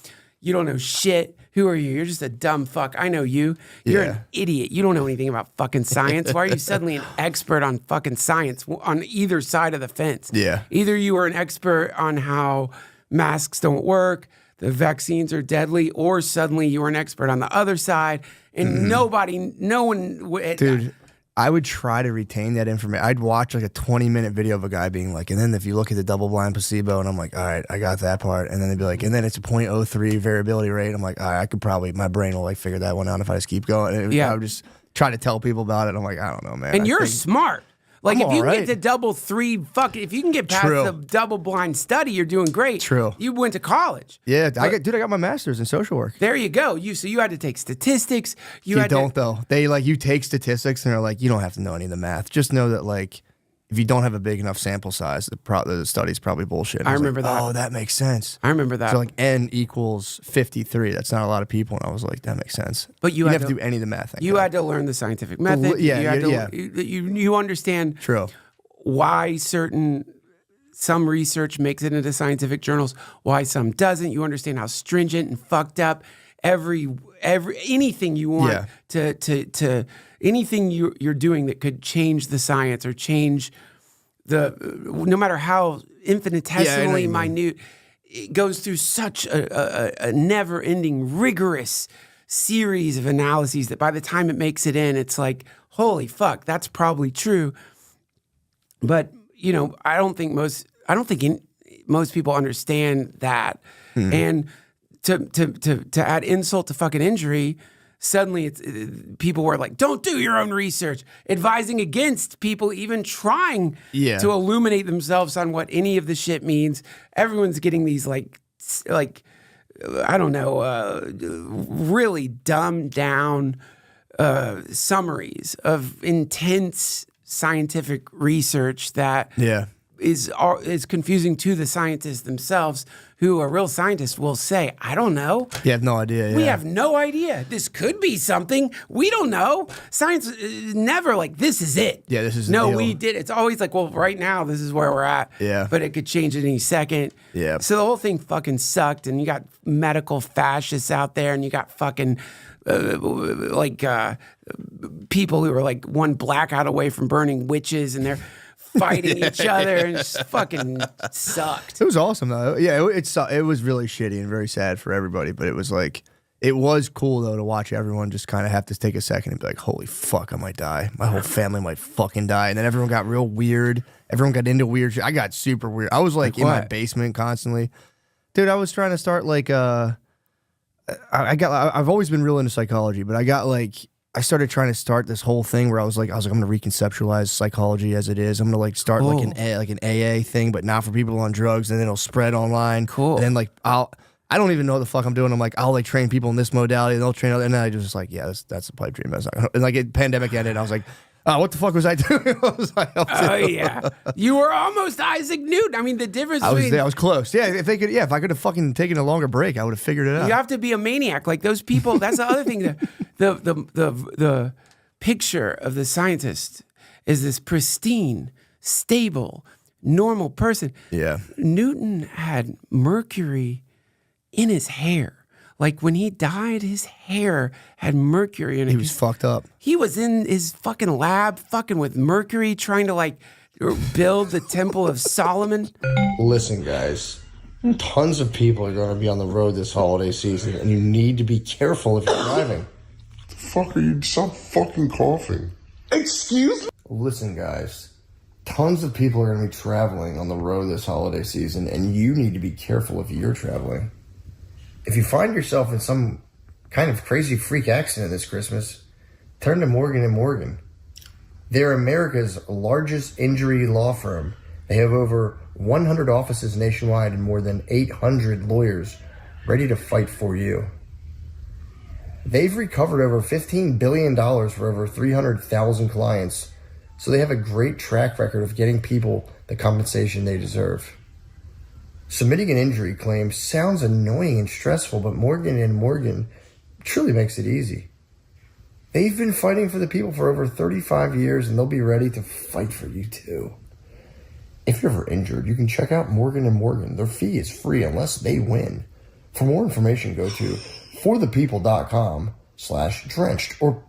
You don't know shit. Who are you? You're just a dumb fuck. I know you. You're an idiot. You don't know anything about fucking science. Why are you suddenly an expert on fucking science on either side of the fence? Yeah. Either you are an expert on how masks don't work, the vaccines are deadly, or suddenly you are an expert on the other side, and no one. Dude, I would try to retain that information. I'd watch like a 20-minute video of a guy being like, and then if you look at the double-blind placebo, and I'm like, all right, I got that part. And then they'd be like, and then it's a 0.03 variability rate. I'm like, all right, I could probably, my brain will like figure that one out if I just keep going. And I would just try to tell people about it. I'm like, I don't know, man. And you're smart. Like, I'm if you can alright. get to double three, if you can get past True. the double blind study, you're doing great. True. You went to college. Yeah, I got my master's in social work. There you go. So you had to take statistics. You don't though. They like you take statistics and they're like, you don't have to know any of the math. Just know that like if you don't have a big enough sample size, the study's probably bullshit. I was remember like, that. Oh, that makes sense. I remember that. So like n equals 53. That's not a lot of people. And I was like, that makes sense. But you didn't had have to to do any of the math. You had to learn the scientific method. You understand True. why some research makes it into scientific journals, why some doesn't. You understand how stringent and fucked up anything you want to anything you're doing that could change the science or change no matter how infinitesimally minute, it goes through such a never-ending, rigorous series of analyses that by the time it makes it in, it's like, holy fuck, that's probably true. But you know, I don't think most people understand that. And to add insult to fucking injury, suddenly people were like, don't do your own research, advising against people even trying to illuminate themselves on what any of the shit means. Everyone's getting these like I don't know, really dumbed down summaries of intense scientific research that is confusing to the scientists themselves, who are real scientists will say, I don't know. You have no idea. Yeah. We have no idea. This could be something. We don't know. Science is never like, this is it. Yeah, this is the No, deal. we did. It's always like, well, right now, this is where we're at. Yeah. But it could change at any second. Yeah. So the whole thing fucking sucked. And you got medical fascists out there, and you got fucking people who are like one blackout away from burning witches, and they're fighting each other, and it just fucking sucked. It was awesome though. Yeah, it was really shitty and very sad for everybody. But it was like, it was cool though to watch everyone just kind of have to take a second and be like, holy fuck, I might die. My whole family might fucking die. And then everyone got real weird. Everyone got into weird shit. I got super weird. I was like in my basement constantly. Dude, I was trying to start like I've always been real into psychology, but I started trying to start this whole thing where I was like, I'm going to reconceptualize psychology as it is. I'm going to like start like an AA thing, but not for people on drugs, and then it'll spread online. Cool. And then like I don't even know what the fuck I'm doing. I'm like, I'll like train people in this modality, and they'll train other, and then I just like, yeah, that's a pipe dream. That's not gonna, and like pandemic ended, I was like, what the fuck was I doing? What was I up to? Oh yeah, you were almost Isaac Newton. I mean, the difference. I was between there. I was close. Yeah, if I could have fucking taken a longer break, I would have figured it out. you have to be a maniac like those people. That's the other thing. The picture of the scientist is this pristine, stable, normal person. Yeah. Newton had mercury in his hair. Like when he died, his hair had mercury in it. He was fucked up. He was in his fucking lab, fucking with mercury, trying to like build the Temple of Solomon. Listen, guys, tons of people are going to be on the road this holiday season, and you need to be careful if you're driving. Fuck are you? Stop fucking coughing. Excuse me? Listen, guys, tons of people are going to be traveling on the road this holiday season, and you need to be careful if you're traveling. If you find yourself in some kind of crazy freak accident this Christmas, turn to Morgan & Morgan. They're America's largest injury law firm. They have over 100 offices nationwide and more than 800 lawyers ready to fight for you. They've recovered over $15 billion for over 300,000 clients, so they have a great track record of getting people the compensation they deserve. Submitting an injury claim sounds annoying and stressful, but Morgan & Morgan truly makes it easy. They've been fighting for the people for over 35 years, and they'll be ready to fight for you too. If you're ever injured, you can check out Morgan & Morgan. Their fee is free unless they win. For more information, go to forthepeople.com/drenched or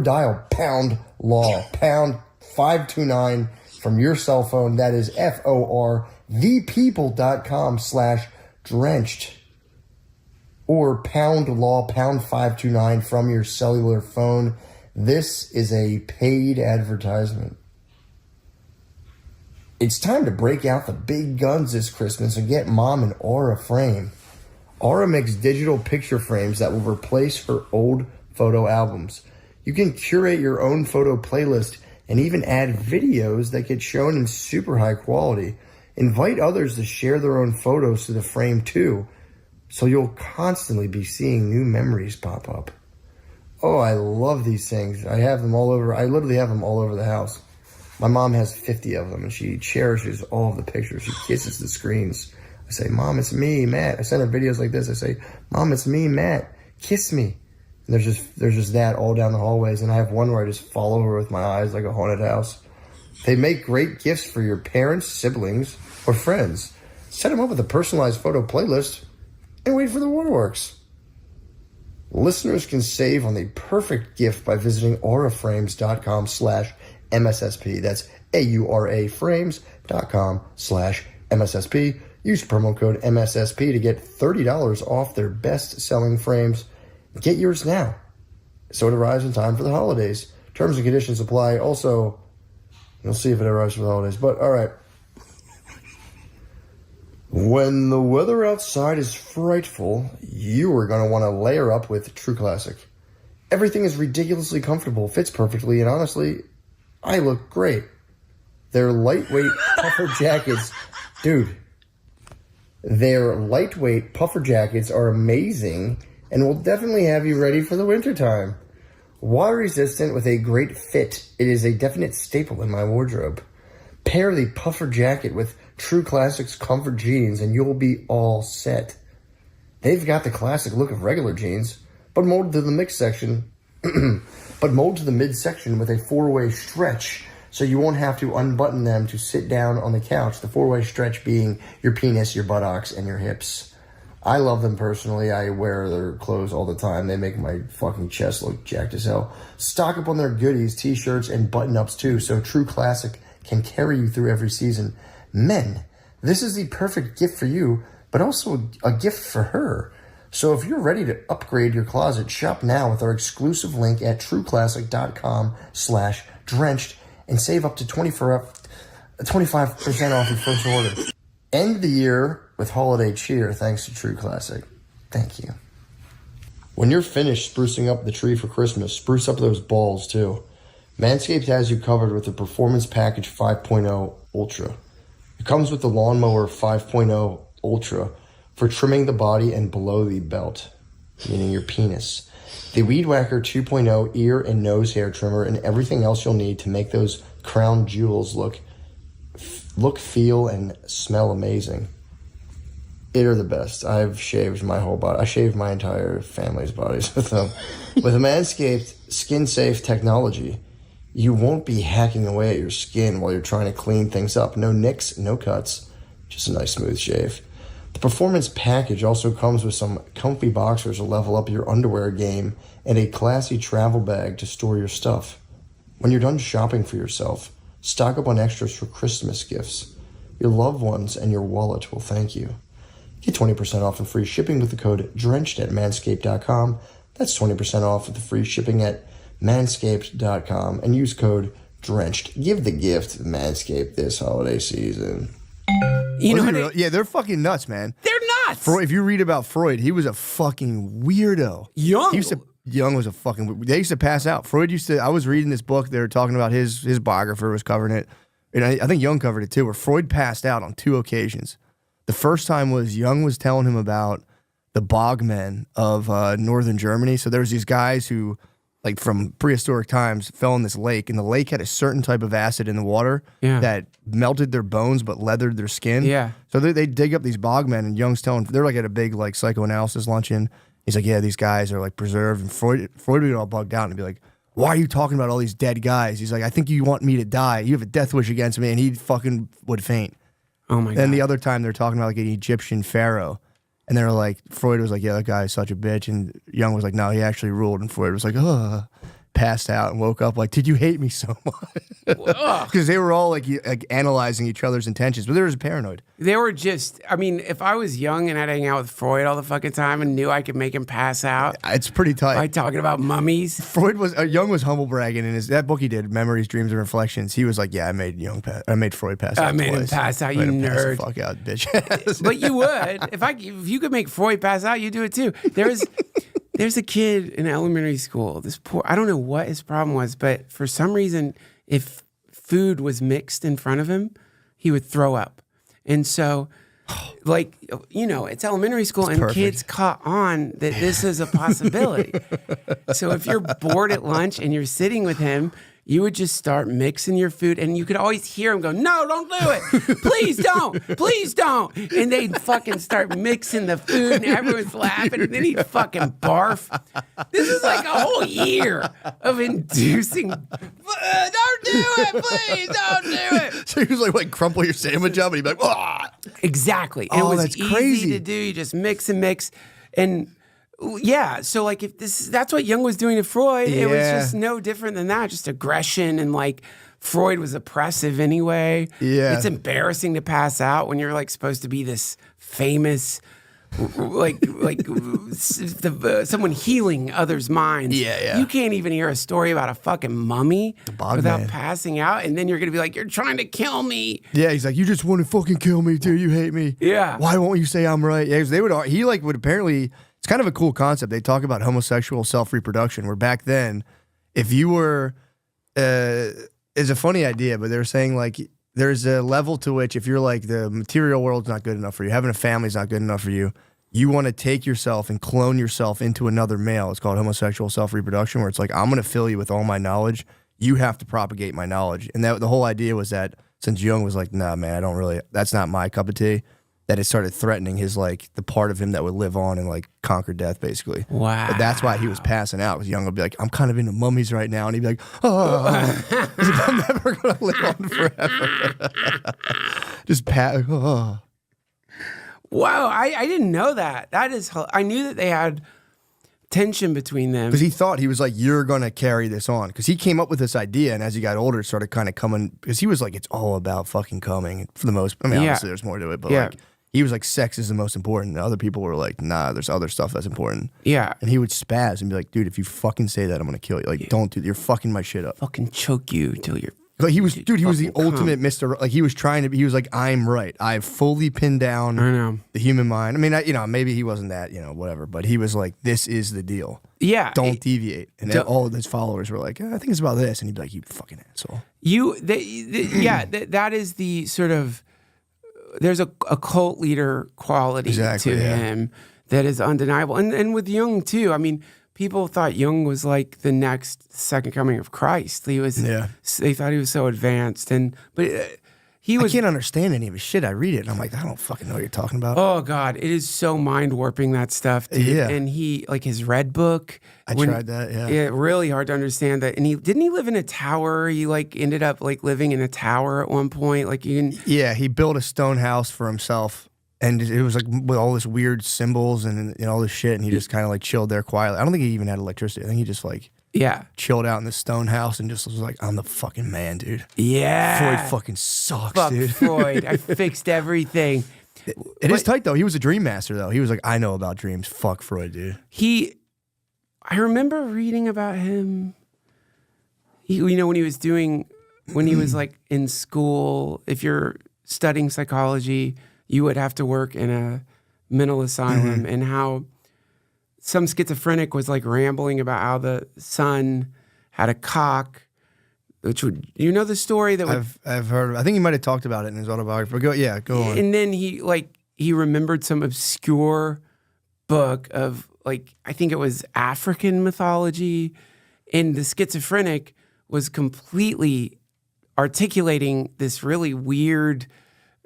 dial pound law, pound 529 from your cell phone. That is forthepeople.com/drenched or pound law, pound 529 from your cellular phone. This is a paid advertisement. It's time to break out the big guns this Christmas and get mom an Aura frame. Aura makes digital picture frames that will replace her old photo albums. You can curate your own photo playlist and even add videos that get shown in super high quality. Invite others to share their own photos to the frame too, so you'll constantly be seeing new memories pop up. Oh, I love these things. I have them all over. I literally have them all over the house. My mom has 50 of them, and she cherishes all of the pictures. She kisses the screens. I say, Mom, it's me, Matt. I send her videos like this. I say, Mom, it's me, Matt. Kiss me. And there's just that all down the hallways. And I have one where I just follow her with my eyes like a haunted house. They make great gifts for your parents, siblings, or friends. Set them up with a personalized photo playlist and wait for the waterworks. Listeners can save on the perfect gift by visiting auraframes.com/MSSP. That's AURA frames.com/MSSP. Use promo code MSSP to get $30 off their best-selling frames. Get yours now, so it arrives in time for the holidays. Terms and conditions apply. Also, you'll see if it arrives for the holidays. But, all right. When the weather outside is frightful, you are going to want to layer up with True Classic. Everything is ridiculously comfortable, fits perfectly, and honestly, I look great. Their lightweight puffer jackets, dude, their lightweight puffer jackets are amazing and will definitely have you ready for the wintertime. Water resistant with a great fit, it is a definite staple in my wardrobe. Pair the puffer jacket with True Classic's comfort jeans and you'll be all set. They've got the classic look of regular jeans, but molded to the midsection with a four-way stretch, so you won't have to unbutton them to sit down on the couch. The four-way stretch being your penis, your buttocks, and your hips. I love them personally. I wear their clothes all the time. They make my fucking chest look jacked as hell. Stock up on their goodies, t-shirts, and button-ups too, so True Classic can carry you through every season. Men, this is the perfect gift for you, but also a gift for her. So if you're ready to upgrade your closet, shop now with our exclusive link at trueclassic.com/drenched and save up to 25% off your first order. End the year with holiday cheer thanks to True Classic. Thank you. When you're finished sprucing up the tree for Christmas, spruce up those balls too. Manscaped has you covered with the Performance Package 5.0 Ultra. It comes with the Lawnmower 5.0 Ultra for trimming the body and below the belt, meaning your penis. The Weed Whacker 2.0 ear and nose hair trimmer and everything else you'll need to make those crown jewels look, feel, and smell amazing. It are the best. I've shaved my whole body. I shaved my entire family's bodies with them. With a Manscaped skin-safe technology, you won't be hacking away at your skin while you're trying to clean things up. No nicks, no cuts, just a nice smooth shave. The Performance Package also comes with some comfy boxers to level up your underwear game and a classy travel bag to store your stuff. When you're done shopping for yourself, stock up on extras for Christmas gifts. Your loved ones and your wallet will thank you. Get 20% off and free shipping with the code DRENCHED at manscaped.com. That's 20% off with the free shipping at manscaped.com and use code DRENCHED. Give the gift of Manscaped this holiday season. You know, yeah, they're fucking nuts, man. they're nuts. Freud, if you read about Freud, he was a fucking weirdo. Young. Young was a fucking. They used to pass out. Freud used to. I was reading this book. They were talking about his biographer was covering it, and I think Young covered it too. Where Freud passed out on 2 occasions. The first time was Young was telling him about the bogmen of northern Germany. So there was these guys who, like from prehistoric times, fell in this lake, and the lake had a certain type of acid in the water that melted their bones but leathered their skin. Yeah. So they dig up these bogmen, and Young's telling, they're like at a big like psychoanalysis luncheon. He's like, yeah, these guys are like preserved. And Freud would get all bugged out and be like, why are you talking about all these dead guys? He's like, I think you want me to die. You have a death wish against me. And he fucking would faint. Oh my God. Then the other time they're talking about like an Egyptian pharaoh. And they're like, Freud was like, yeah, that guy is such a bitch. And Young was like, no, he actually ruled. And Freud was like, passed out and woke up like, did you hate me so much? Because they were all like analyzing each other's intentions, but they were just paranoid. They were just, I mean, if I was young and I'd hang out with Freud all the fucking time and knew I could make him pass out It's pretty tight. by talking about mummies. Freud was Young was humble bragging in that book he did, Memories, Dreams, and Reflections. He was like, "Yeah, I made Freud pass out. I made him twice. pass out, I made you him pass the nerd." fuck out, bitch." But you would. If you could make Freud pass out, you do it too. There's a kid in elementary school. This poor, I don't know what his problem was, but for some reason, if food was mixed in front of him, he would throw up. And so, like, you know, it's elementary school and perfect. kids caught on that this is a possibility. So if you're bored at lunch and you're sitting with him, you would just start mixing your food, and you could always hear him go, "No, don't do it. Please don't. Please don't." And they'd fucking start mixing the food, and everyone's laughing, and then he'd fucking barf. This is like a whole year of inducing, "Don't do it, please, don't do it." So he was like crumple your sandwich up, and he'd be like, "Ah." Exactly. And Oh, it was that's easy crazy. to do. You just mix and mix. And yeah, so like if that's what Jung was doing to Freud. It was Yeah. just no different than that, just aggression, and like Freud was oppressive anyway. Yeah. It's embarrassing to pass out when you're like supposed to be this famous someone healing others' minds. Yeah. You can't even hear a story about a fucking mummy bog without man. passing out, and then you're gonna be like, "You're trying to kill me." Yeah, he's like, "You just want to fucking kill me, too. You hate me. Yeah. Why won't you say I'm right?" Yeah, 'cause he would apparently. It's kind of a cool concept. They talk about homosexual self-reproduction, where back then, if you were, it's a funny idea, but they're saying like there's a level to which if you're like the material world's not good enough for you, having a family's not good enough for you, you want to take yourself and clone yourself into another male. It's called homosexual self-reproduction, where it's like, I'm going to fill you with all my knowledge. You have to propagate my knowledge. And that the whole idea was that since Jung was like, nah, man, that's not my cup of tea, that it started threatening his, like, the part of him that would live on and, like, conquer death, basically. Wow. But that's why he was passing out, because Jung would be like, I'm kind of into mummies right now. And he'd be like, oh. He's like, I'm never going to live on forever. Just oh. Wow, I didn't know that. I knew that they had tension between them. Because he thought, he was like, you're going to carry this on. Because he came up with this idea, and as he got older, it started kind of coming, because he was like, it's all about fucking coming for the most, I mean, obviously there's more to it, but like, he was like, sex is the most important. And other people were like, nah, there's other stuff that's important. Yeah. And he would spaz and be like, dude, if you fucking say that, I'm going to kill you. Like, don't do that. You're fucking my shit up. Fucking choke you till you're... Like he was the ultimate cum. Mr. Like he was like, I'm right. I've fully pinned down the human mind. I mean, maybe he wasn't that, whatever, but he was like, this is the deal. Yeah. Don't deviate. And then all of his followers were like, I think it's about this. And he'd be like, you fucking asshole. That is the sort of, there's a cult leader quality to him that is undeniable. And with Jung too, I mean, people thought Jung was like the next second coming of Christ. They thought he was so advanced, but he was. I can't understand any of his shit. I read it, and I'm like, I don't fucking know what you're talking about. Oh God, it is so mind warping, that stuff, dude. Yeah. And he, like his Red Book. I tried that. Yeah, really hard to understand that. And didn't he live in a tower? He like ended up like living in a tower at one point. Like yeah, he built a stone house for himself. And it was like with all this weird symbols and all this shit, and he just kind of like chilled there quietly. I don't think he even had electricity. I think he just like chilled out in this stone house and just was like, I'm the fucking man, dude. Yeah. Freud fucking sucks, Fuck dude. Freud. I fixed everything. It is tight though. He was a dream master though. He was like, I know about dreams. Fuck Freud, dude. I remember reading about him. When he was like in school, if you're studying psychology, you would have to work in a mental asylum, and how some schizophrenic was like rambling about how the son had a cock, which would, the story that I've heard of, I think he might have talked about it in his autobiography. But go on. And then he remembered some obscure book of like, I think it was African mythology, and the schizophrenic was completely articulating this really weird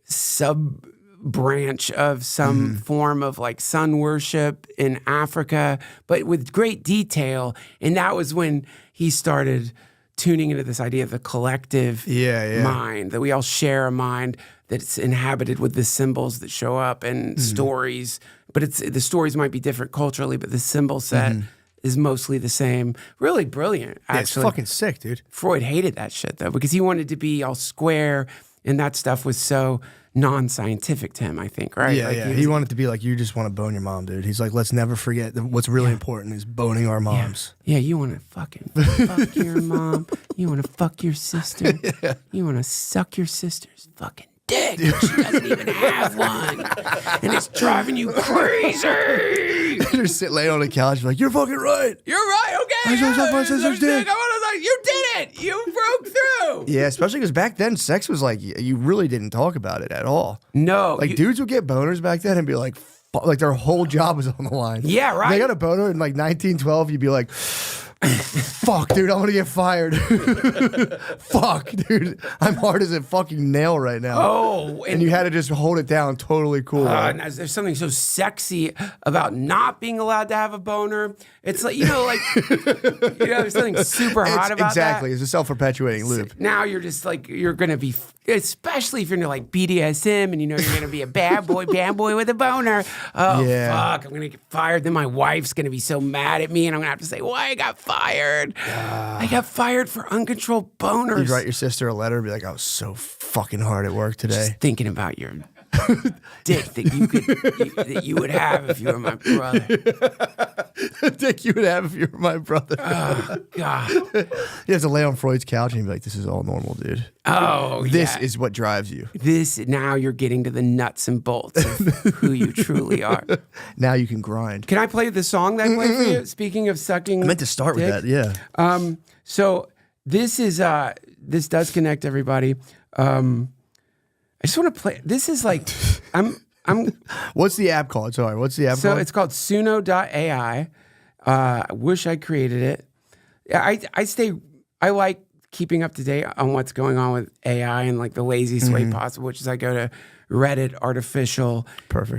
sub-branch of some form of like sun worship in Africa, but with great detail. And that was when he started tuning into this idea of the collective mind, that we all share a mind that's inhabited with the symbols that show up and stories. But the stories might be different culturally, but the symbol set is mostly the same. Really brilliant, actually. Yeah, it's fucking sick, dude. Freud hated that shit, though, because he wanted to be all square, and that stuff was so non-scientific to him, I think, right? Yeah, He wanted to be like, you just want to bone your mom, dude. He's like, let's never forget that what's really important is boning our moms. Yeah, you want to fucking fuck your mom. You want to fuck your sister. You want to suck your sister's fucking dick. She doesn't even have one. And it's driving you crazy. Just lay on the couch like, you're fucking right. You're right, okay. I just suck my sister's dick. You did it. You broke through. Yeah, especially because back then, sex was like, you really didn't talk about it at all. No. Like, dudes would get boners back then and be like, like their whole job was on the line. Yeah, right. They got a boner in like 1912, you'd be like, fuck, dude, I'm gonna get fired. Fuck, dude, I'm hard as a fucking nail right now. Oh, and you had to just hold it down, totally cool. And there's something so sexy about not being allowed to have a boner. It's like, there's something super hot about exactly. that. It's a self-perpetuating loop. Now you're just like, you're gonna be, especially if you're into like BDSM and you're gonna be a bad boy with a boner. Oh, fuck, I'm gonna get fired. Then my wife's gonna be so mad at me and I'm gonna have to say why I got fired. I got fired for uncontrolled boners. You'd write your sister a letter and be like, I was so fucking hard at work today. Just thinking about your dick that you would have if you were my brother. The dick you would have if you were my brother. Oh, God. You have to lay on Freud's couch and be like, this is all normal, dude. Oh, This is what drives you. Now you're getting to the nuts and bolts of who you truly are. Now you can grind. Can I play the song that I played for you? Speaking of sucking, I meant to start dick. with that, yeah. So this is this does connect everybody. I just want to play. This is like I'm. What's the app called? Sorry, what's the app called? So it's called Suno.ai. I wish I created it. I like keeping up to date on what's going on with AI in like the laziest way possible, which is I go to Reddit Artificial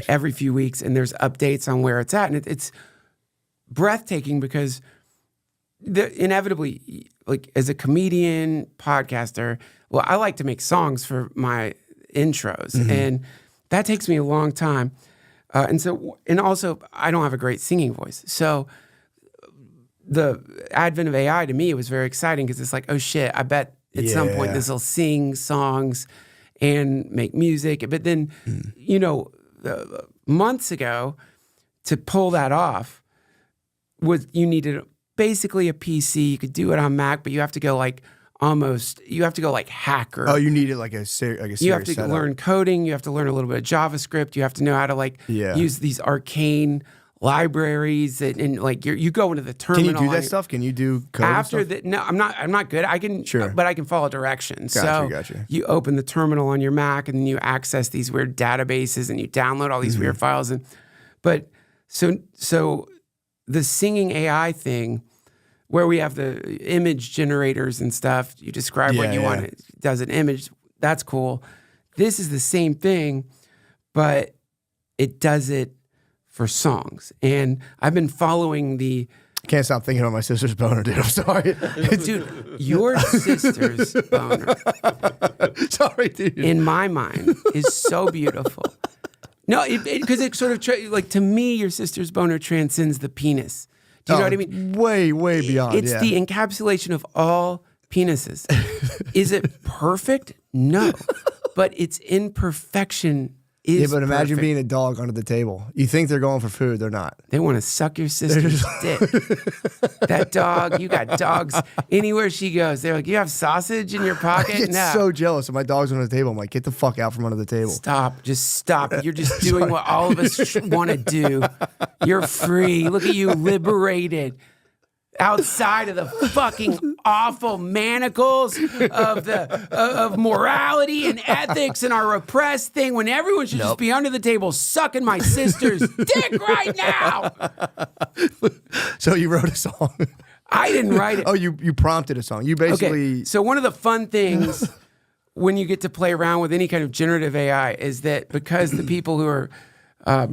every few weeks, and there's updates on where it's at, and it's breathtaking because inevitably, like as a comedian, podcaster, well, I like to make songs for my intros, and that takes me a long time. And also, I don't have a great singing voice. So the advent of AI to me was very exciting because it's like, oh shit, I bet at some point this will sing songs and make music. But then, months ago, to pull that off, you needed basically a PC. You could do it on Mac, but you have to go like hacker. Oh, you needed like a serious You have to setup. learn coding. You have to learn a little bit of JavaScript. You have to know how to use these arcane libraries and like you go into the terminal. Can you do that stuff? Can you do code after stuff? that? No, I'm not good. I can, but I can follow directions. Gotcha. You open the terminal on your Mac and then you access these weird databases and you download all these weird files. So the singing AI thing, where we have the image generators and stuff, you describe what you want, it does an image. That's cool. This is the same thing, but it does it for songs. And I've been following Can't stop thinking about my sister's boner, dude. I'm sorry. Dude, your sister's boner, Sorry, dude. in my mind, is so beautiful. No, because it sort of, like, to me, your sister's boner transcends the penis. Do you know what I mean? Way beyond. It's the encapsulation of all penises. Is it perfect? No. But its imperfection is but imagine perfect. being a dog under the table. You think they're going for food, they're not. They want to suck your sister's dick. That dog, you got dogs anywhere she goes. They're like, you have sausage in your pocket? I get No. so jealous of my dog's under the table. I'm like, get the fuck out from under the table. Stop. Just stop. You're just doing what all of us want to do. You're free. Look at you, liberated. Outside of the fucking awful manacles of morality and ethics and our repressed thing, when everyone should just be under the table sucking my sister's dick right now. So you wrote a song. I didn't write it. Oh, you prompted a song. You basically. Okay. So one of the fun things when you get to play around with any kind of generative AI is that because the people who are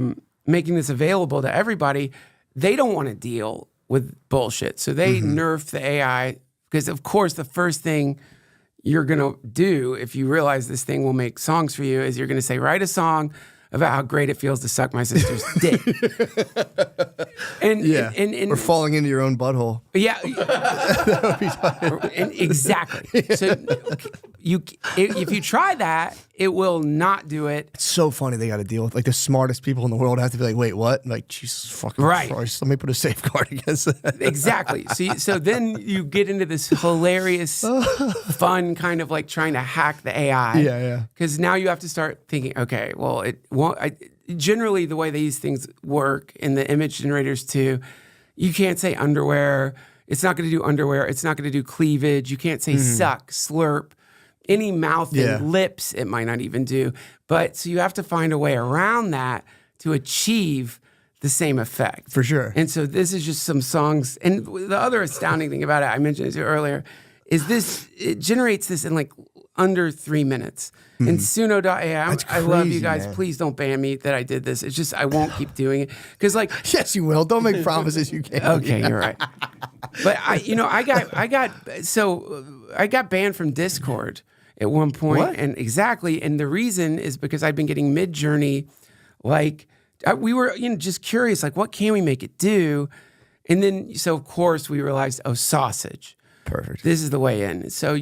making this available to everybody, they don't want to deal with bullshit. So they nerf the AI because, of course, the first thing you're going to do if you realize this thing will make songs for you is you're going to say, write a song about how great it feels to suck my sister's dick. And or falling into your own butthole. Yeah. Exactly. So if you try that, it will not do it. It's so funny they got to deal with, like, the smartest people in the world have to be like, wait, what? Like, Jesus fucking Christ, let me put a safeguard against that. Exactly. So then you get into this hilarious, fun kind of like trying to hack the AI. Yeah. Because now you have to start thinking, okay, well, it won't. Generally, the way these things work in the image generators too, you can't say underwear. It's not going to do underwear. It's not going to do cleavage. You can't say suck, slurp. Any mouth and lips, it might not even do. But so you have to find a way around that to achieve the same effect. For sure. And so this is just some songs. And the other astounding thing about it, I mentioned it to you earlier, is it generates this in like under 3 minutes. And Suno.ai, I love you guys. Man. Please don't ban me that I did this. It's just, I won't keep doing it. Because like, Yes, you will. Don't make promises you can't. okay, you're right. But I got banned from Discord at one point. What? And exactly. And the reason is because I'd been getting Mid-Journey, like, we were just curious, like, what can we make it do? And then, so of course we realized, sausage. Perfect. This is the way in. So,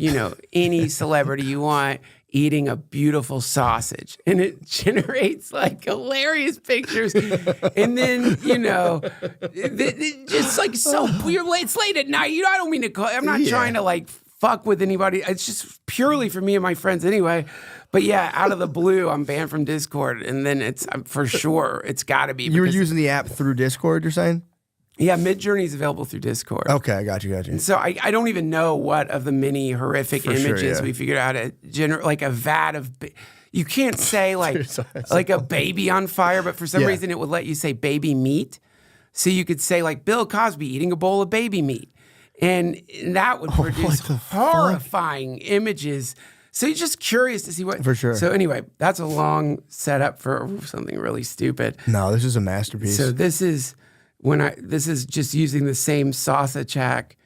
any celebrity you want eating a beautiful sausage, and it generates like hilarious pictures. And then, just like it's late at night. I don't mean to call, I'm not trying to like fuck with anybody. It's just purely for me and my friends anyway. But yeah, out of the blue, I'm banned from Discord. And then it's for sure, it's got to be. You were using the app through Discord, you're saying? Yeah, Mid-Journey is available through Discord. Okay, I got you. So I don't even know what of the many horrific images we figured out to generate, like a vat of. You can't say like a baby on fire, but for some reason it would let you say baby meat. So you could say like Bill Cosby eating a bowl of baby meat. And that would produce horrifying images. So you're just curious to see what. For sure. So anyway, that's a long setup for something really stupid. No, this is a masterpiece. So this is just using the same sausage hack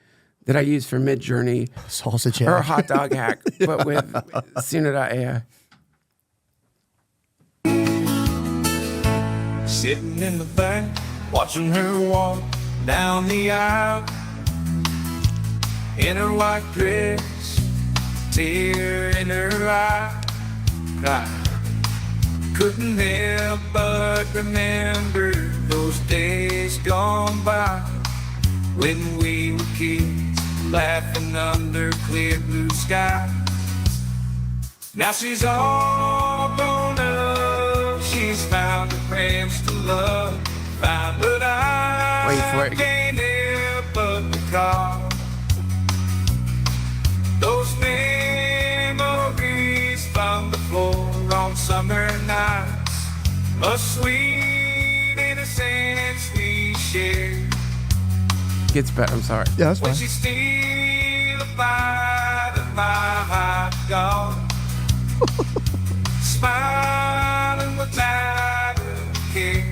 that I use for Midjourney. Sausage Or hack. hot dog hack, but with Suno.ai. Sitting in the back, watching her walk down the aisle in her white dress, tear in her eye. I couldn't help but remember those days gone by when we were kids, laughing under clear blue sky. Now she's all grown up, she's found her friends to love, found what Wait for I it. can't help but recall. Those memories from the floor on summer nights, a sweet innocence we shared. Gets better. I'm sorry. Yeah, that's When fine. she steal a bite of my hot dog, smiling without a care.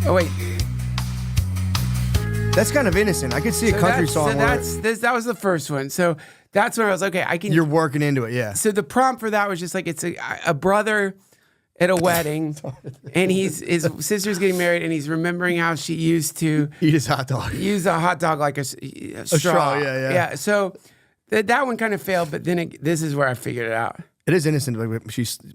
Oh wait. That's kind of innocent. I could see a country song. where That was the first one. So that's when I was like, okay, I can. you're working into it, yeah. So the prompt for that was just like it's a brother at a wedding, and his sister's getting married, and he's remembering how she used to Eat his hot dog. use a hot dog like a straw. straw, yeah. Yeah. So that one kind of failed, but then this is where I figured it out. It is innocent. Like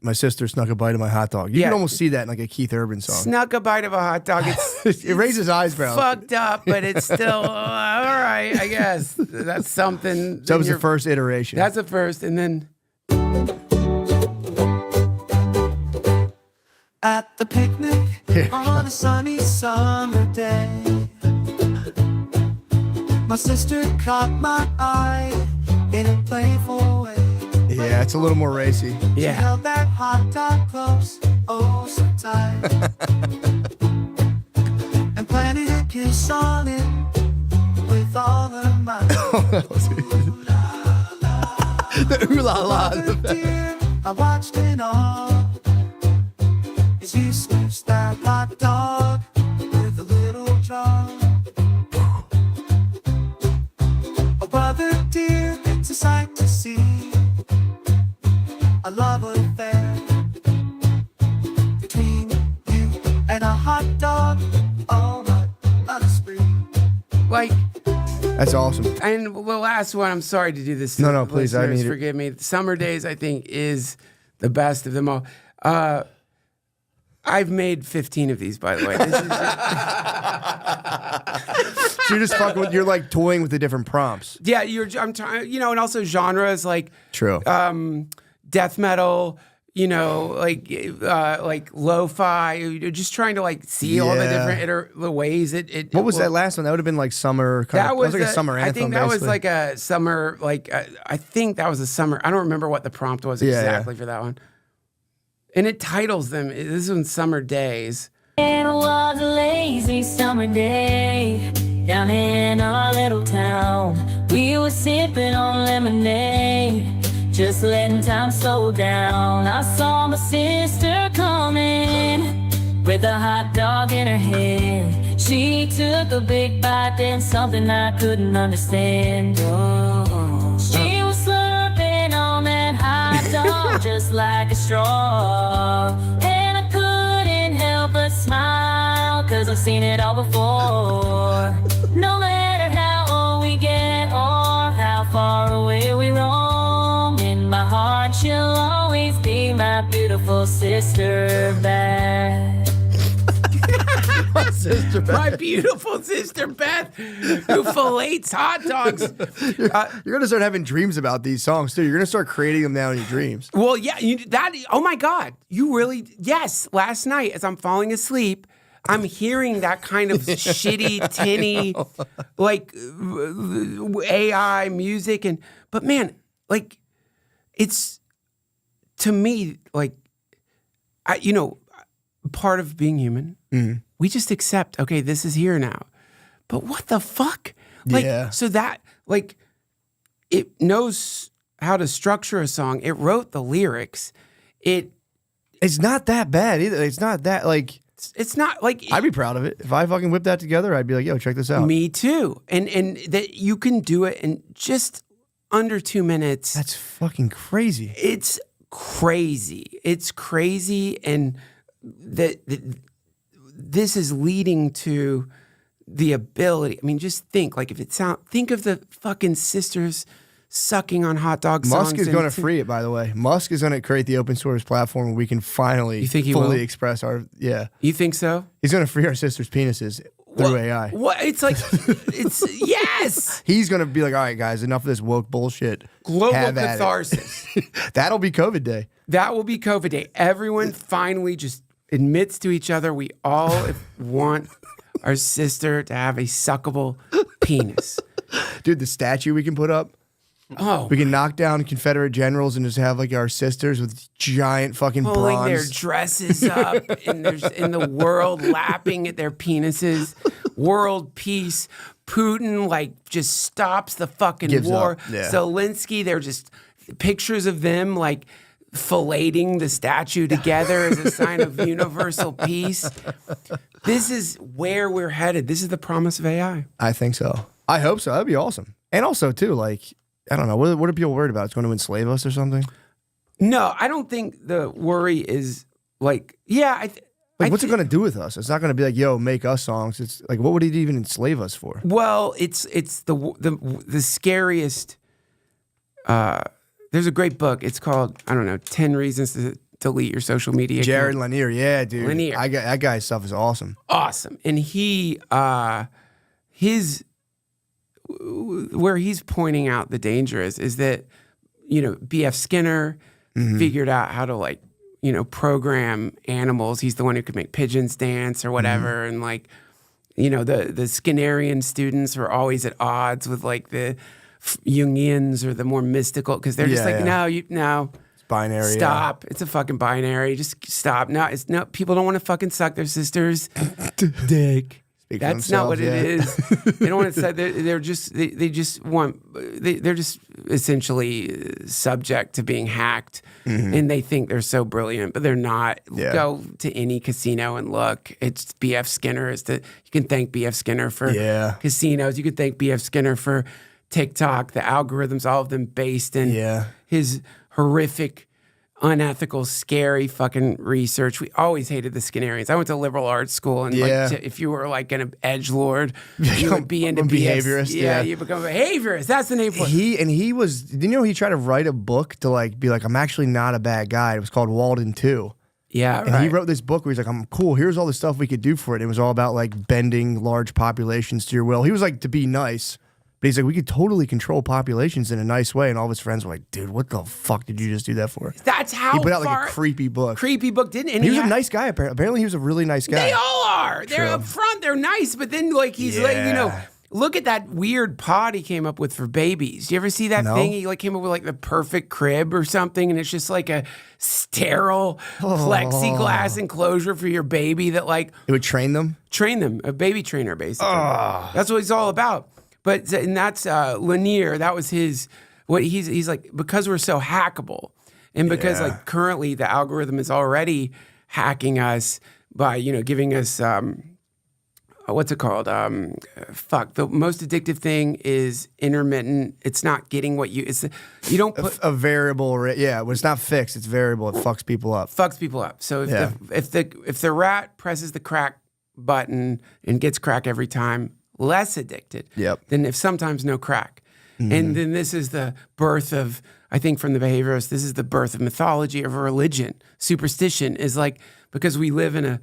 my sister snuck a bite of my hot dog. You Yeah. can almost see that in like a Keith Urban song. Snuck a bite of a hot dog. It's It raises eyebrows. fucked up, but it's still all right. I guess that's something. That was the first iteration. That's the first, and then At the picnic on a sunny summer day, my sister caught my eye in a playful way. yeah, it's a little more racy. She yeah. held that hot dog close, oh so tight, and planted a kiss on it with all her might. The ooh la la. Mother dear, I watched it all as you squished that hot dog with a little jar. Oh, brother dear, it's a sight to see. A love affair between you and a hot dog. Oh, my spree. Like, That's awesome. and the last one, I'm sorry to do this. No, please, I listeners, need it. forgive me. Summer Days, I think, is the best of them all. I've made 15 of these, by the way. This is So you're just fucking with, you're like toying with the different prompts. yeah, I'm trying, and also genres like True. death metal, like lo-fi. You're just trying to like see all the Yeah. different the ways it. What was will- that last one? That would have been like summer. That was like a summer anthem. I think that was basically. like a summer. I think that was a summer. I don't remember what the prompt was Yeah, exactly for that one. And it titles them. This one's Summer Days. It was a lazy summer day down in our little town. We were sipping on lemonade, just letting time slow down. I saw my sister coming with a hot dog in her hand. She took a big bite, then something I couldn't understand. Oh, she was slurping on that hot dog just like a straw. And I couldn't help but smile, 'cause I've seen it all before. No matter how old we get or how far away we roam, in my heart she'll always be my beautiful sister Beth. Sister Beth. My beautiful sister Beth, who fillets hot dogs. You're gonna start having dreams about these songs too. You're gonna start creating them now in your dreams. Well, yeah, oh my God, you really, yes. Last night, as I'm falling asleep, I'm hearing that kind of shitty, tinny, like AI music, but man, like, it's to me like, part of being human. We just accept, okay, this is here now. But what the fuck? Like, Yeah. so that, like it knows how to structure a song. It wrote the lyrics. It's not that bad either. It's not that like. It's not like I'd be proud of it if I fucking whipped that together. I'd be like, yo, check this out. Me too. And that you can do it in just under 2 minutes. That's fucking crazy. It's crazy. It's crazy, and that this is leading to the ability. I mean, just think like think of the fucking sisters sucking on hot dog songs. Musk is going to free it, by the way. Musk is going to create the open source platform where we can finally fully express our, You think so? He's going to free our sisters' penises through AI. What? It's like, yes. He's going to be like, all right, guys, enough of this woke bullshit. Global catharsis. That'll be COVID day. That will be COVID day. Everyone finally just admits to each other we all want our sister to have a suckable penis. Dude, the statue we can put up. Oh, we can knock down Confederate generals and just have like our sisters with giant fucking pulling bronze. their dresses up and there's in the world lapping at their penises. World peace. Putin like just stops the fucking Gives war. up. Yeah. Zelensky, they're just pictures of them like filleting the statue together as a sign of universal peace. This is where we're headed. This is the promise of AI. I think so. I hope so. That'd be awesome. And also too, like, I don't know. What are people worried about? It's going to enslave us or something? No, I don't think the worry is like, what's it going to do with us? It's not going to be like, yo, make us songs. It's like, what would it even enslave us for? Well, it's the scariest. There's a great book. It's called, I don't know, 10 Reasons to Delete Your Social Media. Jared Lanier. Yeah, dude. Lanier. That guy's stuff is awesome. Awesome. And where he's pointing out the danger is that, B.F. Skinner figured out how to program animals. He's the one who could make pigeons dance or whatever. And the Skinnerian students were always at odds with like the Jungians or the more mystical, because they're just no, it's binary. Stop. It's a fucking binary. Just stop. No, people don't want to fucking suck their sister's dick. That's not what it is. They don't want to say they're just they're just essentially subject to being hacked, and they think they're so brilliant, but they're not. Yeah. Go to any casino and look. It's B.F. Skinner. You can thank B.F. Skinner for casinos. You can thank B.F. Skinner for TikTok. The algorithms, all of them based in his horrific, unethical, scary fucking research. We always hated the Skinnerians. I went to liberal arts school, and if you were like an edgelord, you would be into behaviorist. Yeah, you become a behaviorist. That's the name for it. He was. Didn't you know he tried to write a book to like be like, I'm actually not a bad guy. It was called Walden 2. Yeah, and he wrote this book where he's like, I'm cool. Here's all the stuff we could do for it. It was all about like bending large populations to your will. He was like to be nice. But he's like, we could totally control populations in a nice way. And all of his friends were like, dude, what the fuck did you just do that for? That's how he put out like a creepy book. Didn't he? He was a nice guy, apparently. Apparently he was a really nice guy. They all are. They're up front. They're nice. But then like he's like, look at that weird pod he came up with for babies. Do you ever see that thing? He like came up with like the perfect crib or something. And it's just like a sterile plexiglass enclosure for your baby that like. It would train them? Train them. A baby trainer, basically. That's what he's all about. But and that's Lanier. That was his. What he's like, because we're so hackable, and because like currently the algorithm is already hacking us by giving us what's it called? The most addictive thing is intermittent. It's not getting what you. You don't put a variable. When it's not fixed, it's variable. It fucks people up. So if the rat presses the crack button and gets crack every time, less addicted than if sometimes no crack. And then this is the birth of, I think from the behaviorists, this is the birth of mythology, of a religion. Superstition is like, because we live in a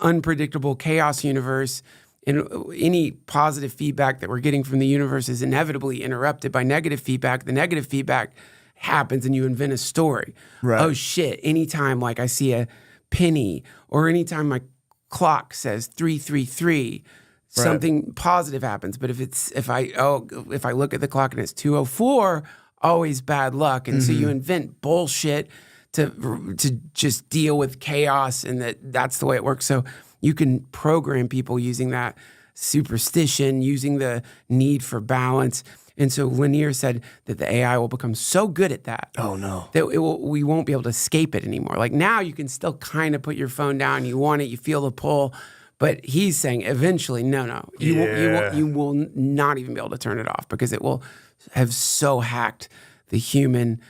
unpredictable chaos universe, and any positive feedback that we're getting from the universe is inevitably interrupted by negative feedback. The negative feedback happens and you invent a story. Right. Oh shit, anytime like I see a penny, or anytime my clock says 333, something positive happens. But if I look at the clock and it's 2:04, always bad luck. And so you invent bullshit to just deal with chaos, and that's the way it works. So you can program people using that superstition, using the need for balance. And so Lanier said that the AI will become so good at that. Oh no. That we won't be able to escape it anymore. Like now you can still kind of put your phone down, you want it, you feel the pull, but he's saying eventually, no. You will not even be able to turn it off because it will have so hacked the human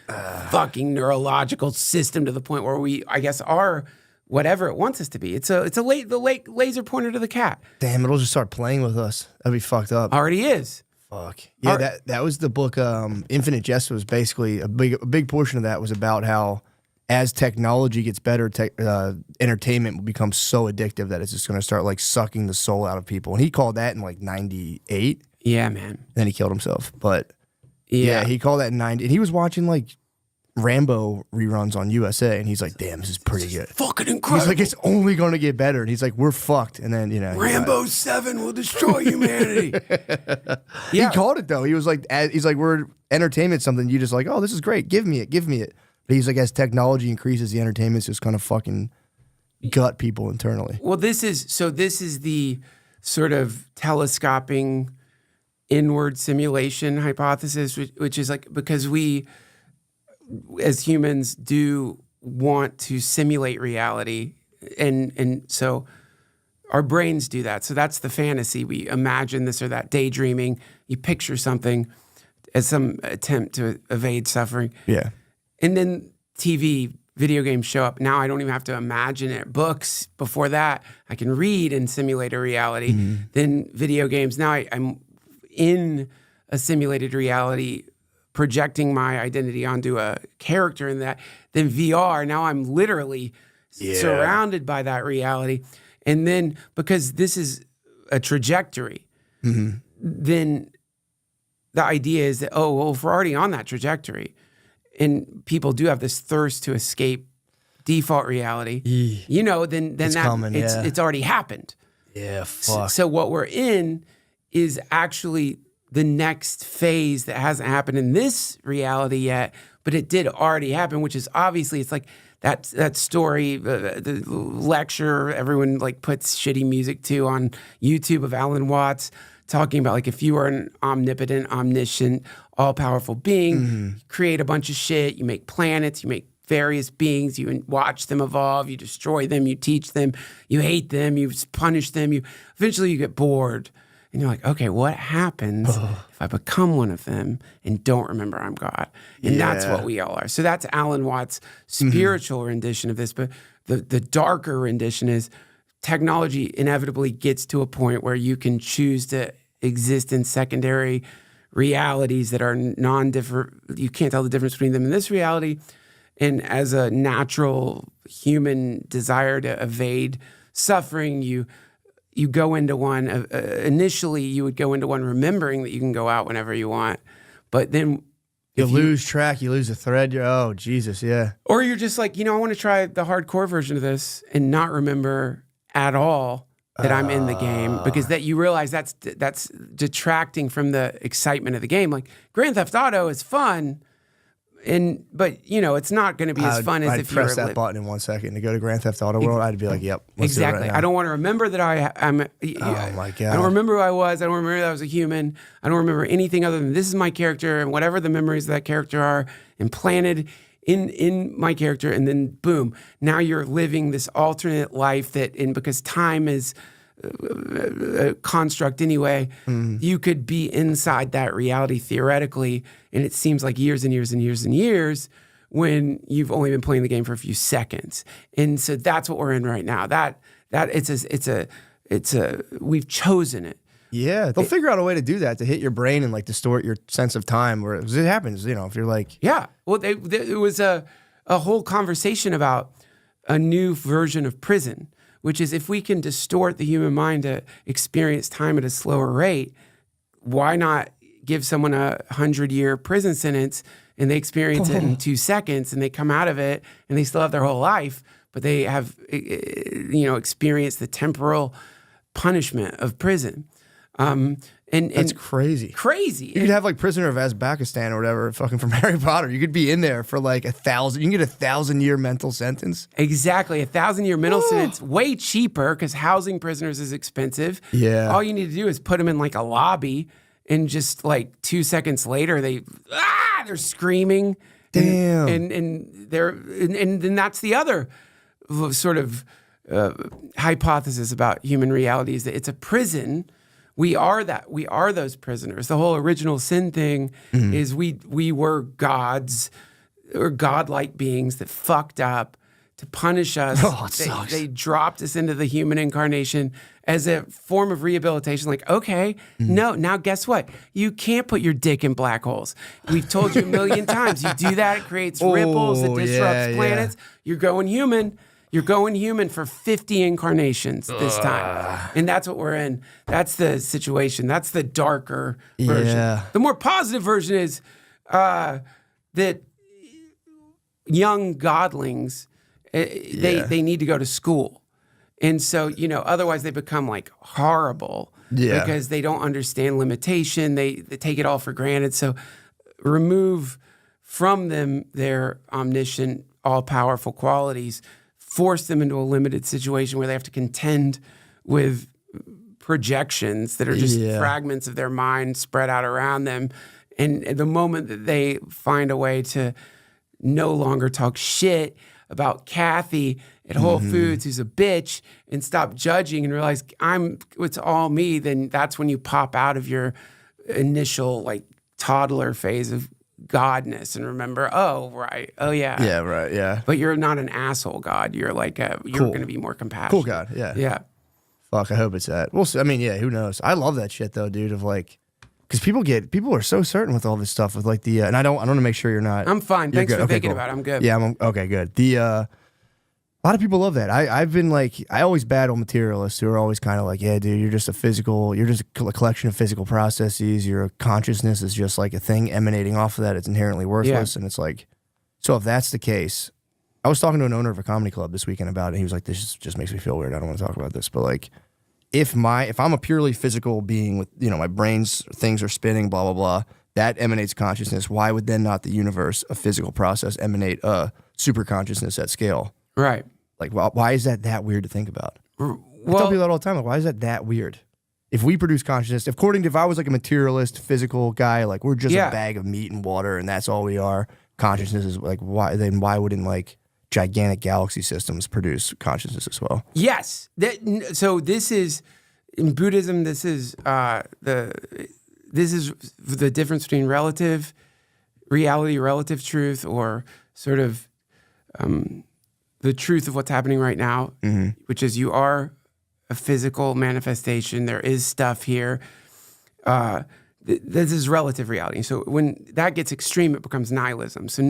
fucking neurological system to the point where we, I guess, are whatever it wants us to be. It's the laser pointer to the cat. Damn, it'll just start playing with us. That'd be fucked up. Already is. Fuck. Yeah, that was the book. Infinite Jest was basically a big portion of that was about how as technology gets better, entertainment will become so addictive that it's just going to start like sucking the soul out of people. And he called that in like 98. Yeah, man. Then he killed himself. But yeah, he called that in 90. And he was watching like Rambo reruns on USA, and he's like, "Damn, this is pretty good, fucking incredible." He's like, "It's only going to get better," and he's like, "We're fucked." And then Rambo 7 will destroy humanity. He called it though. He was like, "He's like, we're entertainment something. You just like, oh, this is great. Give me it. But he's like, as technology increases, the entertainment's just kind of fucking gut people internally. Well, this is the sort of telescoping inward simulation hypothesis, which is like because we, as humans, do want to simulate reality, and so our brains do that. So that's the fantasy. We imagine this or that, daydreaming. You picture something as some attempt to evade suffering. Yeah. And then TV, video games show up. Now I don't even have to imagine it. Books, before that, I can read and simulate a reality. Mm-hmm. Then video games. Now I'm in a simulated reality, projecting my identity onto a character in that. Then VR, now I'm literally surrounded by that reality. And then because this is a trajectory, then the idea is that, oh, well, if we're already on that trajectory, and people do have this thirst to escape default reality, then it's already happened. Yeah, fuck. So what we're in is actually the next phase that hasn't happened in this reality yet, but it did already happen, which is obviously, it's like that story, the lecture everyone like puts shitty music to on YouTube of Alan Watts talking about like if you are an omnipotent, omniscient, all-powerful being, you create a bunch of shit, you make planets, you make various beings, you watch them evolve, you destroy them, you teach them, you hate them, you punish them, eventually you get bored. And you're like, okay, what happens if I become one of them and don't remember I'm God? And that's what we all are. So that's Alan Watts' spiritual rendition of this. But the darker rendition is technology inevitably gets to a point where you can choose to exist in secondary realities that are non-different. You can't tell the difference between them in this reality. And as a natural human desire to evade suffering, you go into one, initially you would go into one remembering that you can go out whenever you want. But then you lose track, you lose the thread. Oh, Jesus, yeah. Or you're just like, I want to try the hardcore version of this and not remember at all that I'm in the game, because that you realize that's detracting from the excitement of the game. Like Grand Theft Auto is fun, but it's not going to be as fun as if you press that button in 1 second to go to Grand Theft Auto World. I'd be like, yep, let's exactly. do it right now. I don't want to remember that I'm. Oh my God! I don't remember who I was. I don't remember that I was a human. I don't remember anything other than this is my character, and whatever the memories of that character are implanted in my character, and then boom, now you're living this alternate life because time is a construct anyway, you could be inside that reality theoretically, and it seems like years and years and years and years when you've only been playing the game for a few seconds. And so that's what we're in right now. That we've chosen it. Yeah, they'll figure out a way to do that, to hit your brain and like distort your sense of time, where it happens. If you're like, yeah. Well, there was a whole conversation about a new version of prison, which is if we can distort the human mind to experience time at a slower rate, why not give someone 100-year prison sentence and they experience it in 2 seconds and they come out of it and they still have their whole life, but they have, experienced the temporal punishment of prison. That's crazy. Crazy. You could have like Prisoner of Azkaban or whatever, fucking from Harry Potter. You could be in there for like 1,000. You can get 1,000-year mental sentence. Exactly, 1,000-year mental sentence, way cheaper because housing prisoners is expensive. Yeah. All you need to do is put them in like a lobby and just like 2 seconds later they're screaming. Damn. And then that's the other sort of hypothesis about human reality, is that it's a prison. We are that. We are those prisoners. The whole original sin thing is we were gods or godlike beings that fucked up to punish us. Oh, it sucks. They dropped us into the human incarnation as a form of rehabilitation. Like, okay, no, now guess what? You can't put your dick in black holes. We've told you a million times. You do that, it creates ripples, it disrupts planets. You're going human. You're going human for 50 incarnations this time. And that's what we're in. That's the situation. That's the darker version. Yeah. The more positive version is that young godlings, they need to go to school. And so, otherwise they become like horrible because they don't understand limitation. They take it all for granted. So remove from them their omniscient, all-powerful qualities, force them into a limited situation where they have to contend with projections that are just fragments of their mind spread out around them. And the moment that they find a way to no longer talk shit about Kathy at Whole Foods, who's a bitch, and stop judging and realize it's all me, then that's when you pop out of your initial like toddler phase of godness and remember, oh, right. Oh, yeah. Yeah, right. Yeah. But you're not an asshole God. You're like, you're going to be more compassionate. Cool God. Yeah. Yeah. Fuck, I hope it's that. Well, I mean, yeah, who knows? I love that shit though, dude, of like, because people are so certain with all this stuff with like and I want to make sure you're not. I'm fine. You're Thanks good. for Okay, thinking cool. about it. I'm good. Yeah, okay, good. A lot of people love that. I've been like, I always battle materialists who are always kind of like, yeah, dude, you're just a collection of physical processes. Your consciousness is just like a thing emanating off of that. It's inherently worthless. And it's like, so if that's the case, I was talking to an owner of a comedy club this weekend about it. And he was like, this just makes me feel weird. I don't want to talk about this. But like, if I'm a purely physical being with, my brain's things are spinning, blah, blah, blah, that emanates consciousness. Why would then not the universe, a physical process, emanate a super consciousness at scale? Right. Like, why is that weird to think about? I tell Well, people that all the time. Like, why is that weird? If we produce consciousness, if I was like a materialist, physical guy, like we're just a bag of meat and water and that's all we are, consciousness is like, why wouldn't like gigantic galaxy systems produce consciousness as well? yes. So this is, in Buddhism, this is the difference between relative reality, relative truth, or sort of the truth of what's happening right now, which is you are a physical manifestation. There is stuff here. This is relative reality. So when that gets extreme, it becomes nihilism. So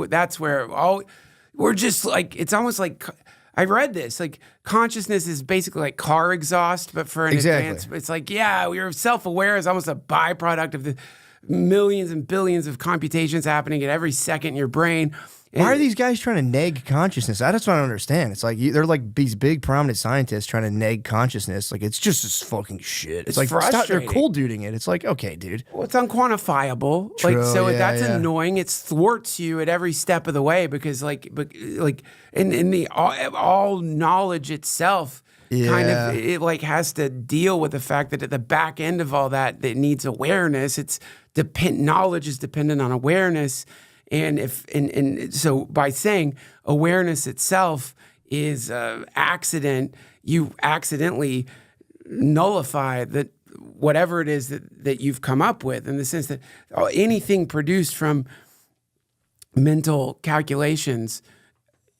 that's where we're just like, it's almost like, I read this, like consciousness is basically like car exhaust, but for an advanced, it's like, we're self-aware is almost a byproduct of the millions and billions of computations happening at every second in your brain. Why are these guys trying to neg consciousness? That's what I don't understand. It's like they're like these big prominent scientists trying to neg consciousness. Like it's just this fucking shit. It's like frustrating. They're cold duding it. It's like, okay, dude. Well, it's unquantifiable. True, That's annoying. It thwarts you at every step of the way because in the all knowledge itself kind of it like has to deal with the fact that at the back end of all that it needs awareness. Knowledge is dependent on awareness. And so by saying awareness itself is accident, you accidentally nullify that whatever it is that you've come up with, in the sense that anything produced from mental calculations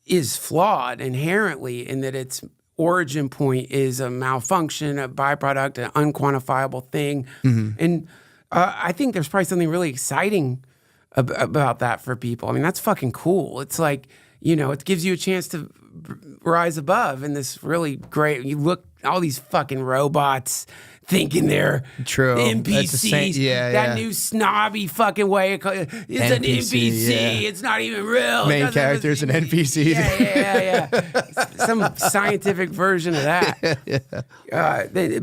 is flawed inherently, in that its origin point is a malfunction, a byproduct, an unquantifiable thing. And I think there's probably something really exciting about that for people. I mean, that's fucking cool. It's like, it gives you a chance to rise above in this really great, you look, all these fucking robots thinking they're NPCs. That new snobby fucking way. It's an NPC. It's not even real. Main character's an NPC. Yeah. Some scientific version of that.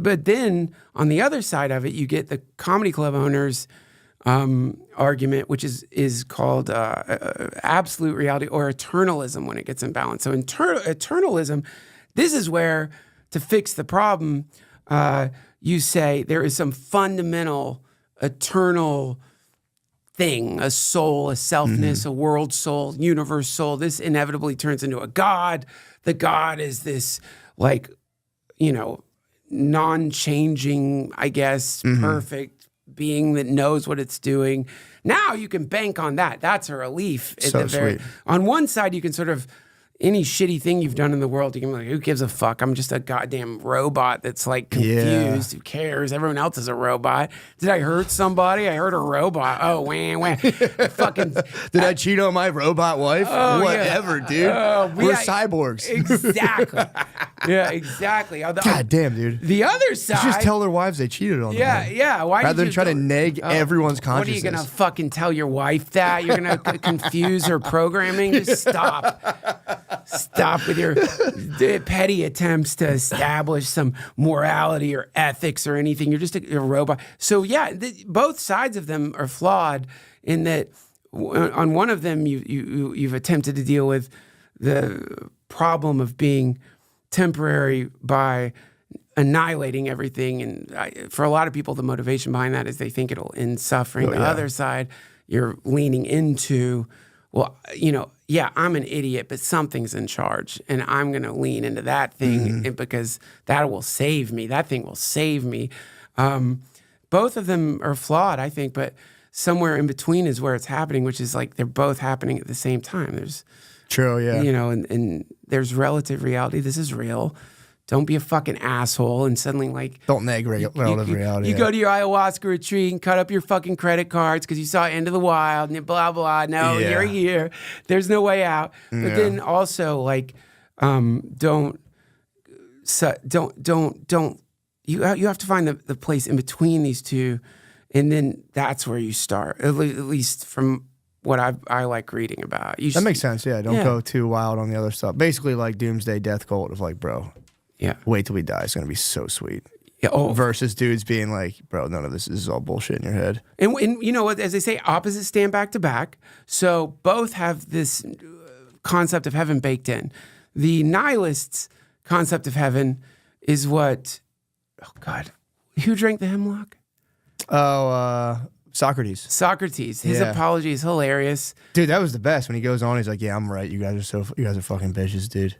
But then on the other side of it, you get the comedy club owners argument, which is called absolute reality or eternalism when it gets imbalanced. So eternalism, this is where, to fix the problem you say there is some fundamental, eternal thing, a soul, a selfness, a world soul, universe soul. This inevitably turns into a God. The God is this, like, non-changing, I guess, perfect being that knows what it's doing. Now you can bank on that. That's a relief. So sweet. On one side, you can sort of, any shitty thing you've done in the world, you can be like, who gives a fuck? I'm just a goddamn robot that's like confused. Who cares? Everyone else is a robot. Did I hurt somebody? I hurt a robot. Oh, wah. Fucking. Did I cheat on my robot wife? Oh, Whatever, dude. We're cyborgs. Exactly. Yeah, exactly. God damn, dude. The other side. You just tell their wives they cheated on them. Yeah. Why rather than try to neg everyone's consciousness. What are you gonna fucking tell your wife that? You're gonna confuse her programming? Just stop. Stop with your petty attempts to establish some morality or ethics or anything. You're just a robot. So yeah, both sides of them are flawed in that on one of them you've attempted to deal with the problem of being temporary by annihilating everything. And for a lot of people, the motivation behind that is they think it'll end suffering. The other side, you're leaning into, well, I'm an idiot, but something's in charge, and I'm going to lean into that thing because that will save me. That thing will save me. Both of them are flawed, I think, but somewhere in between is where it's happening, which is like they're both happening at the same time. There's true, yeah. And there's relative reality. This is real. Don't be a fucking asshole and suddenly like... Don't neg relative reality. You go to your ayahuasca retreat and cut up your fucking credit cards because you saw End of the Wild and blah, blah. No, you're here. There's no way out. But then also like, you have to find the place in between these two, and then that's where you start, at least from what I like reading about. That makes sense, yeah. Don't go too wild on the other stuff. Basically like doomsday death cult of like, bro... Yeah. Wait till we die. It's going to be so sweet. Yeah. Oh. Versus dudes being like, bro, none of this is all bullshit in your head. And you know what? As they say, opposites stand back to back. So both have this concept of heaven baked in. The nihilists' concept of heaven is what, oh God, who drank the hemlock? Socrates. Socrates. His apology is hilarious. Dude, that was the best. When he goes on, he's like, yeah, I'm right. You guys are fucking bitches, dude.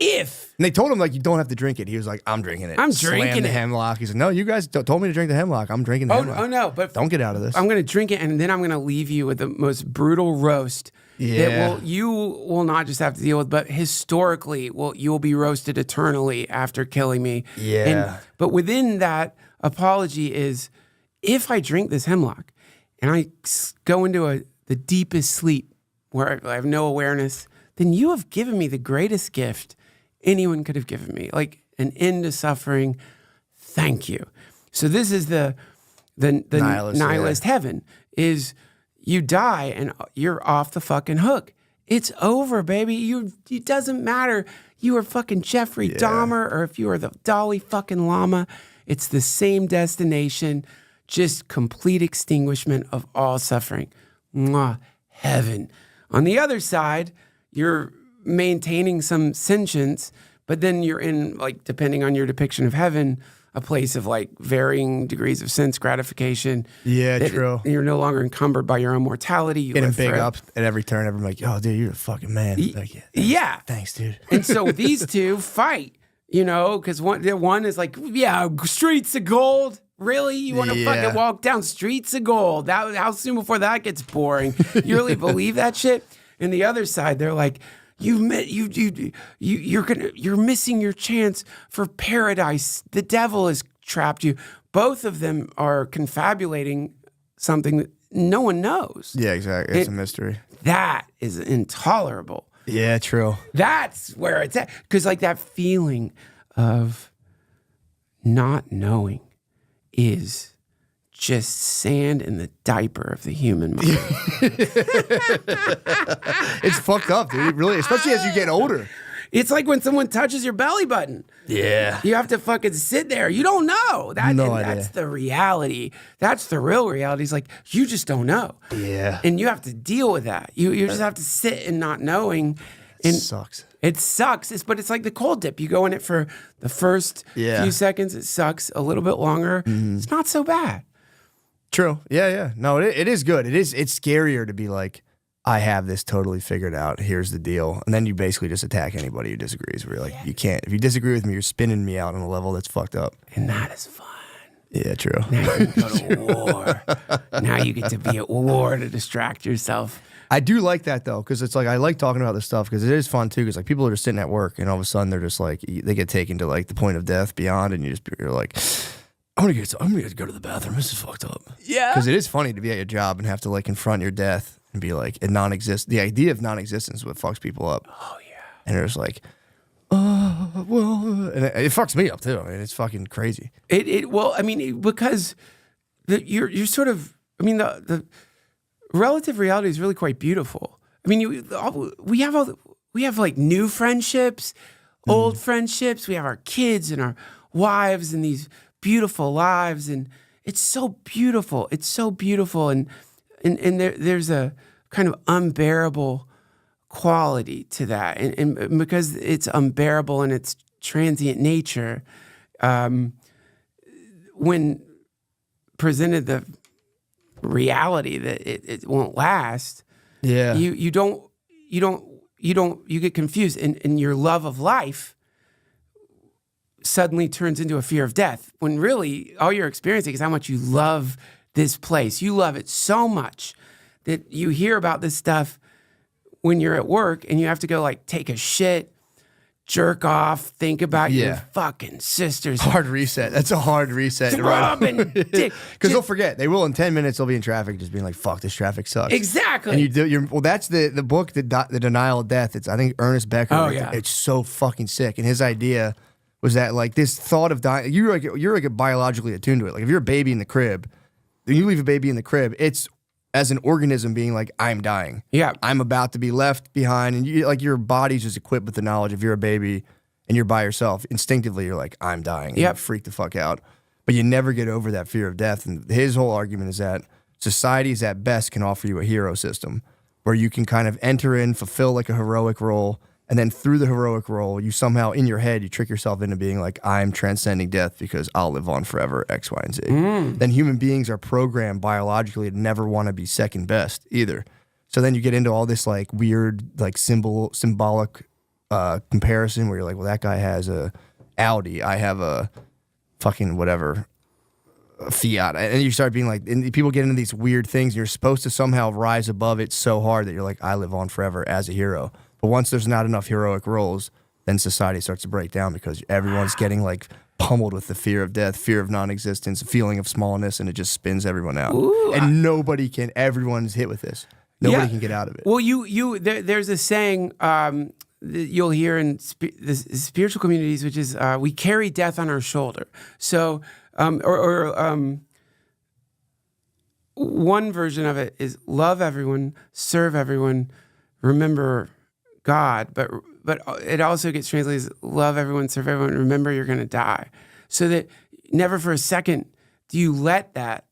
And they told him like you don't have to drink it. He was like, I'm drinking it. I'm Slammed drinking the hemlock. He said, no, you guys told me to drink the hemlock. I'm drinking the hemlock. Oh no, but don't get out of this. I'm going to drink it, and then I'm going to leave you with the most brutal roast that you will not just have to deal with, but historically, you will be roasted eternally after killing me. Yeah. But within that apology is, if I drink this hemlock and I go into the deepest sleep where I have no awareness, then you have given me the greatest gift anyone could have given me, like an end to suffering. Thank you. So this is the nihilist heaven, is you die and you're off the fucking hook. It's over, baby. It doesn't matter. You are fucking Jeffrey Dahmer or if you are the Dalai fucking Lama. It's the same destination, just complete extinguishment of all suffering. Mwah, heaven. On the other side, you're maintaining some sentience, but then you're in, like, depending on your depiction of heaven, a place of like varying degrees of sense gratification. Yeah, true. You're no longer encumbered by your own mortality. You getting big up at every turn. Everyone's like, "Oh, dude, you're a fucking man." Like, thanks, dude. And so these two fight, because one is like, "Yeah, streets of gold." Really? You want to fucking walk down streets of gold? How soon before that gets boring? You really believe that shit? And the other side, they're like, you're missing your chance for paradise. The devil has trapped you. Both of them are confabulating something that no one knows. Yeah, exactly. It's a mystery. That is intolerable. Yeah, true. That's where it's at. Because like that feeling of not knowing is just sand in the diaper of the human mind. It's fucked up, dude. Really, especially as you get older. It's like when someone touches your belly button. Yeah. You have to fucking sit there. You don't know. That's the reality. That's the real reality. It's like, you just don't know. Yeah. And you have to deal with that. You just have to sit in not knowing. And sucks. It sucks. But it's like the cold dip. You go in it for the first few seconds. It sucks. A little bit longer. It's not so bad. True. Yeah. No, it is good. It's scarier to be like, I have this totally figured out. Here's the deal. And then you basically just attack anybody who disagrees. Where you're like, you can't. If you disagree with me, you're spinning me out on a level that's fucked up. And that is fun. Yeah, true. Now you can go to war. Now you get to be at war to distract yourself. I do like that though, because it's like I like talking about this stuff because it is fun too. Because like people are just sitting at work and all of a sudden they're just like they get taken to like the point of death beyond, and you're like, I'm gonna go to the bathroom. This is fucked up. Yeah, because it is funny to be at your job and have to like confront your death and be like the idea of non-existence is what fucks people up. Oh yeah, and they're just like, oh well, and it fucks me up too. I mean, it's fucking crazy. Well, I mean, because you're sort of, I mean, the relative reality is really quite beautiful. I mean, we have like new friendships, old friendships. We have our kids and our wives and these beautiful lives, and it's so beautiful. It's so beautiful, and there's a kind of unbearable quality to that, and because it's unbearable in its transient nature, when presented the reality that it won't last, you get confused, and your love of life suddenly turns into a fear of death, when really all you're experiencing is how much you love this place. You love it so much that you hear about this stuff when you're at work and you have to go like take a shit, jerk off, think about your fucking sisters. Hard reset. That's a hard reset. Throbbing dick. Because they'll forget. They will in 10 minutes. They'll be in traffic, just being like, "Fuck, this traffic sucks." Exactly. And you do. Well, that's the book, the Denial of Death. It's I think Ernest Becker. Oh yeah. It's so fucking sick. And his idea was that like this thought of dying. You're like biologically attuned to it. Like if you're a baby in the crib, then you leave a baby in the crib. It's as an organism being like, I'm dying. Yeah. I'm about to be left behind. And you, like your body's just equipped with the knowledge if you're a baby and you're by yourself, instinctively you're like, I'm dying. Yep. You freak the fuck out. But you never get over that fear of death. And his whole argument is that societies at best can offer you a hero system where you can kind of enter in, fulfill like a heroic role, and then through the heroic role, you somehow in your head, you trick yourself into being like, I'm transcending death because I'll live on forever, X, Y, and Z. Then human beings are programmed biologically to never want to be second best either. So then you get into all this like weird, like symbolic comparison where you're like, well, that guy has a Audi, I have a fucking whatever, a Fiat. And you start being like, and people get into these weird things, and you're supposed to somehow rise above it so hard that you're like, I live on forever as a hero. But once there's not enough heroic roles, then society starts to break down because everyone's getting like pummeled with the fear of death, fear of non-existence, a feeling of smallness, and it just spins everyone out. Ooh, and everyone's hit with this. Nobody can get out of it. Well, there's a saying that you'll hear in the spiritual communities, which is we carry death on our shoulder. So, one version of it is love everyone, serve everyone, remember God, but it also gets translated as love everyone, serve everyone, remember you're going to die. So that never for a second do you let that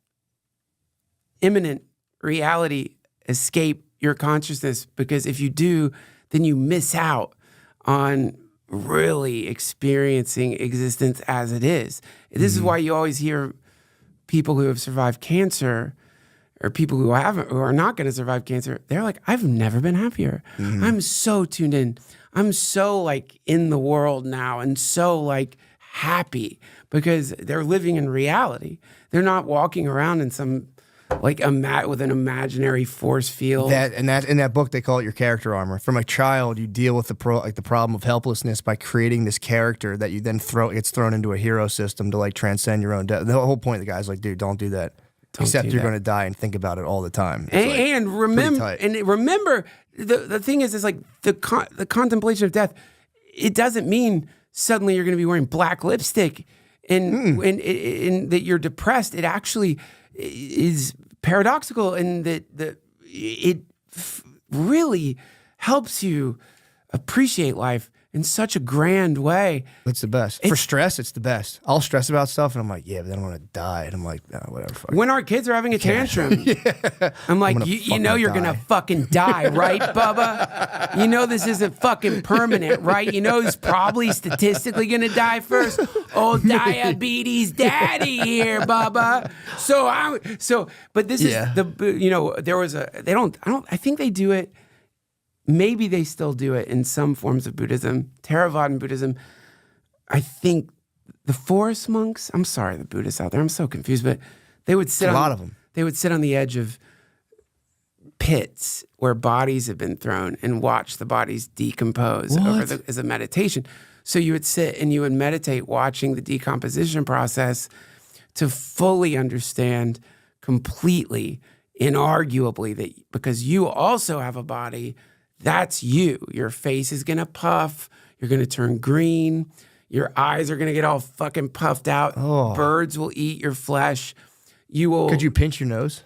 imminent reality escape your consciousness, because if you do, then you miss out on really experiencing existence as it is. This is why you always hear people who have survived cancer or people who are not going to survive cancer, they're like, I've never been happier. I'm so tuned in. I'm so like in the world now and so like happy because they're living in reality. They're not walking around in some like with an imaginary force field. In that book, they call it your character armor. From a child, you deal with the problem of helplessness by creating this character that you then gets thrown into a hero system to like transcend your own death. The whole point, the guy's like, dude, don't do that. Except you're going to die and think about it all the time. And remember, the thing is like the contemplation of death. It doesn't mean suddenly you're going to be wearing black lipstick and that you're depressed. It actually is paradoxical in that it really helps you appreciate life in such a grand way. That's the best. For stress, it's the best. I'll stress about stuff, and I'm like, yeah, but then I want to die. And I'm like, no, whatever. Fuck. When our kids are having a tantrum, I'm like, you know you're going to fucking die, right, Bubba? You know this isn't fucking permanent, right? You know who's probably statistically going to die first? Old diabetes daddy here, Bubba. But this is there was I think they do it. Maybe they still do it in some forms of Buddhism, Theravadan Buddhism. I think the forest monks, I'm sorry, the Buddhists out there, I'm so confused, but they would sit a lot of them. They would sit on the edge of pits where bodies have been thrown and watch the bodies decompose as a meditation. So you would sit and you would meditate watching the decomposition process to fully understand completely, inarguably, that because you also have a body. That's you. Your face is going to puff. You're going to turn green. Your eyes are going to get all fucking puffed out. Oh. Birds will eat your flesh. You will. Could you pinch your nose?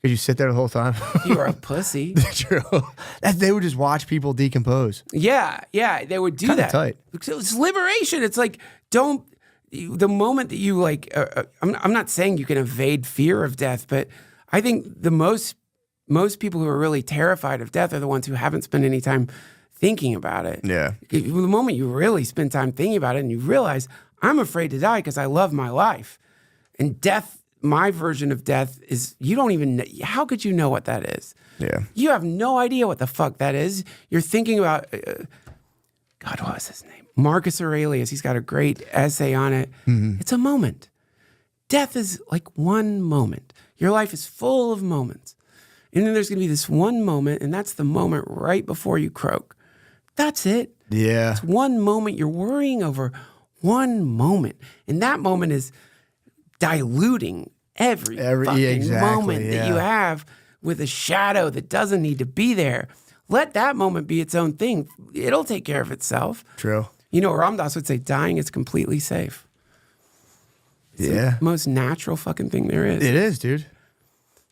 Could you sit there the whole time? You're a pussy. They would just watch people decompose. Yeah, they would do that. Tight. It's liberation. It's like, the moment that you like, I'm not saying you can evade fear of death, but I think the most people who are really terrified of death are the ones who haven't spent any time thinking about it. Yeah. The moment you really spend time thinking about it and you realize, I'm afraid to die because I love my life. And death, my version of death is, you don't even know, how could you know what that is? Yeah. You have no idea what the fuck that is. You're thinking about, God, what was his name? Marcus Aurelius. He's got a great essay on it. Mm-hmm. It's a moment. Death is like one moment. Your life is full of moments. And then there's going to be this one moment, and that's the moment right before you croak. That's it. Yeah. It's one moment. You're worrying over one moment. And that moment is diluting every fucking moment that you have with a shadow that doesn't need to be there. Let that moment be its own thing. It'll take care of itself. True. You know, Ram Dass would say, dying is completely safe. It's the most natural fucking thing there is. It is, dude.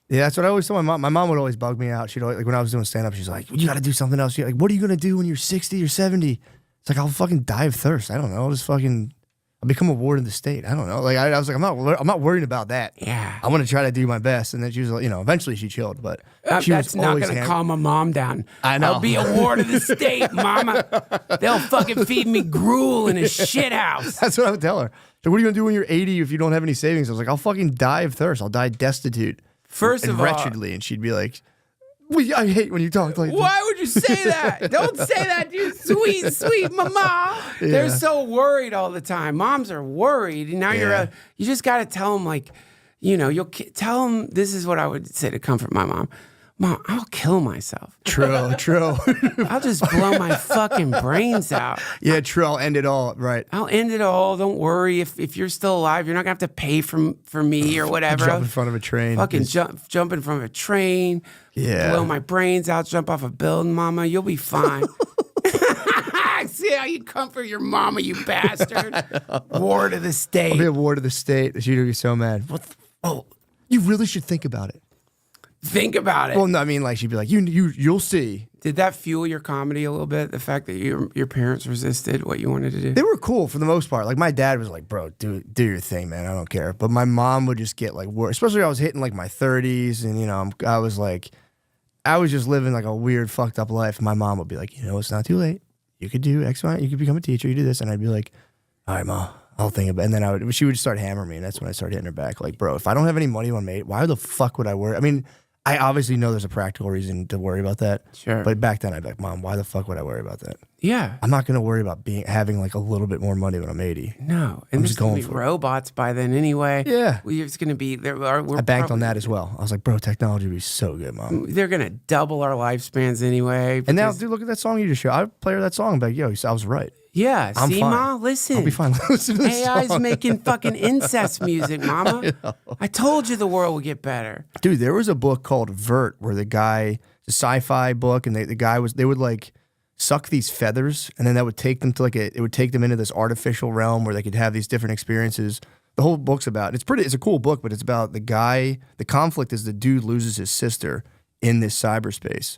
Yeah, that's what I always told my mom. My mom would always bug me out. She'd always, like when I was doing stand-up, she's like, you got to do something else. She's like, what are you going to do when you're 60 or 70? It's like, I'll fucking die of thirst. I don't know. I'll become a ward of the state. I don't know. Like I was like, I'm not worried about that. Yeah. I want to try to do my best. And then she was like, eventually she chilled, but she that's was not always going to calm my mom down. I know. I'll be a ward of the state, mama. They'll fucking feed me gruel in a shit house. That's what I would tell her. So what are you going to do when you're 80 if you don't have any savings? I was like, I'll fucking die of thirst. I'll die destitute. First of all, wretchedly, and she'd be like, I hate when you talk like why would you say that? Don't say that, you sweet, sweet mama. Yeah. They're so worried all the time. Moms are worried. And now you just got to tell them, like, you'll tell them, this is what I would say to comfort my mom. Mom, I'll kill myself. True. I'll just blow my fucking brains out. Yeah, true. I'll end it all. Right. I'll end it all. Don't worry. If you're still alive, you're not going to have to pay for me or whatever. Jump in front of a train. Fucking jump in front of a train. Yeah. Blow my brains out. Jump off a building, mama. You'll be fine. See how you comfort your mama, you bastard. Ward of the state. I'll be a ward of the state. She'd be so mad. You really should think about it. Think about it. Well, no, I mean, like, she'd be like, you'll see. Did that fuel your comedy a little bit? The fact that your parents resisted what you wanted to do? They were cool for the most part. Like, my dad was like, bro, do your thing, man. I don't care. But my mom would just get like worse. Especially when I was hitting like my 30s and, I was just living like a weird, fucked up life. My mom would be like, it's not too late. You could do X, Y, you could become a teacher, you do this. And I'd be like, all right, Ma, I'll think about it. And then she would start hammering me. And that's when I started hitting her back. Like, bro, if I don't have any money on me, why the fuck would I worry? I mean, I obviously know there's a practical reason to worry about that. Sure. But back then I'd be like, Mom, why the fuck would I worry about that? Yeah. I'm not going to worry about having like a little bit more money when I'm 80. No. And there's going to be robots by then anyway. Yeah. It's going to be I banked on that as well. I was like, bro, technology would be so good, Mom. They're going to double our lifespans anyway. And now, dude, look at that song you just showed. I play her that song, but yo, I was right. Yeah, I'm see, fine. Ma, listen. I'll be fine. Listen to this AI's song. making fucking incest music, Mama. I told you the world would get better. Dude, there was a book called Vert where the sci-fi book, and they would like suck these feathers, and then that would take them to it would take them into this artificial realm where they could have these different experiences. The whole book's about it's a cool book, but it's about the conflict is the dude loses his sister in this cyberspace.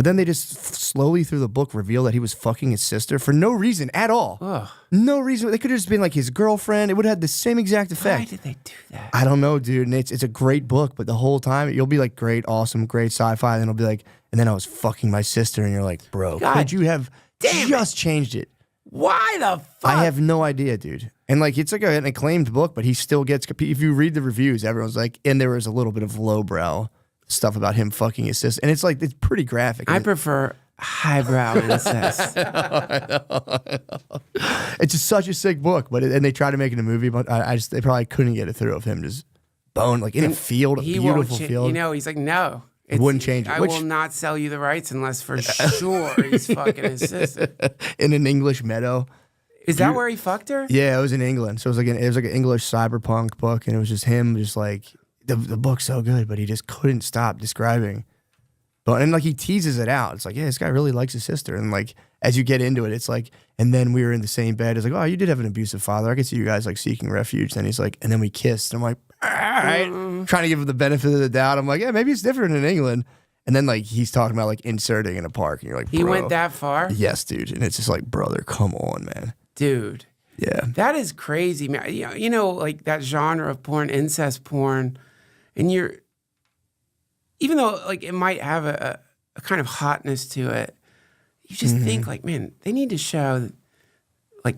But then they just slowly through the book reveal that he was fucking his sister for no reason at all. Ugh. No reason. They could have just been like his girlfriend. It would have had the same exact effect. Why did they do that? I don't know, dude. And it's a great book, but the whole time you'll be like, great, awesome, great sci-fi. And then it'll be like, and then I was fucking my sister, and you're like, bro, God could you have just changed it? Why the fuck? I have no idea, dude. And like, it's like an acclaimed book, but he still gets. If you read the reviews, everyone's like, and there was a little bit of lowbrow stuff about him fucking his sister, and it's like it's pretty graphic. I prefer highbrow incest. I know. It's just such a sick book, but and they tried to make it a movie, but they probably couldn't get it through of him just bone like in a field, a beautiful field. You know, he's like, no. Wouldn't change it. I will not sell you the rights unless for sure he's fucking his sister. In an English meadow. Is that where he fucked her? Yeah, it was in England. So it was like an English cyberpunk book, and it was just him, just like the book's so good, but he just couldn't stop describing. But and like he teases it out. It's like, yeah, this guy really likes his sister, and like as you get into it, it's like, and then we were in the same bed. It's like, oh, you did have an abusive father. I could see you guys like seeking refuge. Then he's like, and then we kissed. And I'm like, all right, trying to give him the benefit of the doubt. I'm like, yeah, maybe it's different in England. And then like he's talking about like inserting in a park, and you're like, bro. He went that far? Yes, dude. And it's just like, brother, come on, man. Dude. Yeah. That is crazy, man. You know, like that genre of porn, incest porn, and even though like it might have a kind of hotness to it, you just think like, man, they need to show, like,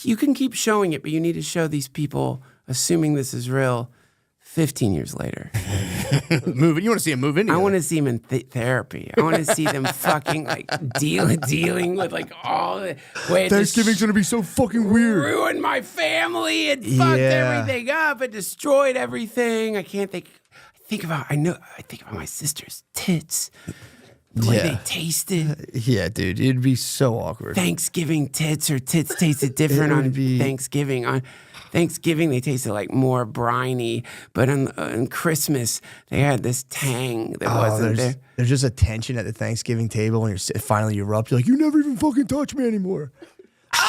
you can keep showing it, but you need to show these people, assuming this is real, 15 years later. You want to see him move in? I want to see him in therapy. I want to see them fucking like dealing with like all the way. Thanksgiving's gonna be so fucking weird. Ruined my family. It fucked everything up. It destroyed everything. I can't think. I think about my sister's tits. The way they tasted. Yeah, dude, it'd be so awkward. Thanksgiving tits or tits tasted different on Thanksgiving. On Thanksgiving, they tasted like more briny, but on Christmas, they had this tang that wasn't there. There's just a tension at the Thanksgiving table when finally you erupt. You're like, you never even fucking touch me anymore.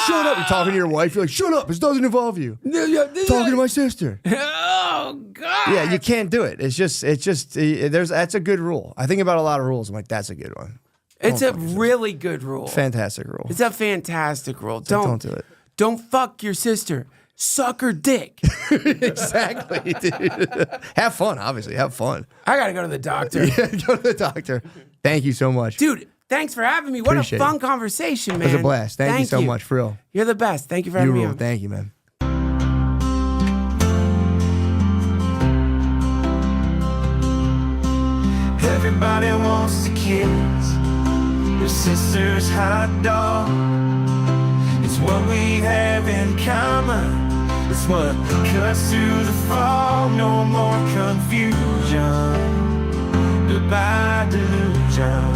Shut up. You're talking to your wife. You're like, shut up. This doesn't involve you. Talking to my sister. Oh, God. Yeah, you can't do it. That's a good rule. I think about a lot of rules. I'm like, that's a good one. It's a really good rule. Fantastic rule. It's a fantastic rule. Don't do it. Don't fuck your sister. Suck her dick. Exactly, dude. Have fun, obviously. Have fun. I got to go to the doctor. Yeah, go to the doctor. Thank you so much. Dude, thanks for having me. What Appreciate a fun it. conversation, man. It was a blast. Thank you so much, for real. You're the best. Thank you for having me on. Thank you, man. Everybody wants to kiss your sister's hot dog. It's what we have in common. It's what cuts through the fog. No more confusion. Goodbye delusion.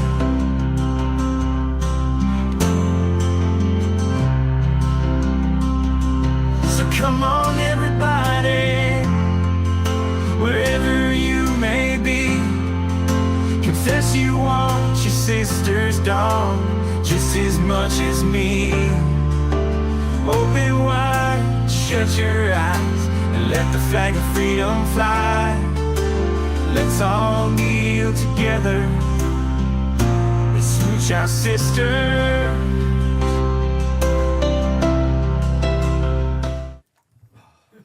So come on, everybody, wherever you may be. Confess you want your sister's dog just as much as me. Open wide, shut your eyes, and let the flag of freedom fly. Let's all kneel together and smooch our sister.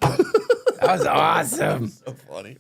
That was awesome. So funny.